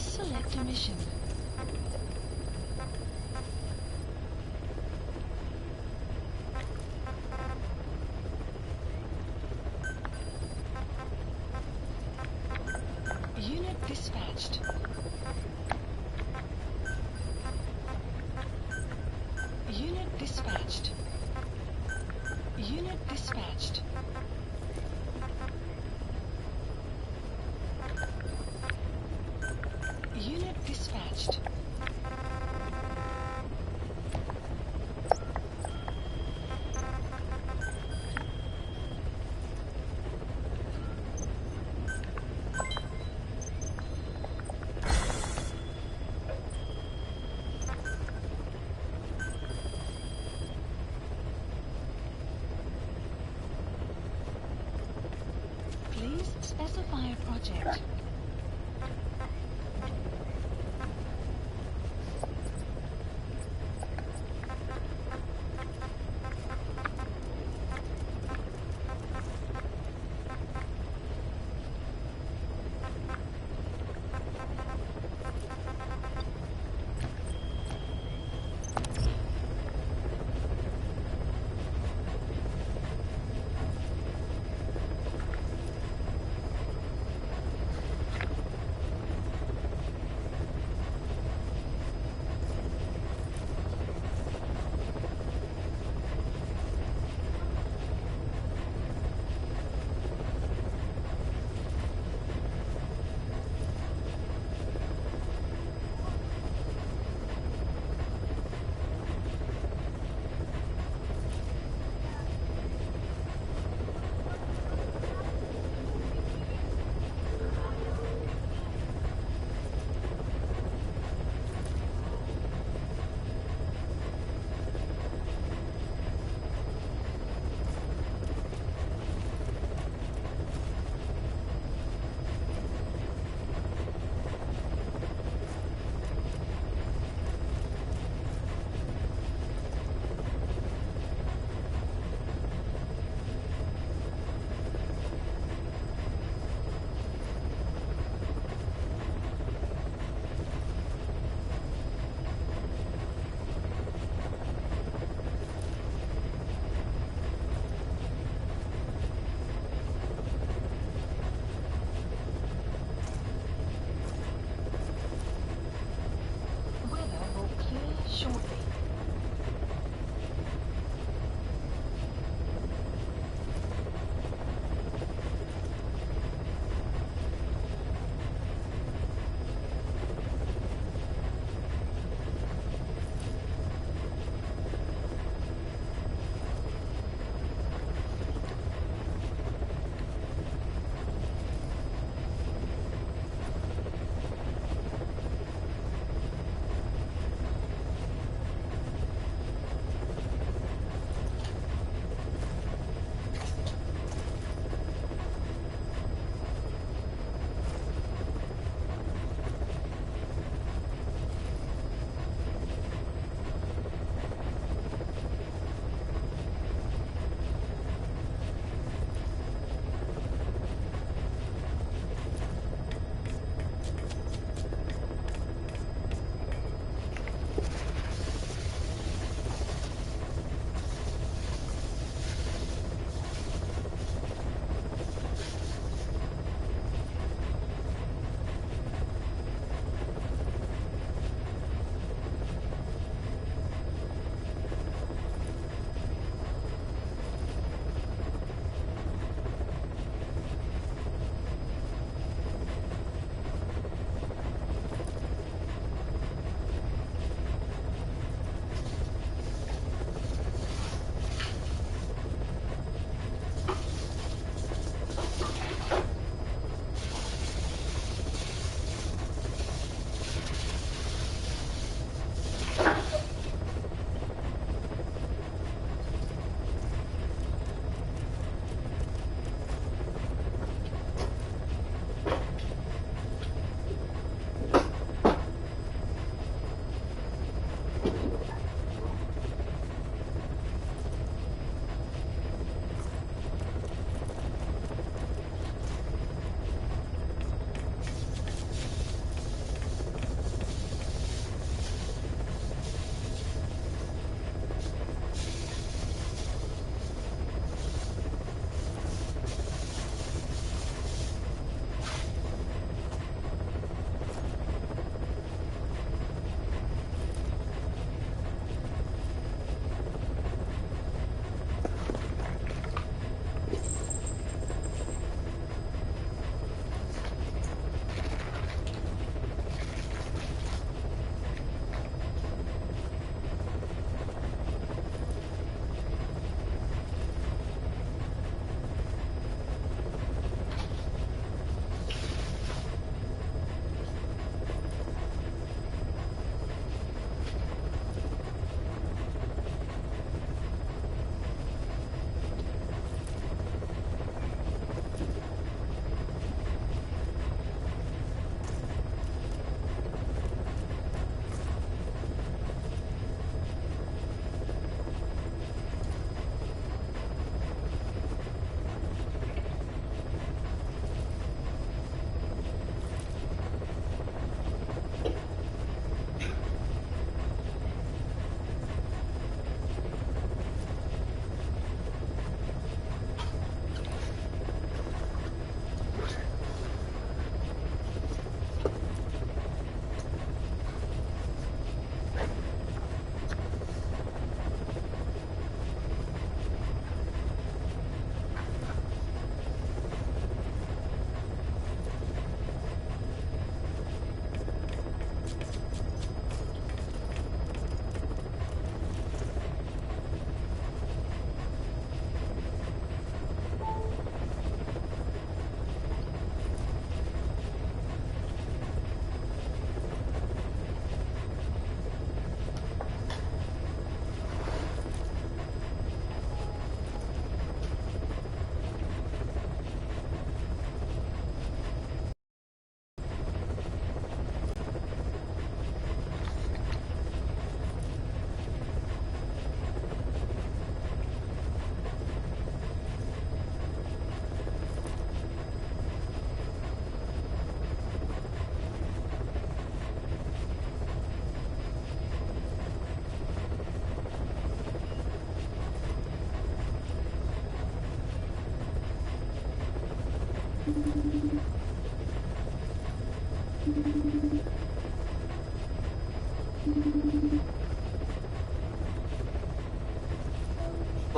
Please select a mission. Unit dispatched. Unit dispatched. Unit dispatched. Unit dispatched. Please specify a project.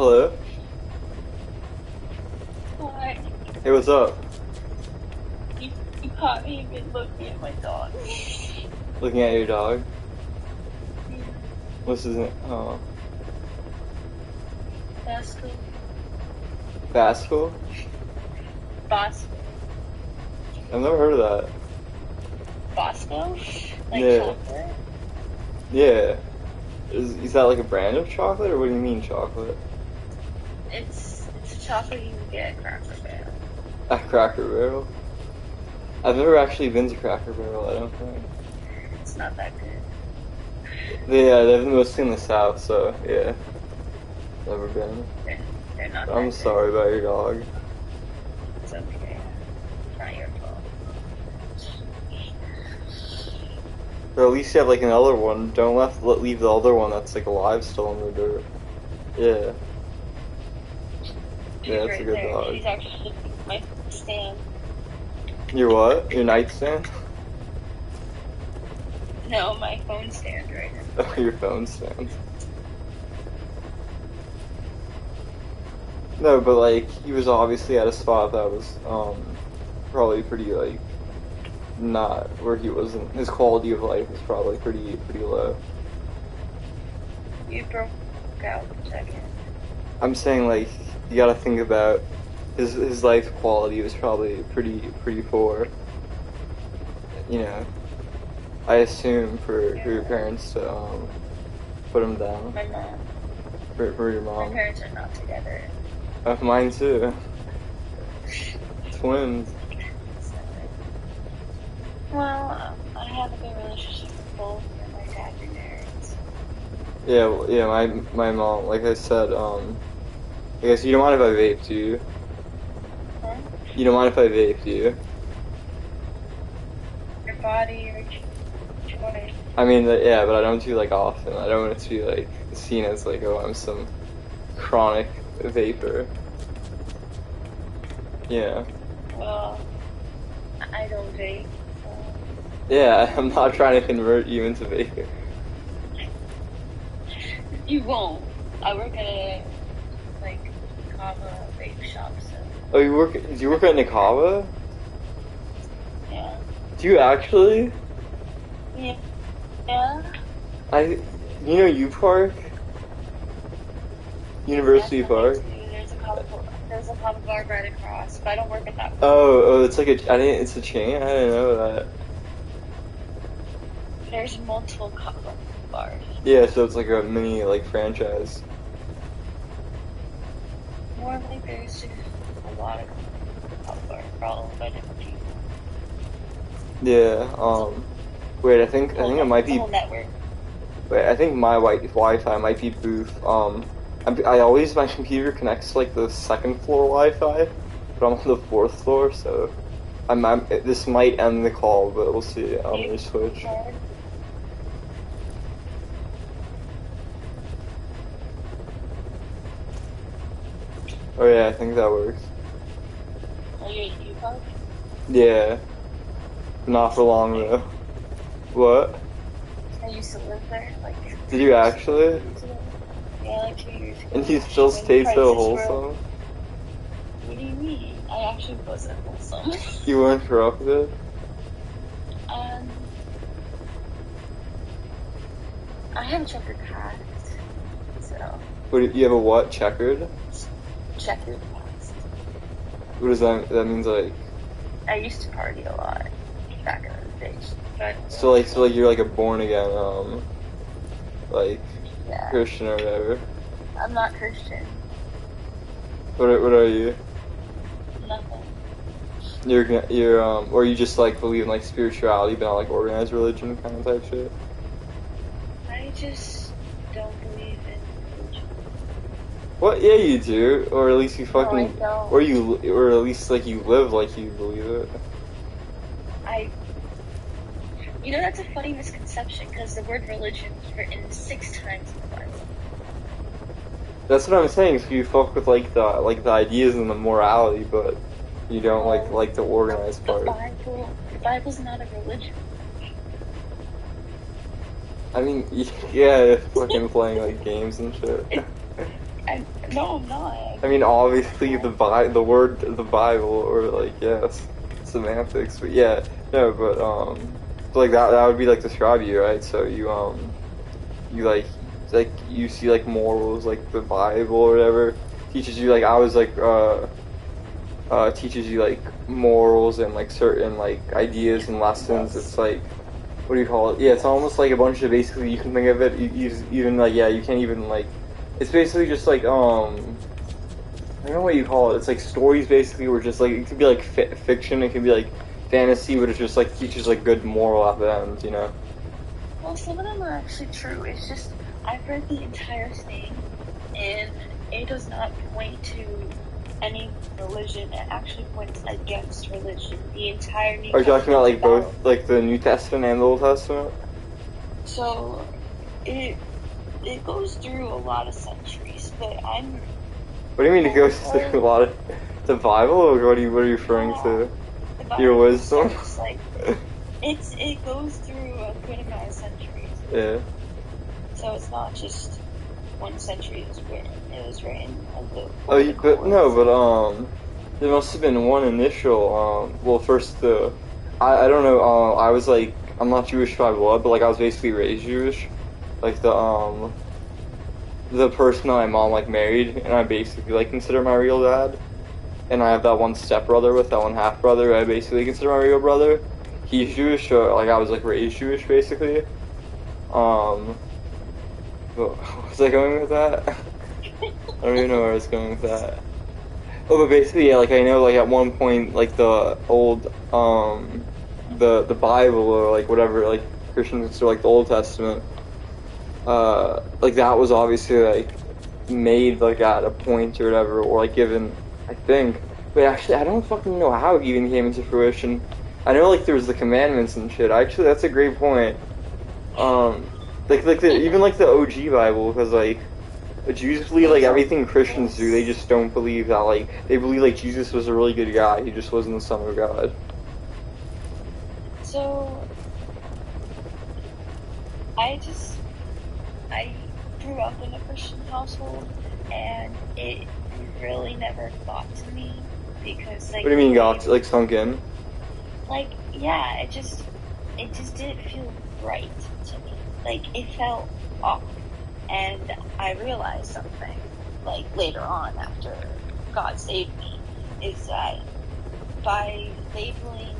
Hello? What? Hey, what's up? You caught me been looking at my dog. Looking at your dog? What's his name? Oh. Bosco. Basco? Bosco. I've never heard of that. Bosco? Like Yeah. chocolate? Yeah. Is that like a brand of chocolate, or what do you mean chocolate? It's a chocolate you can get at Cracker Barrel. At Cracker Barrel? I've never actually been to Cracker Barrel, I don't think. It's not that good. Yeah, they're mostly in the South, so yeah. Never been. They're not I'm that sorry about your dog. good. It's okay. It's not your fault. Or at least you have like another one. Don't leave the other one that's like alive still in the dirt. Yeah. She's Yeah, that's right a good there. dog. She's actually my stand. Your what? Your nightstand? No, my phone stand right now. Oh, your phone stand. No, but like he was obviously at a spot that was probably pretty like not where he wasn't. His quality of life was probably pretty low. You broke out for a second. I'm saying like you gotta think about his life quality was probably pretty poor. You know, I assume for your parents to put him down. My mom. For your My mom. parents are not together. Mine too. Twins. Well, I have a good relationship with both, and my dad remarried. So. Yeah, yeah. My mom, like I said, I guess you don't mind if I vape, do you? Huh? You don't mind if I vape, do you? Your body, your choice. I mean, yeah, but I don't do like often. I don't want it to be like seen as like, oh, I'm some chronic vapor. Yeah. Well, I don't vape. Yeah, I'm not trying to convert you into vapor. You won't. I work at a like Kava vape shop, so Oh, do you work at Nikava? yeah. Do you actually? Yeah. Yeah. You know U Park? University Park? There's a Kava bar right across, but I don't work at that. Oh, it's like it's a chain? I didn't know that. There's multiple Kava bars. Yeah, so it's like a mini like franchise. More like there's just a lot of Kava bars for all of the different people. Yeah, wait, I think it might be. Whole network. Wait, I think my Wi-Fi might be booth. I always, my computer connects to like the second floor Wi-Fi, but I'm on the fourth floor, so this might end the call, but we'll see. Let me switch. Oh yeah, I think that works. Are you at U Park? Yeah. Not for long though. What? I used to live there. Like. Did you actually? Yeah, like 2 years ago. And you still stayed so wholesome? What do you mean? I actually wasn't wholesome. You weren't corrupted? I have a checkered past, so. What, you have a what? Checkered? Checkered past. What does that means like? I used to party a lot back in the day, but. So like you're like a born again, like, yeah. Christian or whatever. I'm not Christian. What are you? Nothing. You're or you just like believe in like spirituality, but not like organized religion kind of type shit? I just don't believe in religion. What? Yeah, you do, or at least you fucking, No, I don't. or at least like you live like you believe it. You know, that's a funny misconception because the word religion is written 6 times in the Bible. That's what I'm saying. So you fuck with like the ideas and the morality, but you don't like the organized part. The Bible's not a religion. I mean, yeah, fucking playing like games and shit. No, I'm not. I mean, obviously the word the Bible, or like, yes, semantics, but yeah, no, but so, like that would be like describe you, right? So you like you see like morals, like the Bible or whatever teaches you, like I was like teaches you like morals and like certain like ideas and lessons. It's like, what do you call it? Yeah, it's almost like a bunch of, basically, you can think of it even like, yeah, you can't even like, it's basically just like I don't know what you call it. It's like stories basically, where just like it could be like fiction, it could be like fantasy, but it just like teaches like good moral at the end, you know. Well, some of them are actually true. It's just I've read the entire thing, and it does not point to any religion. It actually points against religion. The entire New Are you talking about like Testament both like the New Testament and the Old Testament? So it goes through a lot of centuries, but I'm. What do you mean it goes through a lot of the Bible, or what are you referring to? Your wisdom? Like, it goes through a good amount of centuries. Yeah. So it's not just one century it was written. It was written of the. But no, but there must have been one initial. Well, first I don't know. I was like, I'm not Jewish by blood, but like I was basically raised Jewish. Like the person that my mom like married, and I basically like consider my real dad. And I have that one stepbrother with that one half brother. I basically consider my real brother. He's Jewish, so like I was like raised Jewish basically. But was I going with that? I don't even know where I was going with that. Oh, but basically, yeah, like I know, like at one point, like the old, the Bible, or like whatever, like Christians consider like the Old Testament, like that was obviously like made like at a point or whatever, or like given, I think. But actually, I don't fucking know how it even came into fruition. I know like there was the commandments and shit. Actually, that's a great point. Even like the OG Bible, because like Jews believe like everything Christians do. They just don't believe that, like, they believe like Jesus was a really good guy. He just wasn't the Son of God. So I grew up in a Christian household, and it really never got to me because like. What do you mean got like sunk in? Like, yeah, it just didn't feel right to me. Like, it felt off. And I realized something, like, later on, after God saved me, is that by labeling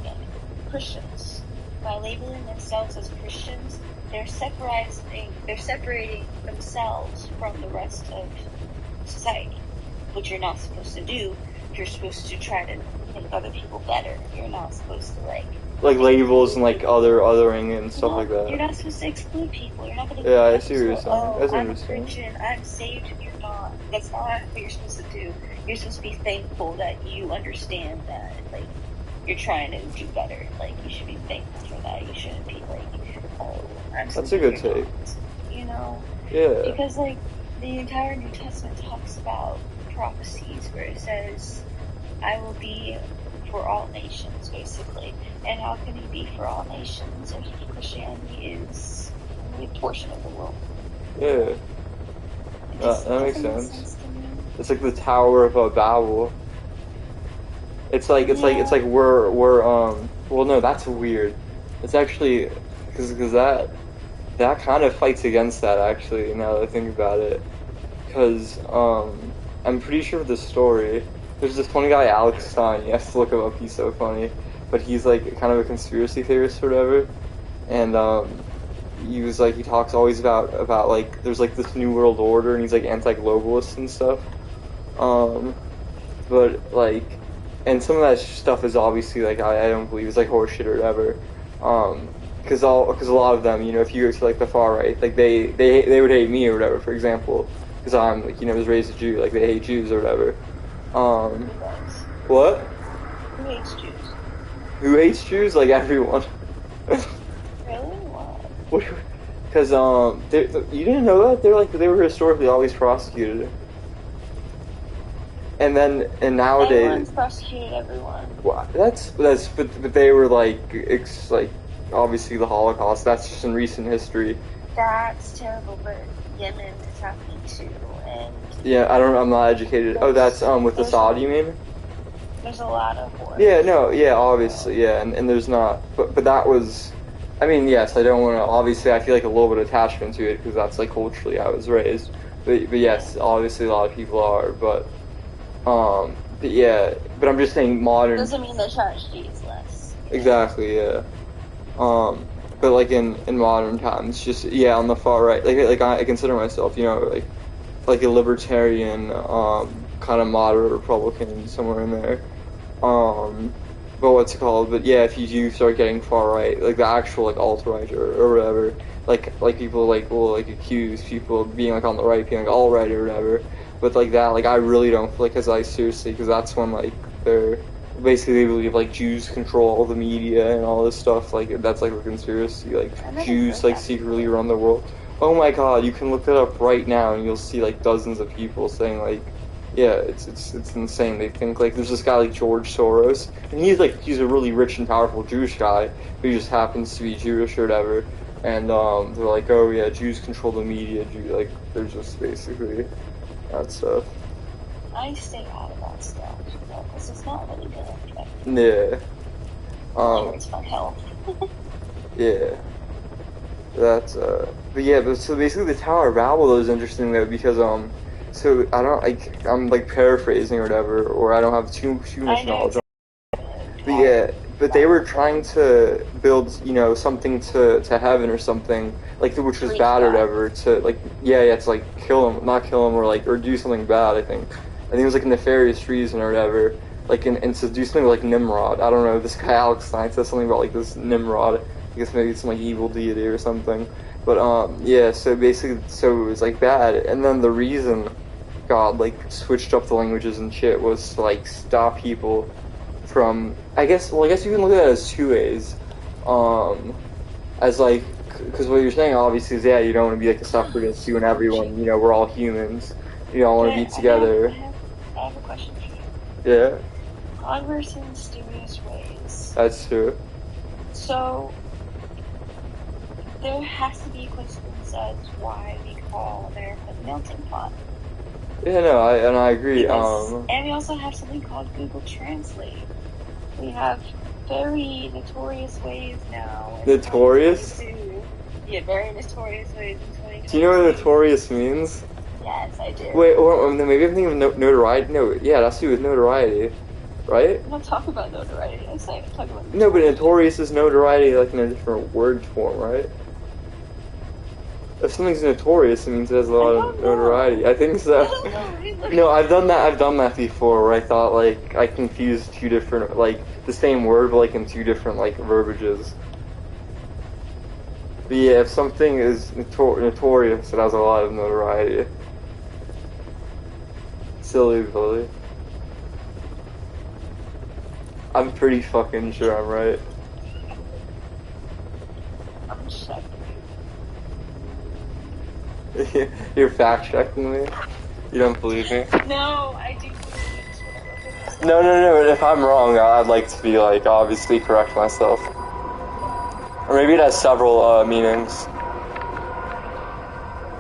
Christians, by labeling themselves as Christians, they're separating themselves from the rest of society, which you're not supposed to do. You're supposed to try to make other people better. You're not supposed to, like labels and like othering and stuff like that. You're not supposed to exclude people. You're not going to. Yeah, I see what you're saying. Oh, That's I'm interesting. a Christian. I'm saved, and you're not. That's not what you're supposed to do. You're supposed to be thankful that you understand that, like, you're trying to do better. Like, you should be thankful for that. You shouldn't be like, oh, I'm. That's a good take. You know. Yeah. Because like the entire New Testament talks about prophecies where it says, "I will be for all nations," basically. And how can he be for all nations if Christianity is a portion of the world? Yeah. That makes sense. It's like the Tower of Babel. It's like we're well, no, that's weird. It's actually because that kind of fights against that, actually, now that I think about it. Because I'm pretty sure of the story. There's this funny guy, Alex Stein. You have to look him up. He's so funny. But he's like kind of a conspiracy theorist or whatever. And he talks always about like there's like this new world order, and he's like anti-globalist and stuff. But like, and some of that stuff is obviously like I don't believe it's like horseshit or whatever. Because a lot of them, you know, if you go to like the far right, like they would hate me or whatever, for example, because I'm like, you know, was raised a Jew, like they hate Jews or whatever. What? Who hates Jews? Who hates Jews? Like everyone. Really? Why? Because you didn't know that they were historically always prosecuted. And nowadays. Everyone's prosecuted everyone. Well, but they were like obviously the Holocaust. That's just in recent history. That's terrible, but Yemen is happening too, and Yeah, I'm not educated. Oh, that's with Assad, you mean? there's a lot of war. Yeah, no, yeah, obviously, yeah, and there's not, but that was, I mean, yes, I don't want to, obviously, I feel like a little bit of attachment to it, because that's, like, culturally how I was raised, but yes, obviously a lot of people are, but yeah, but I'm just saying modern. Doesn't mean the tragedy is less. Exactly, yeah, but, like, in modern times, just, yeah, on the far right, like I consider myself, you know, like a libertarian, kind of moderate Republican, somewhere in there. But what's it called? But yeah, if you do start getting far right, like the actual like alt-right or whatever, like people like will like accuse people of being like on the right, being like all right or whatever. But like that, like I really don't feel like as I seriously, because that's when like they're basically they believe like Jews control all the media and all this stuff. Like that's like a conspiracy. Like Jews like secretly run the world. Oh my God, you can look it up right now and you'll see like dozens of people saying like. Yeah, it's insane. They think like there's this guy like George Soros, and he's a really rich and powerful Jewish guy who just happens to be Jewish or whatever. And they're like, oh yeah, Jews control the media. Like they're just basically that stuff. I stay out of that stuff because it's not really good. Yeah. It hurts my health. Yeah. That's but yeah, but so basically the Tower of Babel though is interesting though because so I don't I'm like paraphrasing or whatever, or I don't have too much knowledge. But yeah, but they were trying to build, you know, something to heaven or something like which was bad or whatever to like to like not kill him or do something bad. I think it was like a nefarious reason or whatever. Like and to do something like Nimrod. I don't know. This guy Alex Stein says something about like this Nimrod. I guess maybe it's some like evil deity or something. But yeah. So basically, so it was like bad, and then the reason God like switched up the languages and shit was to like stop people from I guess you can look at it as two ways, as like because what you're saying obviously is you don't want to be like a separatist, you and everyone, you know, we're all humans, you don't want to be together. I have a question for you. Yeah. God works in mysterious ways. That's true. So there has to be a coincidence as why we call America the melting pot. Yeah, no, I agree. Because, and we also have something called Google Translate. We have very notorious ways now. Notorious? Yeah, very notorious ways in 2020. Do you know what notorious means? Yes, I do. Wait, or maybe I'm thinking of notoriety. No, yeah, that's to do with notoriety, right? I'm not talking about notoriety. I'm talking about notoriety. No, but notorious is notoriety like in a different word form, right? If something's notorious, it means it has a lot of notoriety. I think so. No, I've done that before, where I thought like I confused two different like the same word, but like in two different like verbiages. But yeah, if something is notorious, it has a lot of notoriety. Silly Billy. I'm pretty fucking sure I'm right. I'm shocked. You're fact checking me? You don't believe me? No, I do believe it. No. If I'm wrong, I'd like to be like obviously correct myself. Or maybe it has several meanings.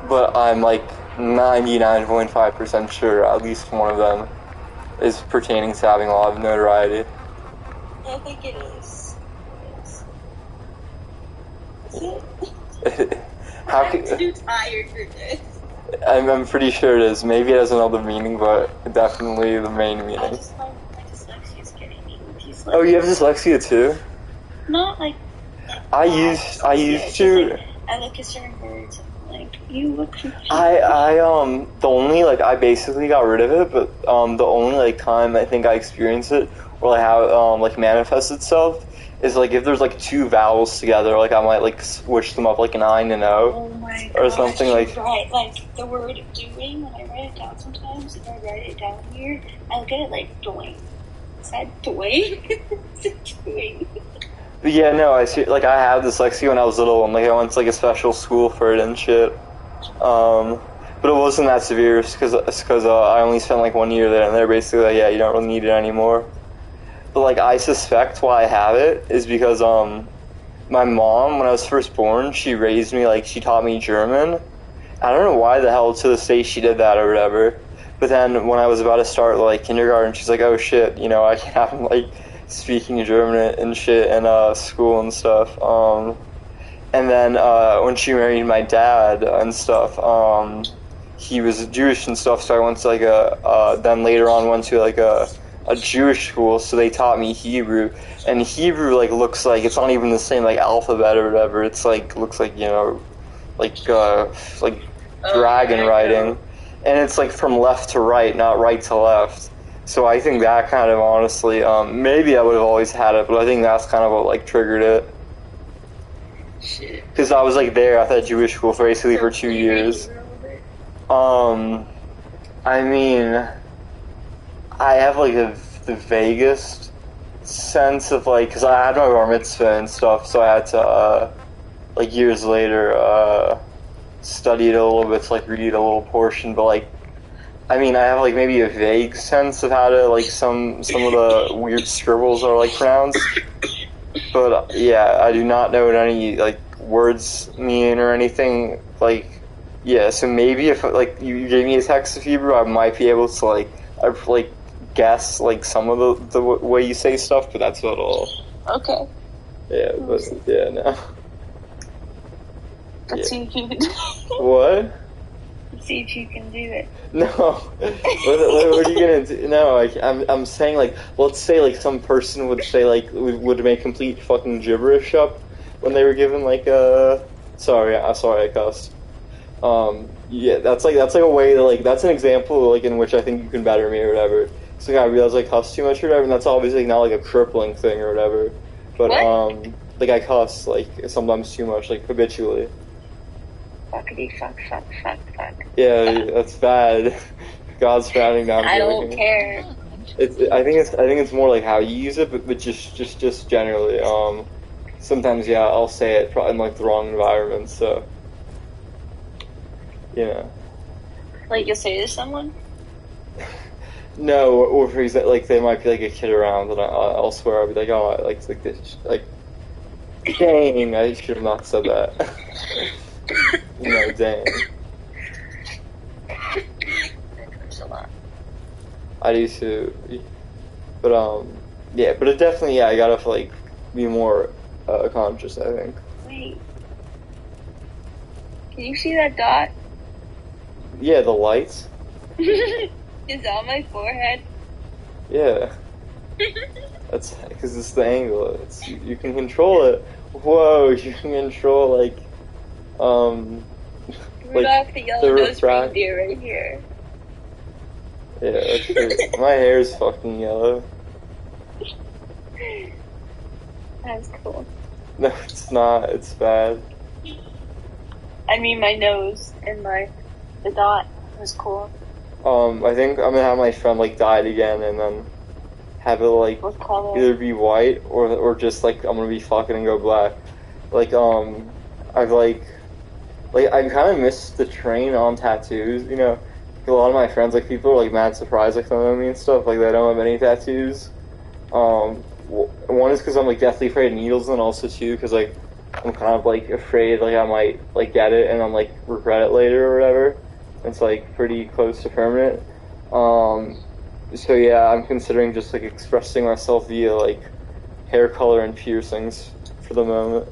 But I'm like 99.5% sure at least one of them is pertaining to having a lot of notoriety. I think it is. How I'm too tired for this. I'm pretty sure it is. Maybe it has another meaning, but definitely the main meaning. I just find my dyslexia is getting me. Oh, you have dyslexia too? Not like I used to. I look at certain words and like you look confused. The only I basically got rid of it, but the only time I think I experienced it or how manifests itself is if there's two vowels together, I might switch them up an I and an O, or something right, the word doing. When I write it down sometimes, if I write it down here, I look at it doing. Is that doing? Is it doing? But yeah, no, I see. I had dyslexia when I was little, and I went to a special school for it and shit. But it wasn't that severe, because I only spent 1 year there, and they're basically yeah, you don't really need it anymore. But I suspect why I have it is because my mom, when I was first born, she raised me, like, she taught me German. I don't know why the hell to this day she did that or whatever. But then when I was about to start, like, kindergarten, she's like, oh shit, you know, I can't, like, speaking German and shit in school and stuff. And then when she married my dad and stuff, he was Jewish and stuff, so I went to like then later on went to like a Jewish school, so they taught me Hebrew, and Hebrew like looks like it's not even the same like alphabet or whatever. It's like looks like, you know, like dragon writing, and it's like from left to right, not right to left. So I think that kind of honestly, maybe I would have always had it, but I think that's kind of what like triggered it. Because I was like there at that Jewish school for basically for 2 years. I mean, I have like the vaguest sense of like, because I had my bar mitzvah and stuff, so I had to like years later study it a little bit to like read a little portion, but like, I mean, I have like maybe a vague sense of how to like some of the weird scribbles are like pronounced, but yeah, I do not know what any like words mean or anything. Like, yeah, so maybe if like you gave me a text of Hebrew, I might be able to like guess like some of the way you say stuff, but that's about all. Okay. Yeah, but yeah, no. Let's see if you can do it. What? Let's see if you can do it. No. What are you gonna do? No, I'm saying like, let's say like some person would say like would make complete fucking gibberish up when they were given like sorry I cussed. Yeah, that's like a way to like, that's an example like in which I think you can better me or whatever. So I realized I cuss too much or whatever, and that's obviously not like a crippling thing or whatever. But what? Like I cuss like sometimes too much, like habitually. Fuckity fuck. Yeah, that's bad. God's frowning down. I don't care. I think it's more like how you use it, but just generally. Sometimes yeah, I'll say it in like the wrong environment, so you know. Like you'll say to someone? No, or for example, like they might be like a kid around, and I'll swear I'll be like, oh, like this, like, dang, I should have not said that. You know, dang. I do too, but yeah, but it definitely, yeah, I gotta like be more conscious, I think. Wait, can you see that dot? Yeah, the lights. It's on my forehead. Yeah. That's because it's the angle. It's you can control it. Whoa, you can control like Rudolph the yellow-nosed reindeer right here. Yeah, that's true. My hair's fucking yellow. That's cool. No, it's not. It's bad. I mean, my nose and the dot was cool. I think I'm gonna have my friend like dye it again and then have it like either be white or just like I'm gonna be fucking and go black. Like I've like I kind of missed the train on tattoos. You know, a lot of my friends, like people are like mad surprised like some of me and stuff. Like they don't have any tattoos. One is because I'm like deathly afraid of needles, and also two because like I'm kind of like afraid like I might like get it and I'm like regret it later or whatever. It's like pretty close to permanent. So yeah, I'm considering just like expressing myself via like hair color and piercings for the moment.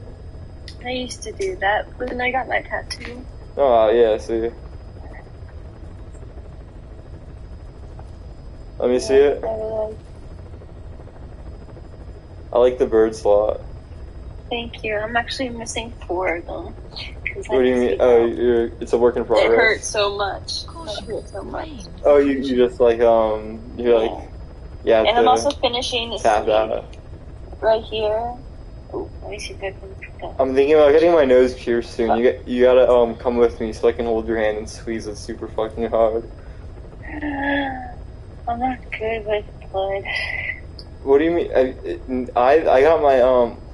I used to do that when I got my tattoo. Oh yeah, see. Let me see it. I like the birds a lot. Thank you. I'm actually missing 4 of them. What do you mean? Oh, it's a work in progress. It hurts so much. It hurts so much. Oh, you just like you're like yeah. And I'm also finishing this tap that right here. Oh, let me see if I can. I'm thinking about getting my nose pierced soon. You gotta come with me so I can hold your hand and squeeze it super fucking hard. I'm not good with blood. What do you mean? I got my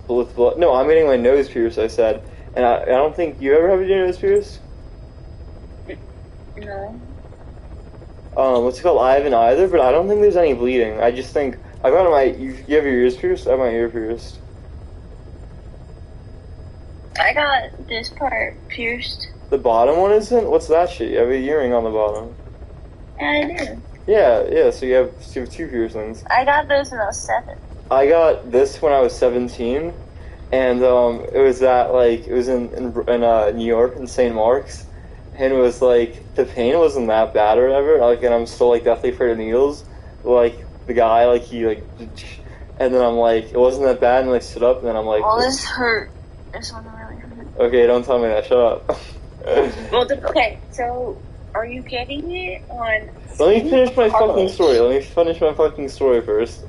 with blood. No, I'm getting my nose pierced. I said, and I don't think you ever have your nose pierced. No. What's it called? I haven't either, but I don't think there's any bleeding. I just think I got my. You have your ears pierced? I have my ear pierced. I got this part pierced. The bottom one isn't? What's that shit? You have a earring on the bottom. I do. Yeah, so you have 2 piercings. I got those when I was 7. I got this when I was 17, and it was at, like, it was in New York, in St. Mark's, and it was, like, the pain wasn't that bad or whatever, like, and I'm still, like, deathly afraid of needles, like, the guy, like, he, like, and then I'm like, it wasn't that bad, and I stood up, and then I'm like... Oh, this hurt. This one really hurt. Okay, don't tell me that, shut up. Well, okay, so, are you getting it on... Let me finish my fucking story first.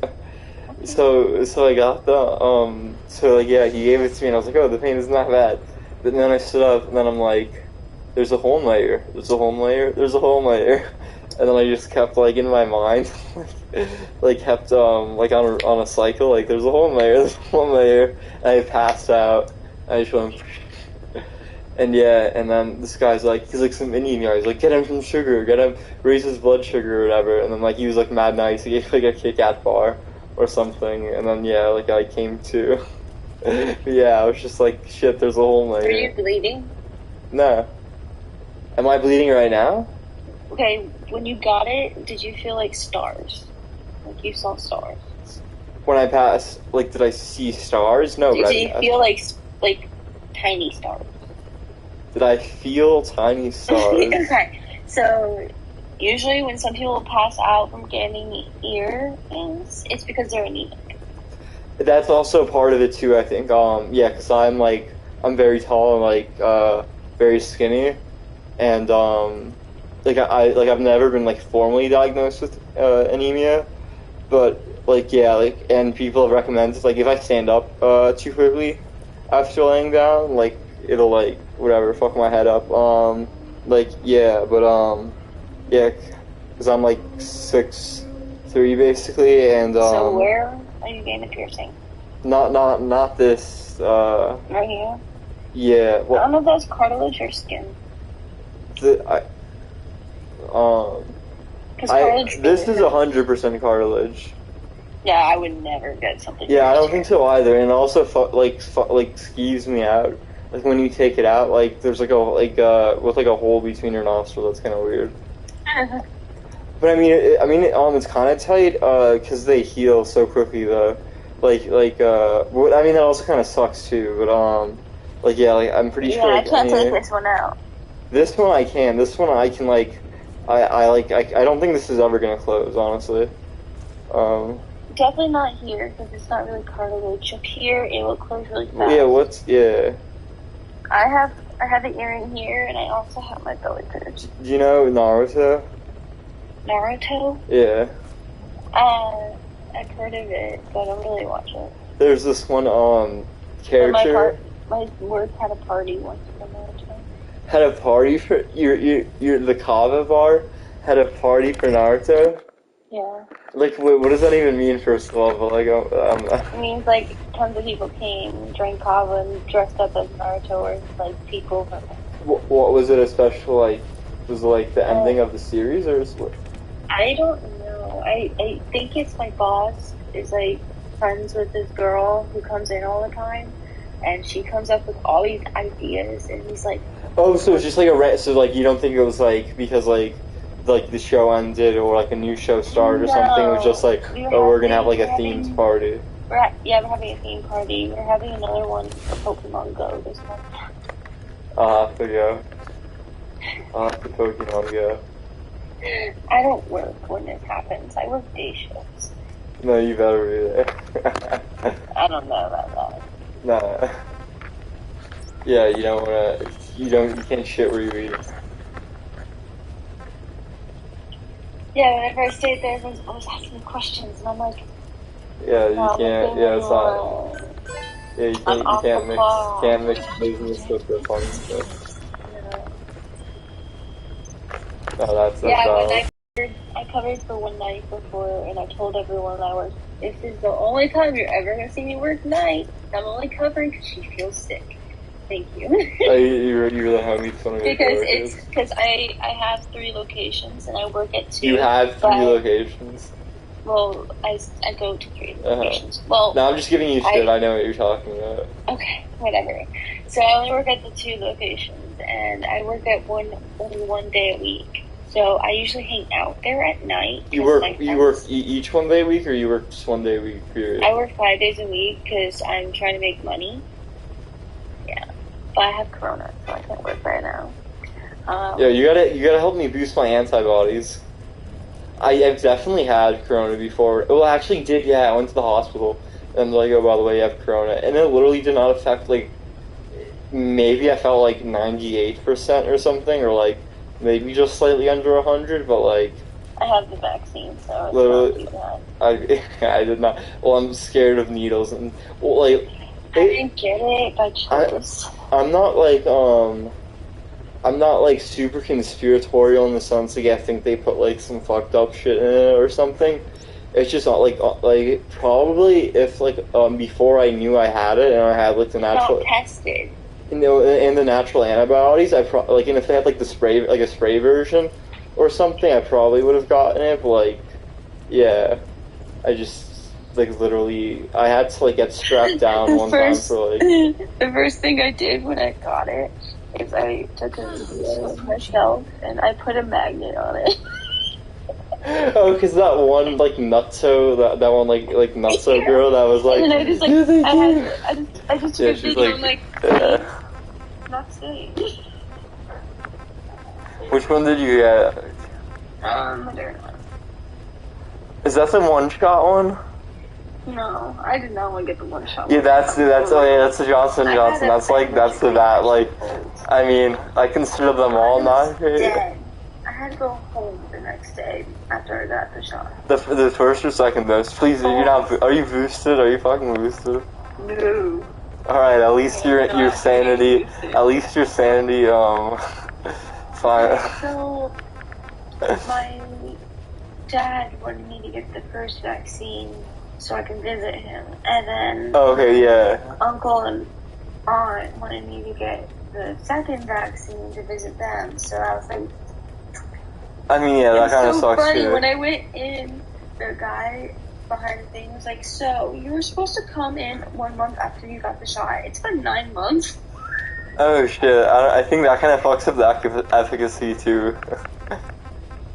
So I got the, so, like, yeah, he gave it to me, and I was like, oh, the pain isn't that bad. But then I stood up, and then I'm like, there's a hole in my ear, there's a hole in my ear, there's a hole in my ear. And then I just kept, like, in my mind, like, kept, like, on a cycle, like, there's a hole in my ear, there's a hole in my ear. And I passed out. I just went, and yeah, and then this guy's like, he's like some Indian guy, he's like, get him some sugar, get him, raise his blood sugar or whatever. And then, like, he was, like, mad nice, he gave, like, a Kit Kat bar or something. And then, yeah, like, I came to. Yeah, I was just like, shit, there's a hole in my ear. Are you bleeding? No. Am I bleeding right now? Okay, when you got it, did you feel like stars? Like you saw stars? When I passed, like, did I see stars? No, Did you feel like tiny stars? Did I feel tiny stars? Okay, so usually when some people pass out from getting earrings, it's because they're anemic. That's also part of it too, I think. Yeah, because I'm very tall and like very skinny, and I've never been like formally diagnosed with anemia, but like yeah, like, and people have recommended like if I stand up too quickly after laying down, like it'll like whatever fuck my head up. Like yeah, but yeah, because I'm like 6'3" basically, and So where are you getting the piercing? Not this. Right here. Yeah. Well, I don't know if that's cartilage or skin. This is 100% cartilage. Yeah, I would never get something. Yeah, I don't think so either, and it also skeeves me out. Like when you take it out, like there's like a with like a hole between your nostril. That's kind of weird. But I mean, it's kind of tight because they heal so quickly though. I mean that also kind of sucks too. But like yeah, like I'm pretty sure. Yeah, I can't take this one out. This one I can. This one I can like. I don't think this is ever gonna close, honestly. Definitely not here because it's not really cartilage. Up here, it will close really fast. Yeah. I have the earring here, and I also have my belly pierced. Do you know Naruto? Naruto? Yeah. I've heard of it, but I don't really watch it. There's this one character. My work had a party once for Naruto. Had a party for the Kava bar had a party for Naruto. Yeah. Like, what does that even mean, first of all? But like, it means like tons of people came, drank kava, and dressed up as Naruto, or like people from. What was it? A special like? Was it like the ending of the series, or what? I don't know. I think it's my boss is like friends with this girl who comes in all the time, and she comes up with all these ideas, and he's like. Oh, so it's just like so like you don't think it was like because like the show ended or like a new show started or something? It was just like, we're gonna have like a themed party. We're having a themed party. We're having another one for Pokemon Go this month. I'll have to go. I'll have to Pokemon Go. I don't work when this happens. I work day shifts. No, you better be there. I don't know about that. Nah. Yeah, you don't wanna. You can't shit where you eat. Yeah, whenever I stayed there, I was asking questions, and I'm like, yeah, you can't. Yeah, it's not. Yeah, you can't mix business with the fun stuff. No, that's when I covered for one night before, and I told everyone this is the only time you're ever gonna see me work night. I'm only covering because she feels sick. Thank you. You're the homie for one of your coworkers? Because I have 3 locations and I work at 2. You have 3 locations? Well, I go to 3 locations. Well, no, I'm just giving you shit. I know what you're talking about. Okay, whatever. So I only work at the 2 locations, and I work at only 1 day a week. So I usually hang out there at night. You work each 1 day a week, or you work just 1 day a week period? I work 5 days a week because I'm trying to make money. Yeah, but I have corona, so I can't work right now. Yeah, you gotta help me boost my antibodies. I've definitely had corona before. Well, I actually did. Yeah, I went to the hospital, and like, oh, by the way, you have corona, and it literally did not affect like. Maybe I felt like 98% or something, or like maybe just slightly under 100, but like. I have the vaccine, so it's not too bad. I did not. Well, I'm scared of needles, and well, like. I didn't get it by choice. I'm not like super conspiratorial in the sense like I think they put like some fucked up shit in it or something. It's just not like probably if like before I knew I had it and I had like the natural tested. And the natural antibodies, and if they had like the spray, like a spray version or something, I probably would have gotten it. But like, yeah, I just like literally I had to like get strapped down one time for like. The first thing I did when I got it is I took a video of myself and I put a magnet on it. Oh, because that one like nutso, that one like nutso girl that was like. And then I just like I just took a video like not saying. Which one did you get? Moderna. Is that the one-shot one? No, I did not want to get the one-shot. Yeah, that's the Johnson & Johnson. That's like I mean, I consider them all not great. Dead. I had to go home the next day after I got the shot. The first or second dose, please. You're not. Are you boosted? Are you fucking boosted? No. All right. At least your sanity. At least your sanity. Fine. So my dad wanted me to get the first vaccine so I can visit him, and then okay, yeah. Uncle and aunt wanted me to get the second vaccine to visit them. So I was like, I mean, yeah, that kind of sucks funny. too. When I went in, the guy behind the thing was like, so you were supposed to come in 1 month after you got the shot. It's been 9 months. Oh shit! I think that kind of fucks up the efficacy too.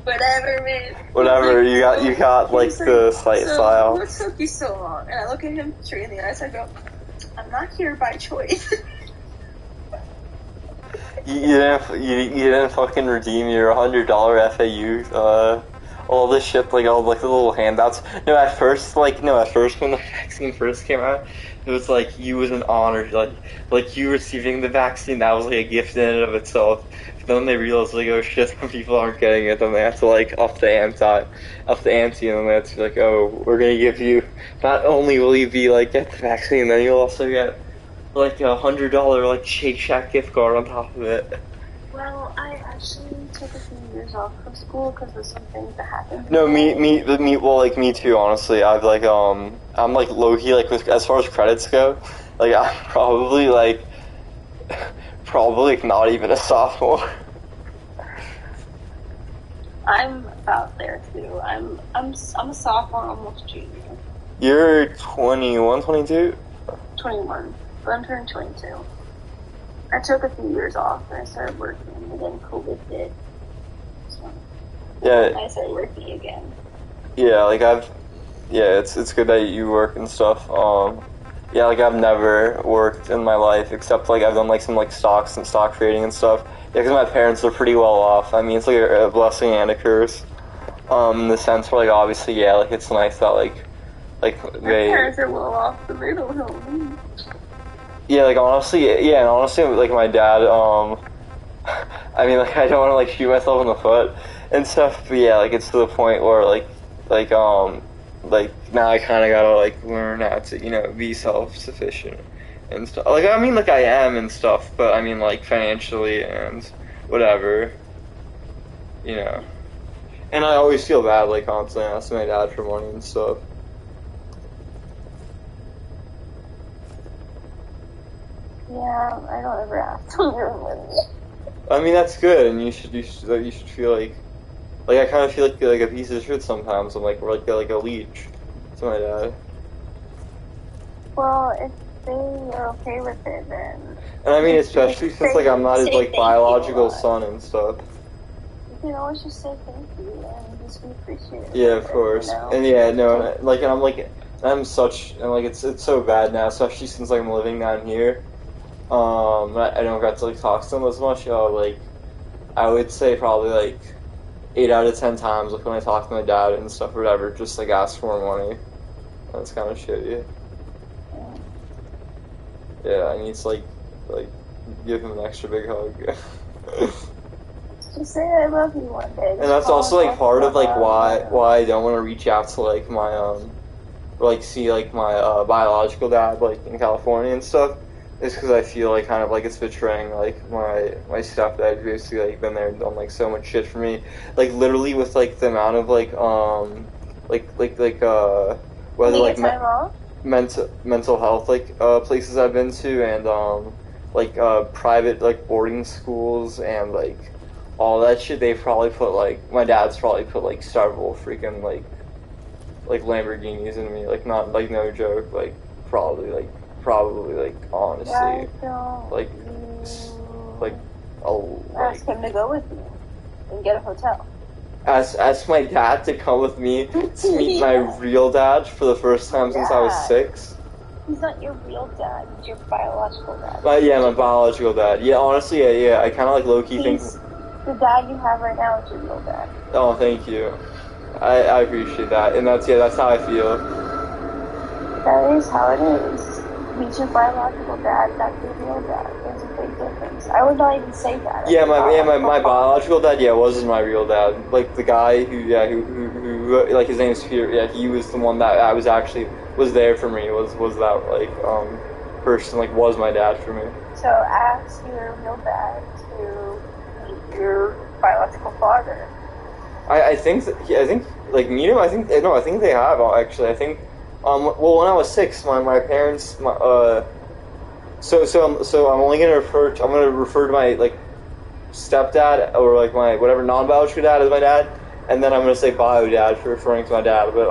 Whatever, man. Whatever, you got like the style. What took you so long? And I look at him straight in the eyes. I go, I'm not here by choice. You didn't fucking redeem your $100 FAU, all this shit, like all like the little handouts. No, at first when the vaccine first came out, it was like you was an honor, like you receiving the vaccine, that was like a gift in and of itself. But then they realized like, oh shit, some people aren't getting it, then they have to like up the ante, and then they have to be like, oh, we're gonna give you, not only will you be like get the vaccine, then you'll also get like $100 like Shake Shack gift card on top of it. Well, I actually took a few years off from school because of some things that happened. No, me too. Honestly, I've like I'm like low key like as far as credits go, like I'm probably not even a sophomore. I'm about there too. I'm a sophomore, almost junior. You're 21, 22? 21. But I'm turning 22. I took a few years off and I started working, and then COVID hit. So Yeah. I started working again. Yeah, like it's good that you work and stuff. Yeah, like I've never worked in my life except like I've done like some like stocks and stock trading and stuff. Yeah, because my parents are pretty well off. I mean, it's like a blessing and a curse. In the sense where like obviously, yeah, like it's nice that like My parents are well off, but they don't help me. Yeah, like honestly, like my dad, I mean, like I don't want to like shoot myself in the foot and stuff, but yeah, like it's to the point where like now I kind of gotta like learn how to, be self-sufficient and stuff. Like I mean, like I am and stuff, but I mean like financially and whatever, And I always feel bad like constantly asking my dad for money and stuff. Yeah, I don't ever ask them for money. I mean that's good, and you should feel like Like, I kind of feel like a piece of shit sometimes. I'm like a leech to my dad. Well, if they are okay with it, then... And I mean, especially since, like, I'm not his, like, biological son and stuff. You can always just say thank you and just be appreciative. Yeah, of course. You know? And yeah, no, and I'm like, and like, it's so bad now, especially since, like, I'm living down here. I don't get to, like, talk to them as much. Like, I would say probably, like, 8 out of 10 times, like, when I talk to my dad and stuff or whatever, just, like, ask for more money. That's kind of shitty. Yeah, I need to, like, give him an extra big hug. Just say I love you one day. And that's also, like, part of, like, why I don't want to reach out to, like, my, or, like, see, like, my, biological dad, like, in California and stuff, is because I feel, like, kind of, like, it's betraying, like, my stepdad, who's basically, like, been there and done, like, so much shit for me. Like, literally with, like, the amount of, like, whether, like, mental health, like, places I've been to, and, like, private, like, boarding schools, and, like, all that shit, they've probably put, like, my dad's probably put, like, several freaking, like Lamborghinis in me, like, not, like, no joke, like, probably, like, honestly, like, ask him to go with you and get a hotel. Ask my dad to come with me to meet my real dad for the first time since I was 6. He's not your real dad, he's your biological dad. Yeah, my biological dad. Yeah, honestly, yeah, I kind of, like, low-key think... The dad you have right now is your real dad. Oh, thank you. I appreciate that, and that's how I feel. That is how it is. He's your biological dad, that's your real dad. There's a big difference. I would not even say that. Yeah, my biological dad, wasn't my real dad. Like, the guy who like, his name is Peter, he was the one that was there for me, was that, like, person, like, was my dad for me. So ask your real dad to meet your biological father. I think, like, meet him, I think they have, actually. I think, well, when I was 6, my parents, so I'm only gonna refer to my, like, stepdad, or, like, my whatever non-biological dad as my dad, and then I'm gonna say bio dad for referring to my dad. But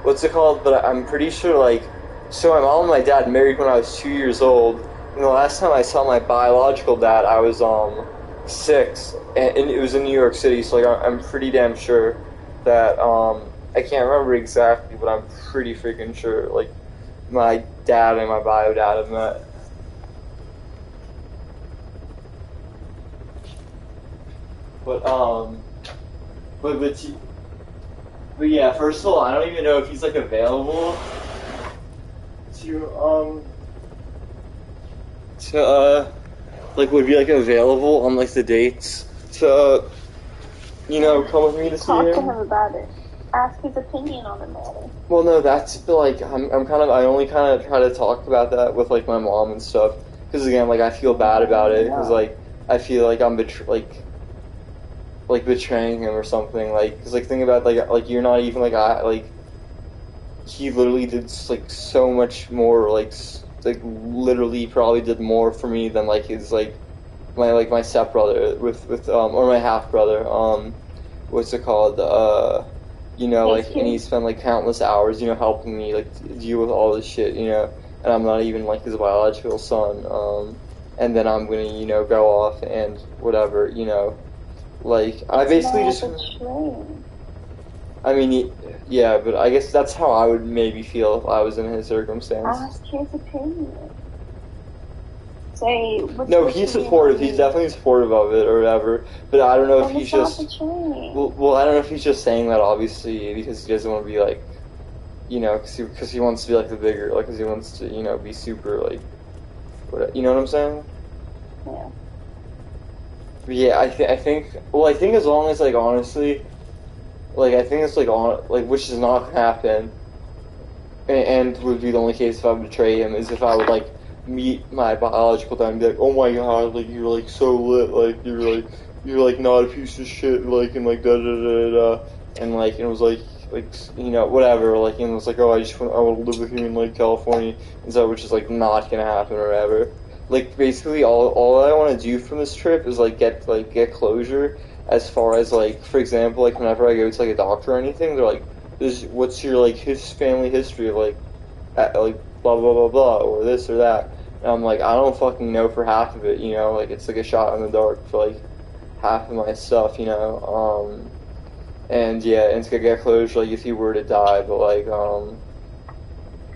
what's it called? But I'm pretty sure, like, so my mom and my dad married when I was 2 years old, and the last time I saw my biological dad, I was 6, and it was in New York City. So, like, I'm pretty damn sure that I can't remember exactly, but I'm pretty freaking sure, like, my dad and my bio dad have met. But yeah, first of all, I don't even know if he's, like, available to like, would be, like, available on, like, the dates to, you know, come with me to see him. Talk to him about it. Ask his opinion on the matter. Well, no, that's, like, I only kind of try to talk about that with, like, my mom and stuff, because, again, like, I feel bad about it, because, like, I feel like I'm betraying him or something, like, because, like, think about, like, you're not even, like, he literally did, like, so much more, like, literally probably did more for me than, like, his, like, my stepbrother or my half-brother, what's it called, you know, like, and he spent, like, countless hours, you know, helping me, like, deal with all this shit, you know, and I'm not even, like, his biological son, and then I'm gonna, you know, go off and whatever, you know, like, I basically just... I mean, yeah, but I guess that's how I would maybe feel if I was in his circumstance. Ask his opinion. Say, no, he's supportive. He's definitely supportive of it or whatever. But I don't know if he's just... Well, I don't know if he's just saying that, obviously, because he doesn't want to be, like, you know, because he wants to be, like, the bigger, like, because he wants to, you know, be super, like, whatever, you know what I'm saying? Yeah. But yeah, I think as long as, like, honestly, like, I think it's, like, which is not gonna happen, and would be the only case if I would betray him, is if I would, like, meet my biological dad and be like, oh my god, like, you're, like, so lit, like, you're, like, not a piece of shit, like, and, like, da-da-da-da-da, and, like, it was, like, you know, whatever, like, and it was, like, oh, I want to live with you in, like, California, and so, which is, like, not gonna happen or whatever. Like, basically, all I want to do from this trip is, like, get closure, as far as like, for example, like whenever I go to like a doctor or anything, they're like, what's your like his family history of like blah blah blah blah or this or that, and I'm like, I don't fucking know for half of it, you know, like it's like a shot in the dark for like half of my stuff, you know, and yeah, and to get closure, like if he were to die, but like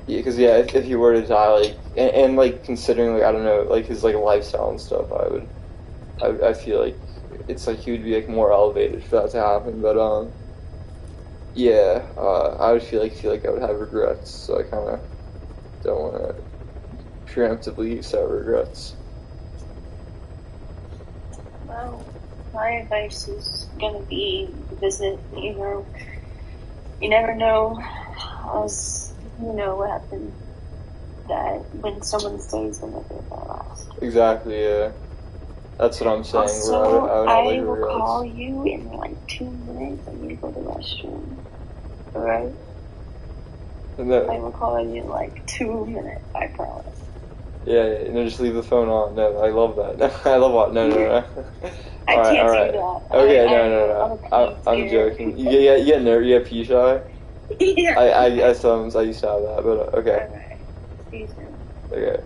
yeah, because yeah, if he were to die, like and like considering like I don't know, like his like lifestyle and stuff, I feel like it's like he would be like more elevated for that to happen, but yeah, I would feel like I would have regrets, so I kind of don't want to preemptively set regrets. Well, my advice is gonna be visit. You know, you never know, as you know what happened. That when someone stays, when they're their last. Exactly. Yeah. That's what I'm saying. Also, I will regrets. call you in like 2 minutes. I need to go to the restroom. Alright? I will call you in like 2 minutes, I promise. Yeah, no, just leave the phone on. No, I love that. I love what? No. I can't do that. Okay, no. I'm joking. You get nervous, you get pee shy? Yeah. I used to have that, but okay. Alright. See you soon. Okay.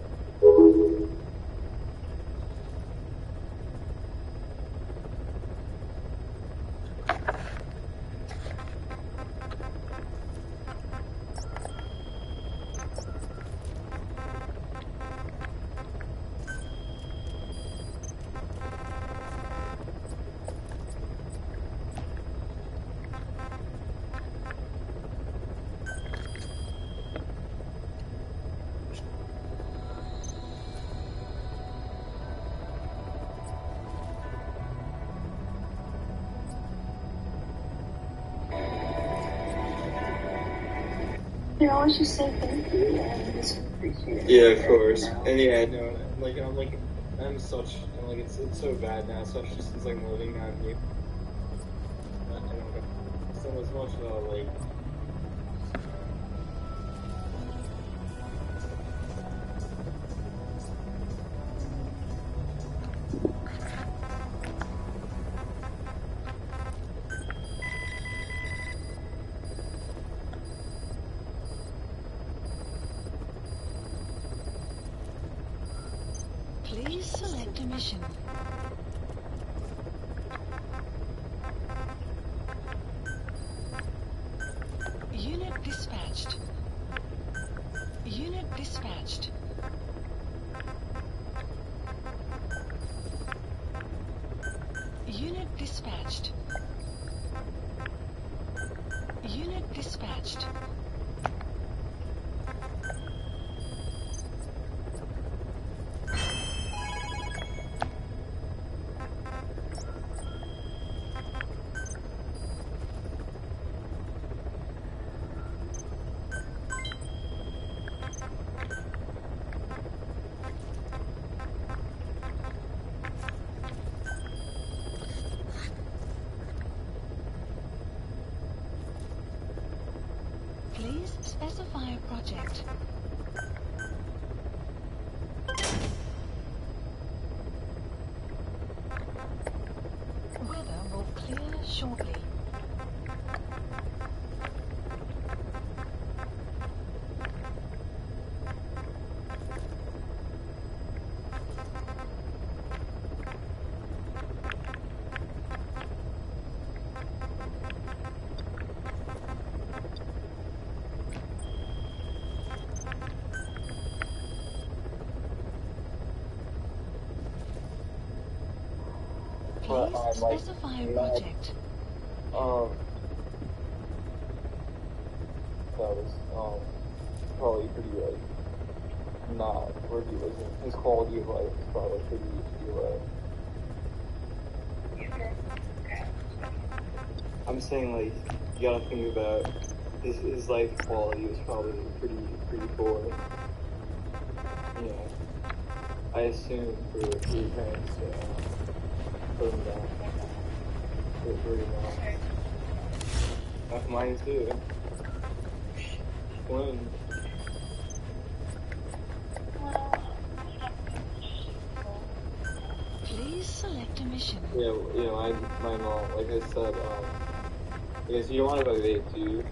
You always just say thank you and just appreciate it. Yeah, of course. And yeah, no, I'm like, it's so bad now, especially since like I'm living down here. I don't know. So as much about like. Please select a mission. Unit dispatched. Unit dispatched. Unit dispatched. Unit dispatched. Please specify a project. Weather will clear shortly. Please specify a project. That was probably pretty like not where he was in. His quality of life is probably pretty low. I'm saying like you gotta think about his life quality was probably pretty poor. You know, I assume for your parents to put him down. Pretty much. That's mine too. One. Please select a mission. Yeah, you know, my mom, like I said, I guess you don't mind if I vape, do you?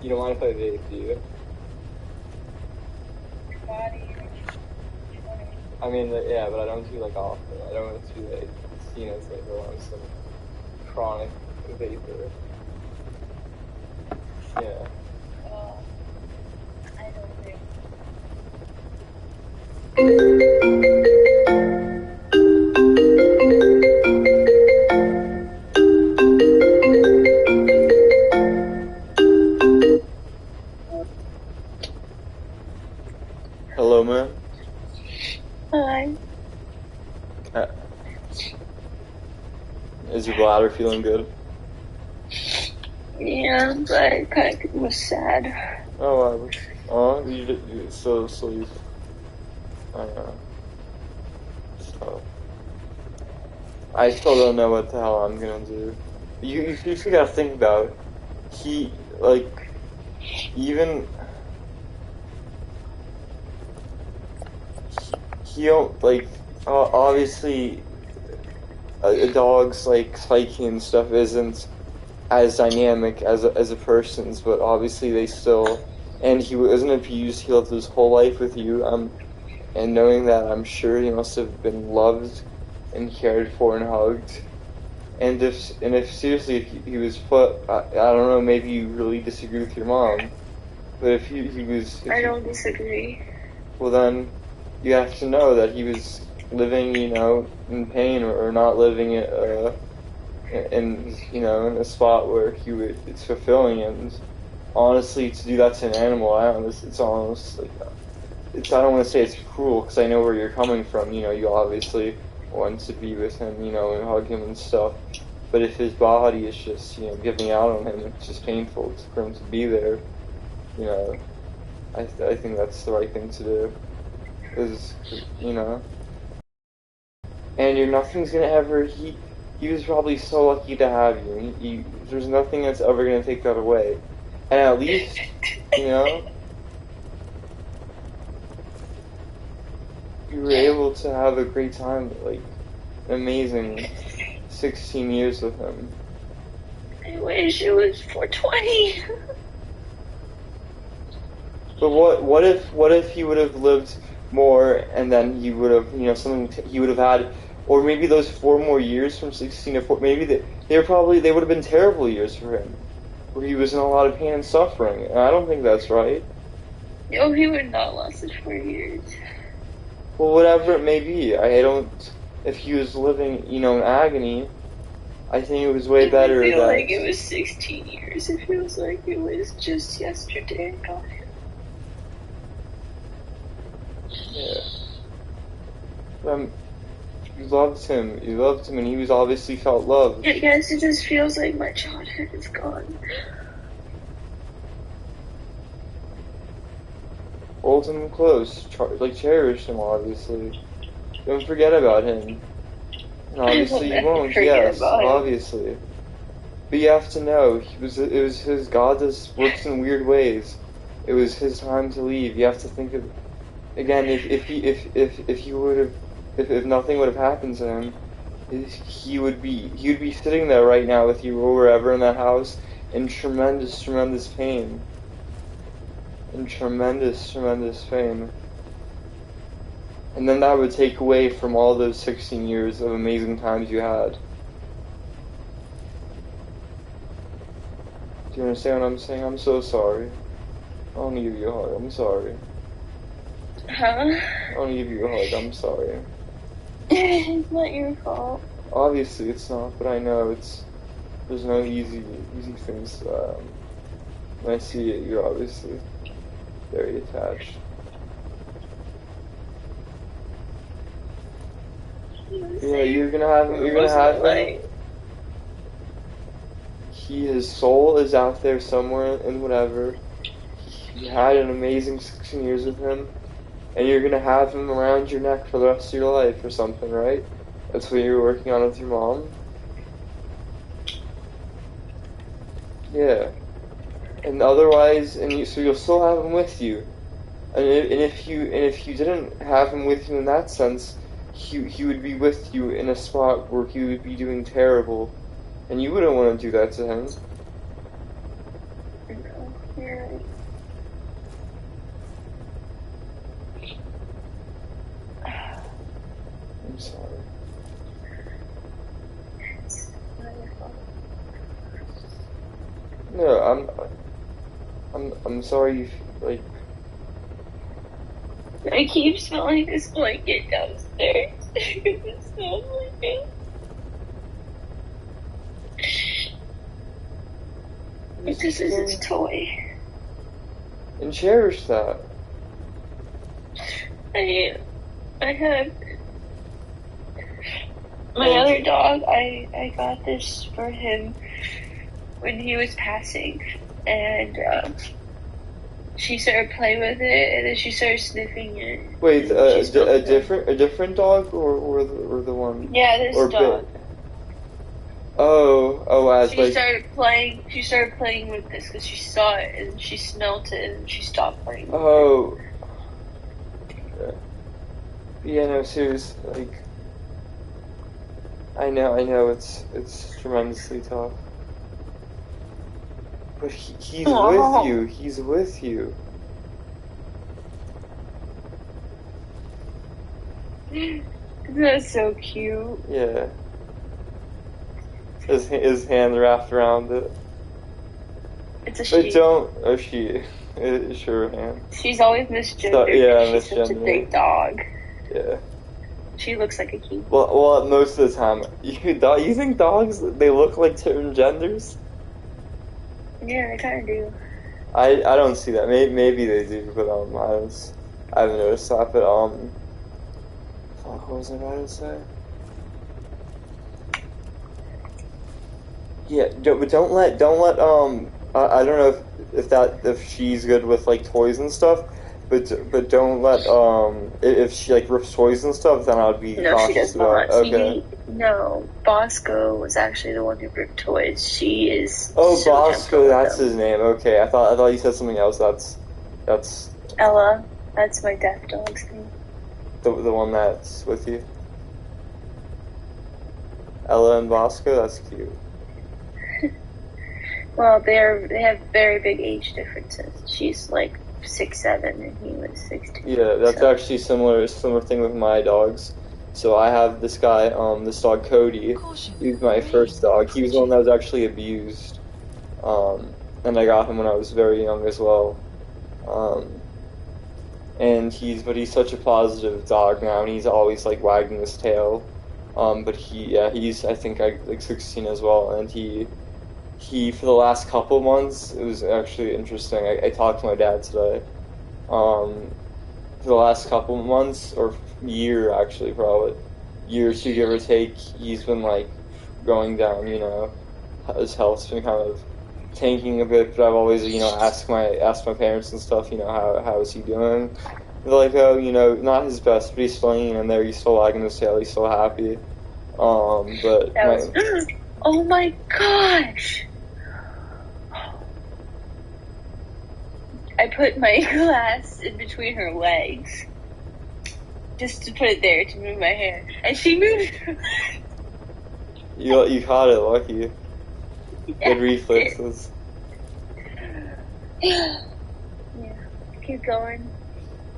You don't mind if I vape, do you? I mean, yeah, but I don't do like often. I don't want to be like seen as like some chronic vapor. Yeah. I don't think. Hello, man. Hi. Is your bladder feeling good? Yeah, but I kind of was sad. Oh, you so you. I don't know. So, I still don't know what the hell I'm gonna do. You seriously gotta think about it. He, like, even, he don't, like, obviously, a dog's, like, psyche and stuff isn't as dynamic as a person's, but obviously they still, and he wasn't abused, he lived his whole life with you, and knowing that, I'm sure he must have been loved and cared for and hugged. And if seriously, if he was put, I don't know, maybe you really disagree with your mom, but if he was... I don't disagree. Well then, you have to know that he was living, you know, in pain, or not living in, you know, in a spot where it's fulfilling, and honestly, to do that to an animal, it's almost, like, I don't want to say it's cruel, because I know where you're coming from, you know, you obviously want to be with him, you know, and hug him and stuff. But if his body is just, you know, giving out on him, it's just painful for him to be there, you know, I think that's the right thing to do. Because, you know, and nothing's gonna ever, he was probably so lucky to have you. There's nothing that's ever gonna take that away. And at least, you know, you were able to have a great time, like, amazing 16 years with him. I wish it was 420. But what if he would have lived more, and then he would have, you know, he would have had, or maybe those 4 more years from 16 to 4, maybe they would have been terrible years for him, where he was in a lot of pain and suffering, and I don't think that's right. No, he would not last 4 years. Well, whatever it may be, if he was living, you know, in agony, I think it was way better I feel that... like it was 16 years. It feels like it was just yesterday I got him. Yeah. You loved him, and he was obviously felt loved. I guess it just feels like my childhood is gone. Hold him close, cherish him, obviously. Don't forget about him. And obviously you won't, yes, obviously. But you have to know, it was his, God does works in weird ways. It was his time to leave. You have to think of, again, if nothing would have happened to him, he would be sitting there right now with you, or wherever in that house, in tremendous, tremendous pain. In tremendous, tremendous pain. And then that would take away from all those 16 years of amazing times you had. Do you understand what I'm saying? I'm so sorry. I want to give you a hug. I'm sorry. Huh? I want to give you a hug. I'm sorry. It's not your fault. Obviously it's not, but I know there's no easy things. When I see it, you're obviously very attached. Yeah, you're gonna have him. His soul is out there somewhere in whatever. You had an amazing 16 years with him, and you're gonna have him around your neck for the rest of your life or something, right? That's what you're working on with your mom? Yeah. And otherwise, so you'll still have him with you. And if you didn't have him with you in that sense, he would be with you in a spot where he would be doing terrible, and you wouldn't want to do that to him. No, you're right. I'm sorry. It's not your fault. No, I'm sorry. Like, I keep smelling this blanket downstairs. It smells like it. This is its toy. and cherish that. I have my other dog. I got this for him when he was passing, and she started playing with it, and then she started sniffing it. Wait, a different dog, or the one? Yeah, this or dog. As She like. started playing. She started playing with this because she saw it and she smelt it and she stopped playing. Oh. Okay. Yeah, no, seriously, like. I know, it's tremendously tough. But he's Aww. with you. He's with you. That's so cute. Yeah. His hand wrapped around it. It's a But she. don't. Oh, she. It's her hand. She's always misgendered. So, yeah, She's such a misgendered. big dog. Yeah. She looks like a king. Well, most of the time, you think dogs they look like certain genders? Yeah, they kind of do. I don't see that. Maybe they do, but I haven't noticed that. But fuck, what was I about to say? Yeah, but don't let I don't know if she's good with like toys and stuff, but don't let if she like rips toys and stuff, then I'd be No, she cautious does not. about. Okay. No, Bosco was actually the one who ripped toys. She is. Oh, so Bosco, gentle with that's them. his name. Okay, I thought you said something else. That's Ella. That's my deaf dog's name. the one that's with you. Ella and Bosco, that's cute. Well, they have very big age differences. She's like 6'7" and he was 6'2". Yeah, that's actually similar thing with my dogs. So I have this guy, this dog Cody. He's my first dog. He was the one that was actually abused, and I got him when I was very young as well. And he's such a positive dog now, and he's always like wagging his tail. But he's I think like 16 as well, and he for the last couple months, it was actually interesting. I talked to my dad today. For the last couple months, or year actually, probably year or two, give or take, he's been like going down. You know, his health's been kind of tanking a bit. But I've always asked my parents and stuff. You know, how is he doing? They're like, oh, not his best, but he's still hanging in there. He's still wagging his tail. He's still happy. But Oh my gosh! I put my glass in between her legs. Just to put it there to move my hair. And she moved. You caught it, lucky. Good reflexes. Yeah. Keep going.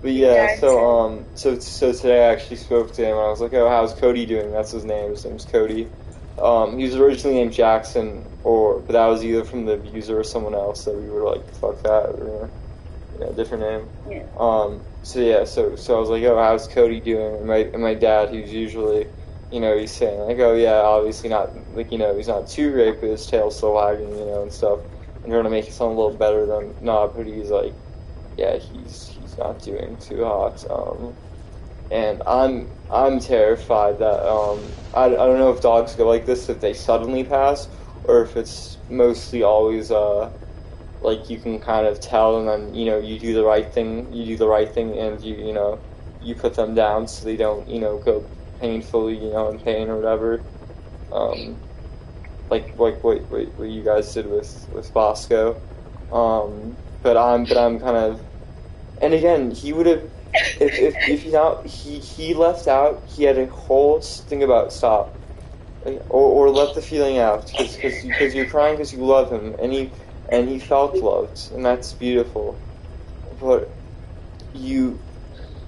But yeah, so today I actually spoke to him and I was like, oh, how's Cody doing? That's his name. His name's Cody. He was originally named Jackson, but that was either from the abuser or someone else, so we were like, fuck that, or different name. Yeah. So I was like, oh, how's Cody doing? And my dad, who's usually, he's saying like, oh yeah, obviously not, like, he's not too great, but his tail's still wagging, and stuff. And trying to make it sound a little better than, but he's like, yeah, he's not doing too hot. And I'm terrified that I don't know if dogs go like this if they suddenly pass, or if it's mostly always like you can kind of tell, and then you do the right thing, and you put them down so they don't go painfully in pain or whatever. Like what you guys did with Bosco. But I'm kind of, and again, he would have if you now he left out, he had a whole thing about stop, or let the feeling out because you're crying because you love him and he felt loved, and that's beautiful. But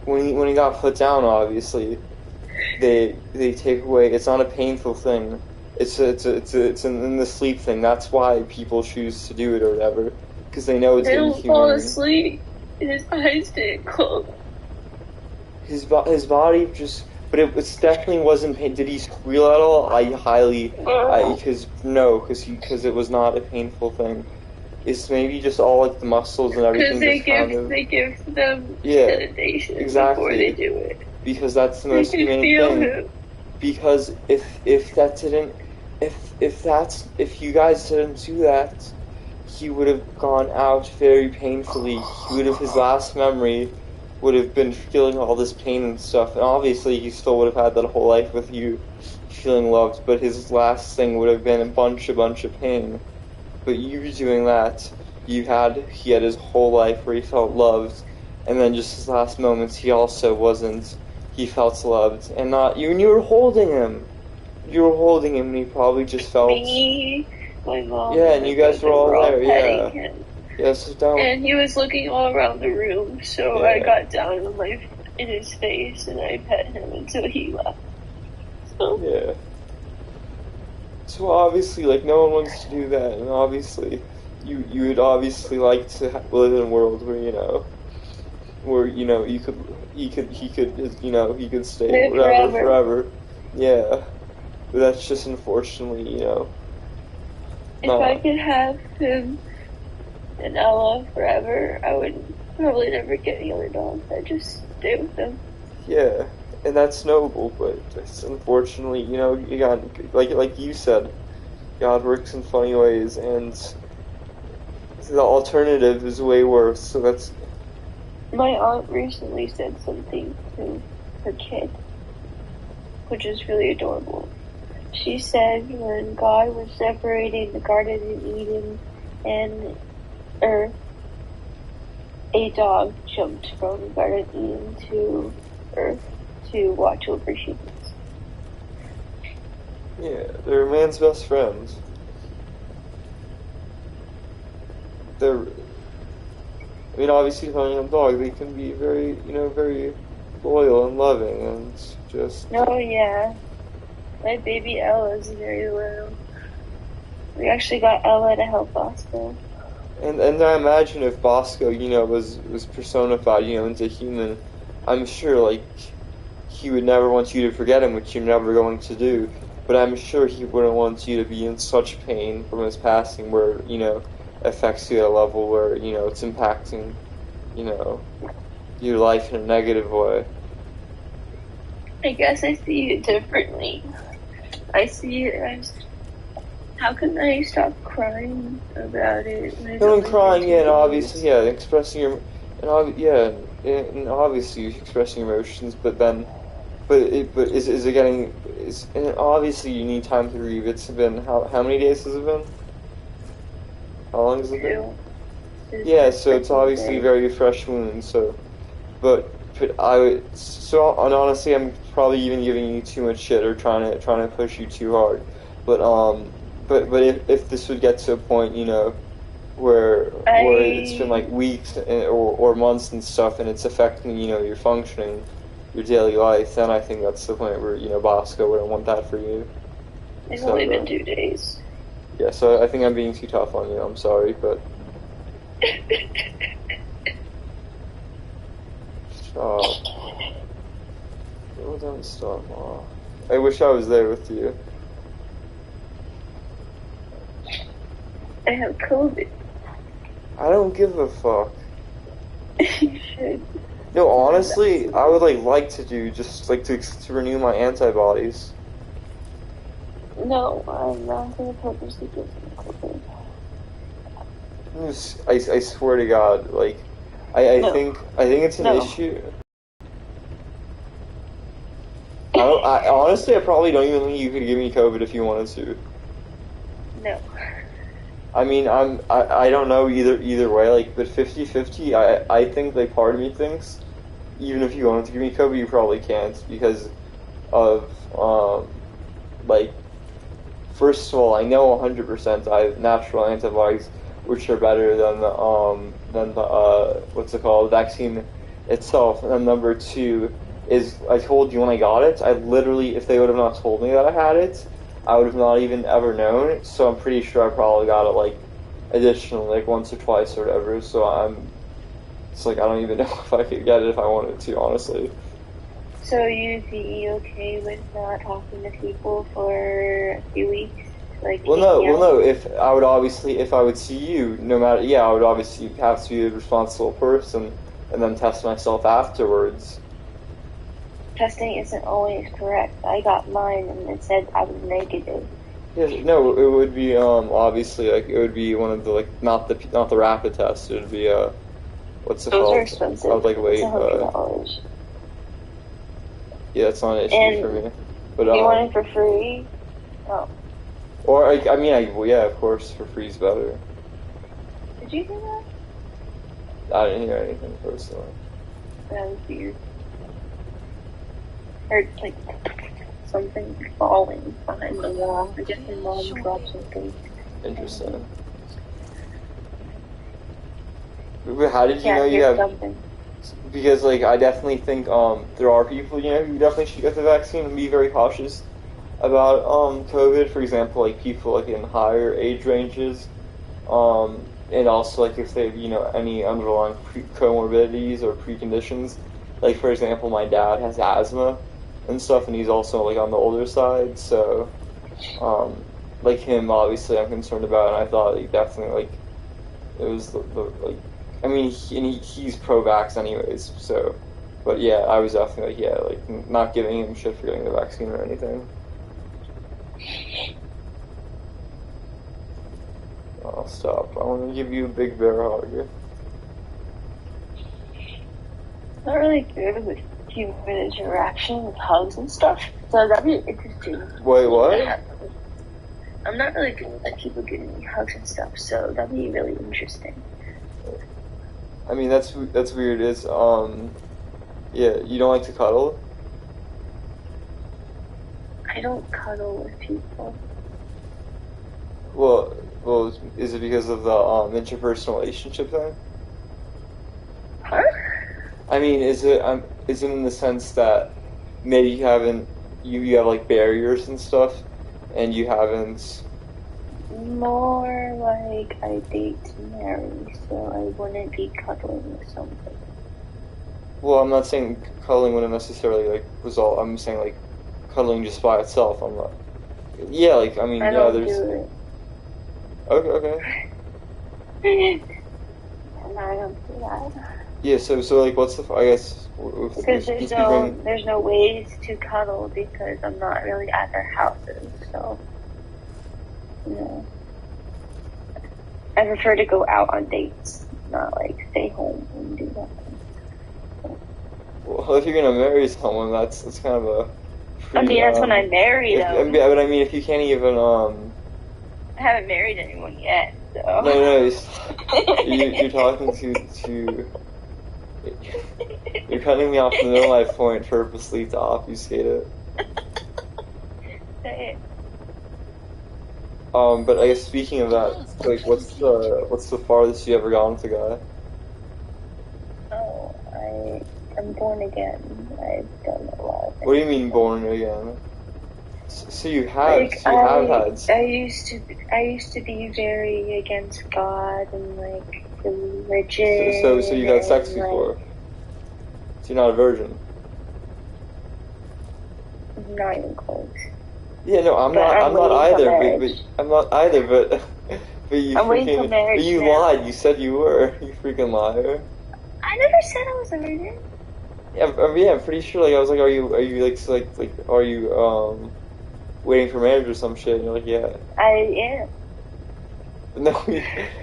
when he got put down, obviously they take away. It's not a painful thing. It's in the sleep thing. That's why people choose to do it or whatever, because they know it's He'll inhumane. fall asleep. His eyes didn't close. His body just, but it definitely wasn't pain. Did he squeal at all? Because it was not a painful thing. It's maybe just all like the muscles and everything. Because they give them sedation before they do it. Because that's the most humane thing. Him. Because if you guys didn't do that, he would have gone out very painfully. His last memory would have been feeling all this pain and stuff, and obviously he still would have had that whole life with you, feeling loved, but his last thing would have been a bunch of pain. But you doing that, he had his whole life where he felt loved, and then just his last moments he also wasn't. He felt loved, and not you. And you were holding him. And he probably just felt. Me, my mom. Yeah, and you guys were all there. Yeah. Him. Yeah, so down. And he was looking all around the room, so I got down in his face and I pet him until he left. So. Yeah. So obviously, like, no one wants to do that, and obviously, you would obviously like to live in a world where he could stay forever. Yeah. But that's just unfortunately, If I could have him and Ella forever, I would probably never get any other dogs. I'd just stay with them. Yeah, and that's noble, but it's unfortunately, you got, like you said, God works in funny ways, and the alternative is way worse, so that's... My aunt recently said something to her kid, which is really adorable. She said when God was separating the Garden of Eden and Earth, a dog jumped from the Garden of Eden to Earth to watch over humans. Yeah, they're man's best friends. Obviously, depending on dog, they can be very, very loyal and loving, and just... Oh, yeah. My baby Ella's very loyal. We actually got Ella to help Bosco. And I imagine if Bosco, was personified, into human, I'm sure, he would never want you to forget him, which you're never going to do. But I'm sure he wouldn't want you to be in such pain from his passing where, affects you at a level where, it's impacting, your life in a negative way. I guess I see it differently. I see it as, how can I stop crying about it? No, crying, and obviously, expressing your, and obviously expressing emotions, and obviously you need time to grieve. It's been, how many days has it been? How long has it been? Yeah, so it's obviously a very fresh wound, so, and honestly, I'm probably even giving you too much shit or trying to push you too hard, but if this would get to a point, where it's been like weeks or months and stuff, and it's affecting, your functioning, your daily life, then I think that's the point where, Bosco wouldn't want that for you. It's only been 2 days. Yeah, so I think I'm being too tough on you, I'm sorry, but... Stop. Don't stop. Oh. I wish I was there with you. I have COVID. I don't give a fuck. You should. No, honestly, I would like to do just to renew my antibodies. No, I'm not gonna purposely give them COVID. I swear to God, I think it's an issue. Honestly, I probably don't even think you could give me COVID if you wanted to. No. I mean, I don't know either way, but 50-50, I think, part of me thinks even if you wanted to give me COVID, you probably can't because of, like, first of all, I know 100% I have natural antibodies, which are better than the what's it called, vaccine itself. And then number two is, I told you when I got it, I literally, if they would have not told me that I had it, I would have not even ever known. So I'm pretty sure I probably got it, like, additionally, like, once or twice or whatever. So it's like, I don't even know if I could get it if I wanted to, honestly. So you'd be okay with not talking to people for a few weeks? Like, no, if I would see you, no matter, yeah, I would obviously have to be a responsible person and then test myself afterwards. Testing isn't always correct. I got mine and it said I was negative. Yeah, no, it would be, obviously, like, it would be one of the, like, not the rapid test, it would be, what's it called? Those are expensive. I would, like, wait, it's $100. Yeah, it's not an issue And for me. But, you want it for free? Oh. Or, well, yeah, of course, for free is better. Did you hear that? I didn't hear anything personally. That was weird. Heard, like, something falling behind the wall. I guess my mom dropped something. Interesting. But how did you know you have... Something. Because, like, I definitely think, there are people, you know, who definitely should get the vaccine and be very cautious about, COVID. For example, like, people, like, in higher age ranges, and also, like, if they have, you know, any underlying comorbidities or preconditions. Like, for example, my dad has asthma and stuff, and he's also, like, on the older side, so, like, him, obviously, I'm concerned about, and I thought, like, definitely, like, it was, like, I mean, he's pro-vax anyways, so, but yeah, I was definitely, like, yeah, like, not giving him shit for getting the vaccine or anything. I'll stop. I want to give you a big bear hug. Not really good with human interaction, with hugs and stuff, so that'd be interesting. Wait, what? I'm not really good with, like, people giving me hugs and stuff, so that'd be really interesting. I mean, that's weird. Is yeah, you don't like to cuddle? I don't cuddle with people. Well, is it because of the interpersonal relationship thing? Huh? I mean, is it in the sense that maybe you have like barriers and stuff, and you haven't? More like I date to marry, so I wouldn't be cuddling with somebody. Well, I'm not saying cuddling wouldn't necessarily, like, result. I'm saying, like, cuddling just by itself. I'm not. Yeah, like, I mean, I yeah, don't there's. do it. Okay. No, I don't do that. Yeah, so like, what's the? I guess. Because there's no ways to cuddle because I'm not really at their houses, so. You know, I prefer to go out on dates, not like stay home and do nothing. So. Well, if you're gonna marry someone, that's kind of a. Pretty, I mean, that's when I'm married, though. But I mean, if you can't even I haven't married anyone yet, so. No, you're talking to. You're cutting me off in the middle of my point purposely to obfuscate it. Say it. But I guess speaking of that, like, what's the farthest you ever gone with a guy? Oh, I'm born again. I've done a lot of things. What do you mean born again? So you have, like, have had. I used to be very against God and like religion. So you've had sex before. So you're not a virgin. Not even close. Yeah, no, I'm not either. But I'm not either. But you I'm waiting for marriage. But you lied. You said you were. You freaking liar. I never said I was a virgin. Yeah, I'm pretty sure. Like, I was like, are you are you waiting for marriage or some shit? And you're like, yeah. I am. No,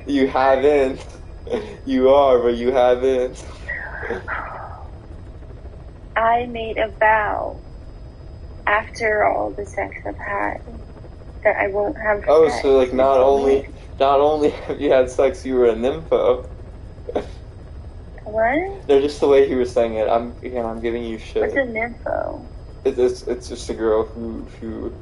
you haven't. You are, but you haven't. I made a vow after all the sex I've had that I won't have sex. Oh, so like not only have you had sex, you were a nympho. What? No, just the way he was saying it. I'm giving you shit. What's an info? It's just a girl who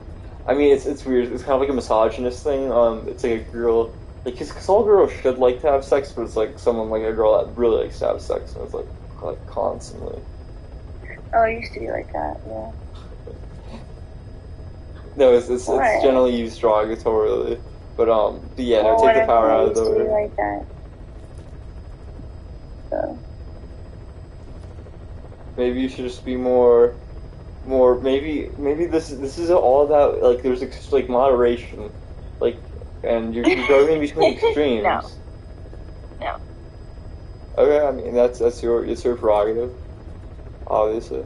I mean it's weird. It's kind of like a misogynist thing. It's like a girl because all girls should like to have sex, but it's like someone like a girl that really likes to have sex, and it's like constantly. Oh, it used to be like that. Yeah. No, it's generally used derogatorily, but yeah, no, Well, take the power out of the used to be way. like that. So. Maybe you should just be more. Maybe this is all about like there's like moderation, like, and you're going between extremes. No. Okay, I mean that's your prerogative, obviously.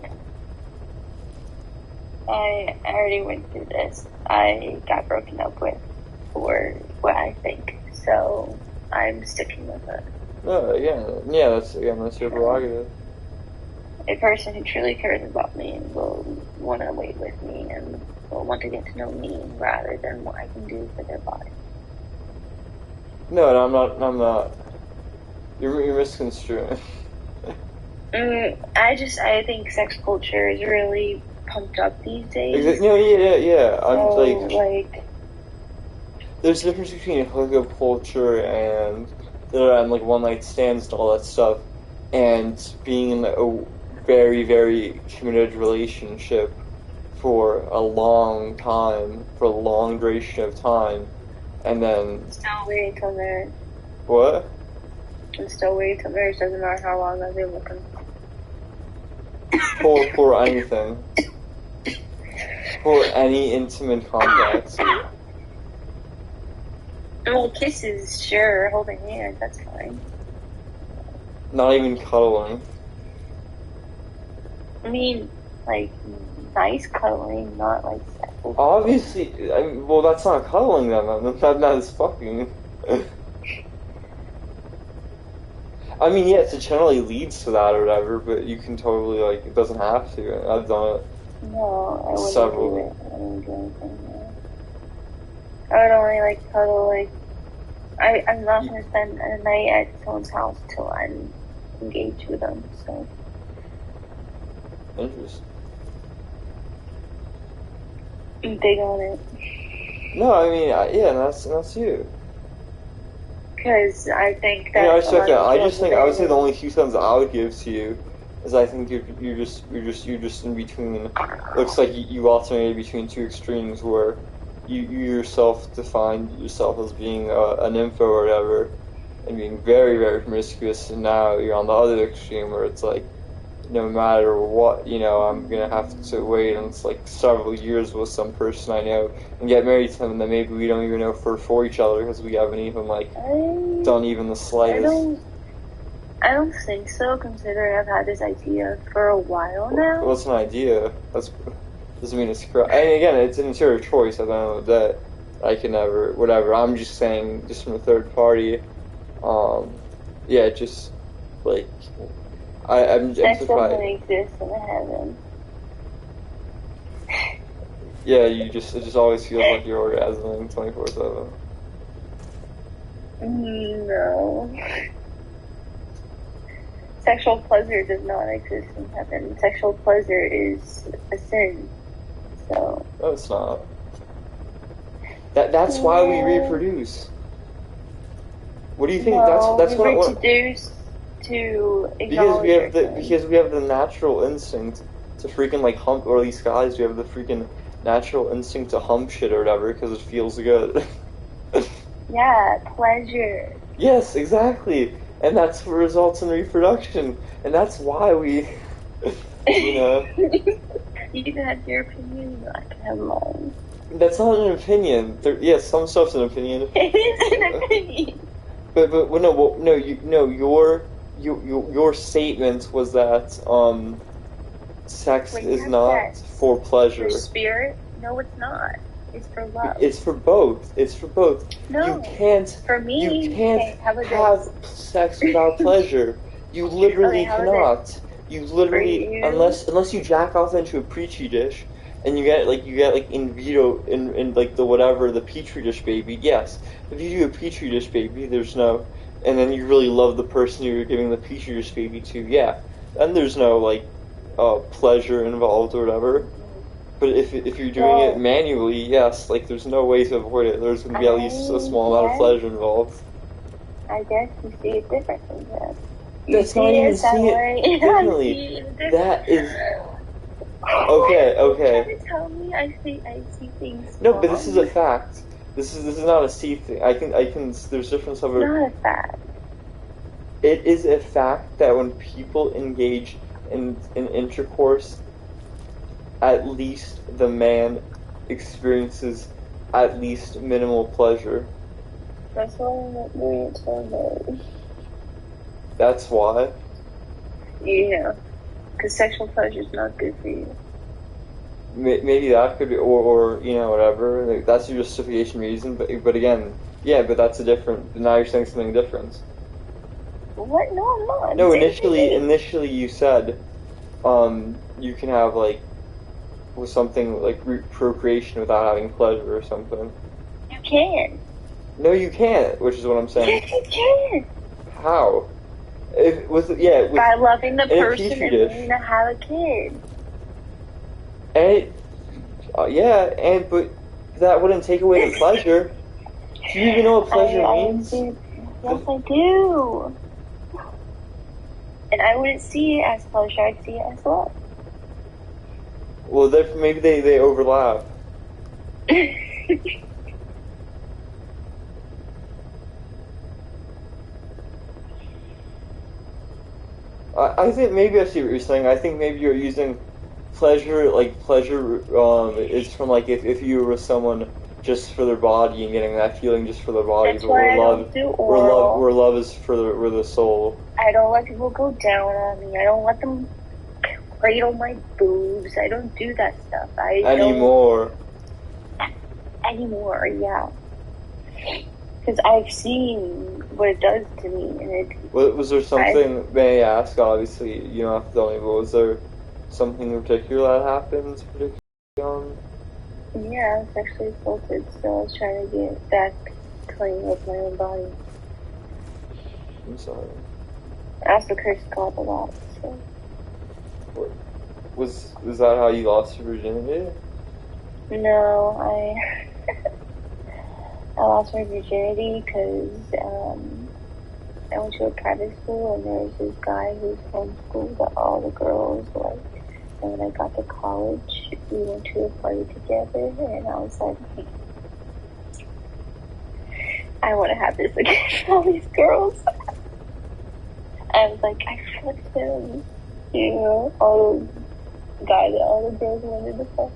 I already went through this. I got broken up with for what I think, so I'm sticking with it. No, yeah, that's your prerogative. A person who truly cares about me will want to wait with me and will want to get to know me rather than what I can do for their body. No, I'm not. You're misconstruing. I think sex culture is really pumped up these days. No, yeah. So, I'm like, there's a difference between hookup culture and like one night stands and all that stuff, and being in a very, very committed relationship for a long time, for a long duration of time, and then still waiting till marriage. What? I'm still waiting till marriage. Doesn't matter how long I've been looking. For anything. For any intimate contact. Well, kisses, sure. Holding hands, that's fine. Not even cuddling. I mean, like, nice cuddling, not like sexual. Obviously, well, that's not cuddling then. That is fucking. I mean, yes, it generally leads to that or whatever, but you can totally, like, it doesn't have to. I've done it. No, I wouldn't several. do it. I wouldn't do anything there. I would only, like, cuddle, like, I'm not going to spend a night at someone's house till I'm engaged with them, so. Interesting. I'm big on it. No, I mean, yeah, that's you. Because I think that. I respect that. I would say the only two cents I would give to you is I think you're just in between. Looks like you alternated between two extremes where you yourself defined yourself as being a nympho or whatever, and being very, very promiscuous, and now you're on the other extreme where it's like, no matter what, I'm gonna have to wait and it's like several years with some person I know and get married to them, and then maybe we don't even know if we're for each other because we haven't even done even the slightest. I don't think so, considering I've had this idea for a while now. Well, it's an idea. Doesn't mean it's correct. And again, it's your choice at the end of the day. I can never, whatever. I'm just saying, just from a third party. Yeah, just like. I'm Sex surprised. doesn't exist in heaven. Yeah, it just always feels like you're orgasming 24/7. No. Sexual pleasure does not exist in heaven. Sexual pleasure is a sin. So. No, it's not. That's why we reproduce. What do you think? No, That's we what. reproduce to Because we have acknowledge we have the natural instinct to freaking like hump, or at least guys, we have the freaking natural instinct to hump shit or whatever because it feels good. Yeah, pleasure. Yes, exactly, and that's what results in reproduction, and that's why we, You can have your opinion, I can have mine. That's not an opinion. Yes, some stuff's an opinion. It is an opinion. But your statement was that sex Wait, is have not sex for pleasure. For spirit? No, it's not. It's for love. It's for both. It's for both. No. You can't. For me, You can't okay, how about have sex without pleasure. You literally Okay, how cannot. about this? You literally, For you- unless you jack off into a petri dish, and you get in vitro in like the petri dish baby. Yes, if you do a petri dish baby, there's no and then you really love the person you're giving the Petri baby to, yeah, then there's no like pleasure involved or whatever. But if you're doing it manually, yes, like there's no way to avoid it. There's going to be at least a small amount of pleasure involved. I guess you see it differently then. That's not even seeing it differently. That is okay. You're trying to tell me I see things. No, but this is a fact. This is not a see thing. I can. There's difference over. It's not a fact. It is a fact that when people engage in intercourse, at least the man experiences at least minimal pleasure. That's why I'm not doing it so much. That's why? Yeah. Because sexual pleasure is not good for you. Maybe that could be, or you know, whatever. Like, that's your justification reason, but again, yeah, but that's a different, now you're saying something different. What? No, I'm not. No, initially you said, you can have, like, with something like procreation without having pleasure or something. You can. No, you can't, which is what I'm saying. Yes, you can. How? By loving the person and wanting to have a kid. And but that wouldn't take away the pleasure. Do you even know what pleasure means? Yes, I do. And I wouldn't see it as pleasure, I'd see it as love. Well, maybe they overlap. I think maybe I see what you're saying. I think maybe you're using pleasure, it's from like if you were with someone just for their body and getting that feeling just for their body, That's why I don't do oral. Where love is for the soul. I don't let people go down on me. I don't let them cradle my boobs. I don't do that stuff. Anymore, yeah. Because I've seen what it does to me, and Was there something? May I ask? Obviously, you don't have to tell me. But was there something in particular that happened? Yeah, I was sexually assaulted, so I was trying to get back clean with my own body. I'm sorry. I also cursed God a lot, so. Was that how you lost your virginity? No, I lost my virginity because I went to a private school and there was this guy who was homeschooled that all the girls liked. And when I got to college, we went to a party together and I was like, I want to have this again with all these girls. I was like, I fucked him. You know, all the guy that all the girls wanted to fuck.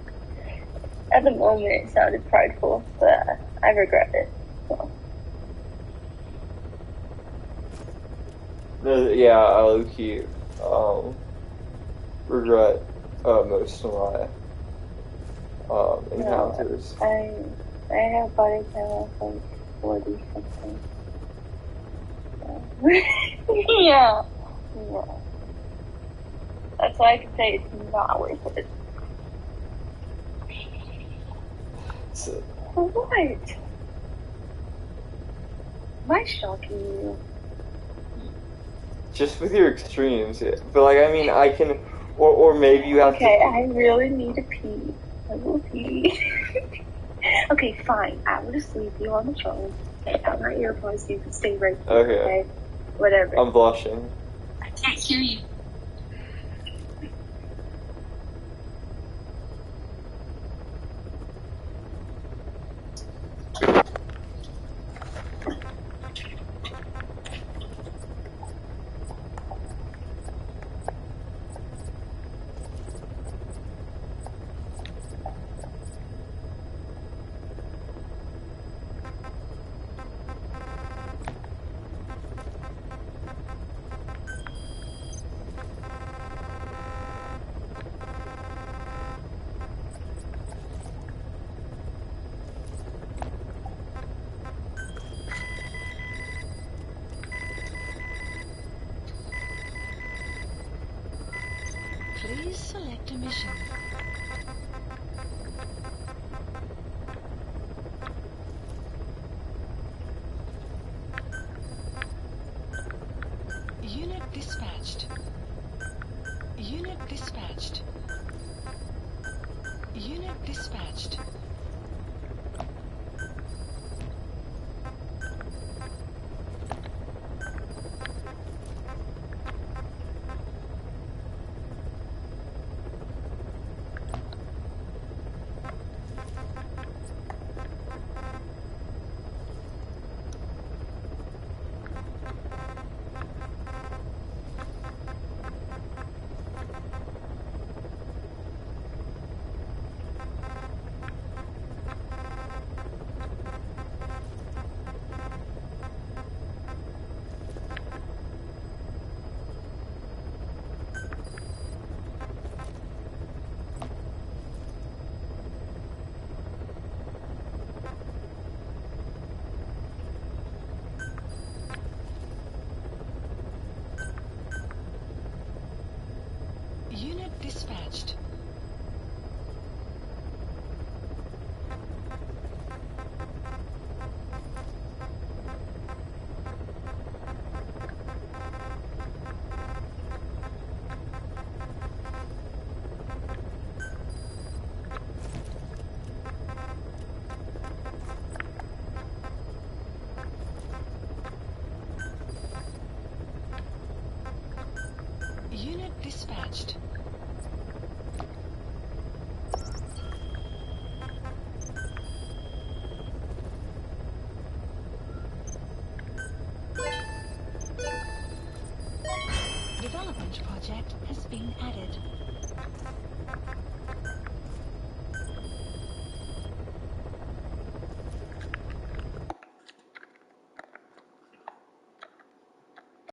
At the moment, it sounded prideful, but I regret it. So. No, yeah, I low-key regret most of my encounters. I have body count of like 40 something. Yeah. That's why I can say it's not worth it. What? Am I shocking you? Just with your extremes, yeah. But like, I mean, I can, or maybe you have to. Okay, I really need to pee. I will pee. Okay, fine. I will just leave you on the phone. Take out my earphones so you can stay right there. Okay. Whatever. I'm blushing. I can't hear you. Please select a mission. dispatched. Unit dispatched.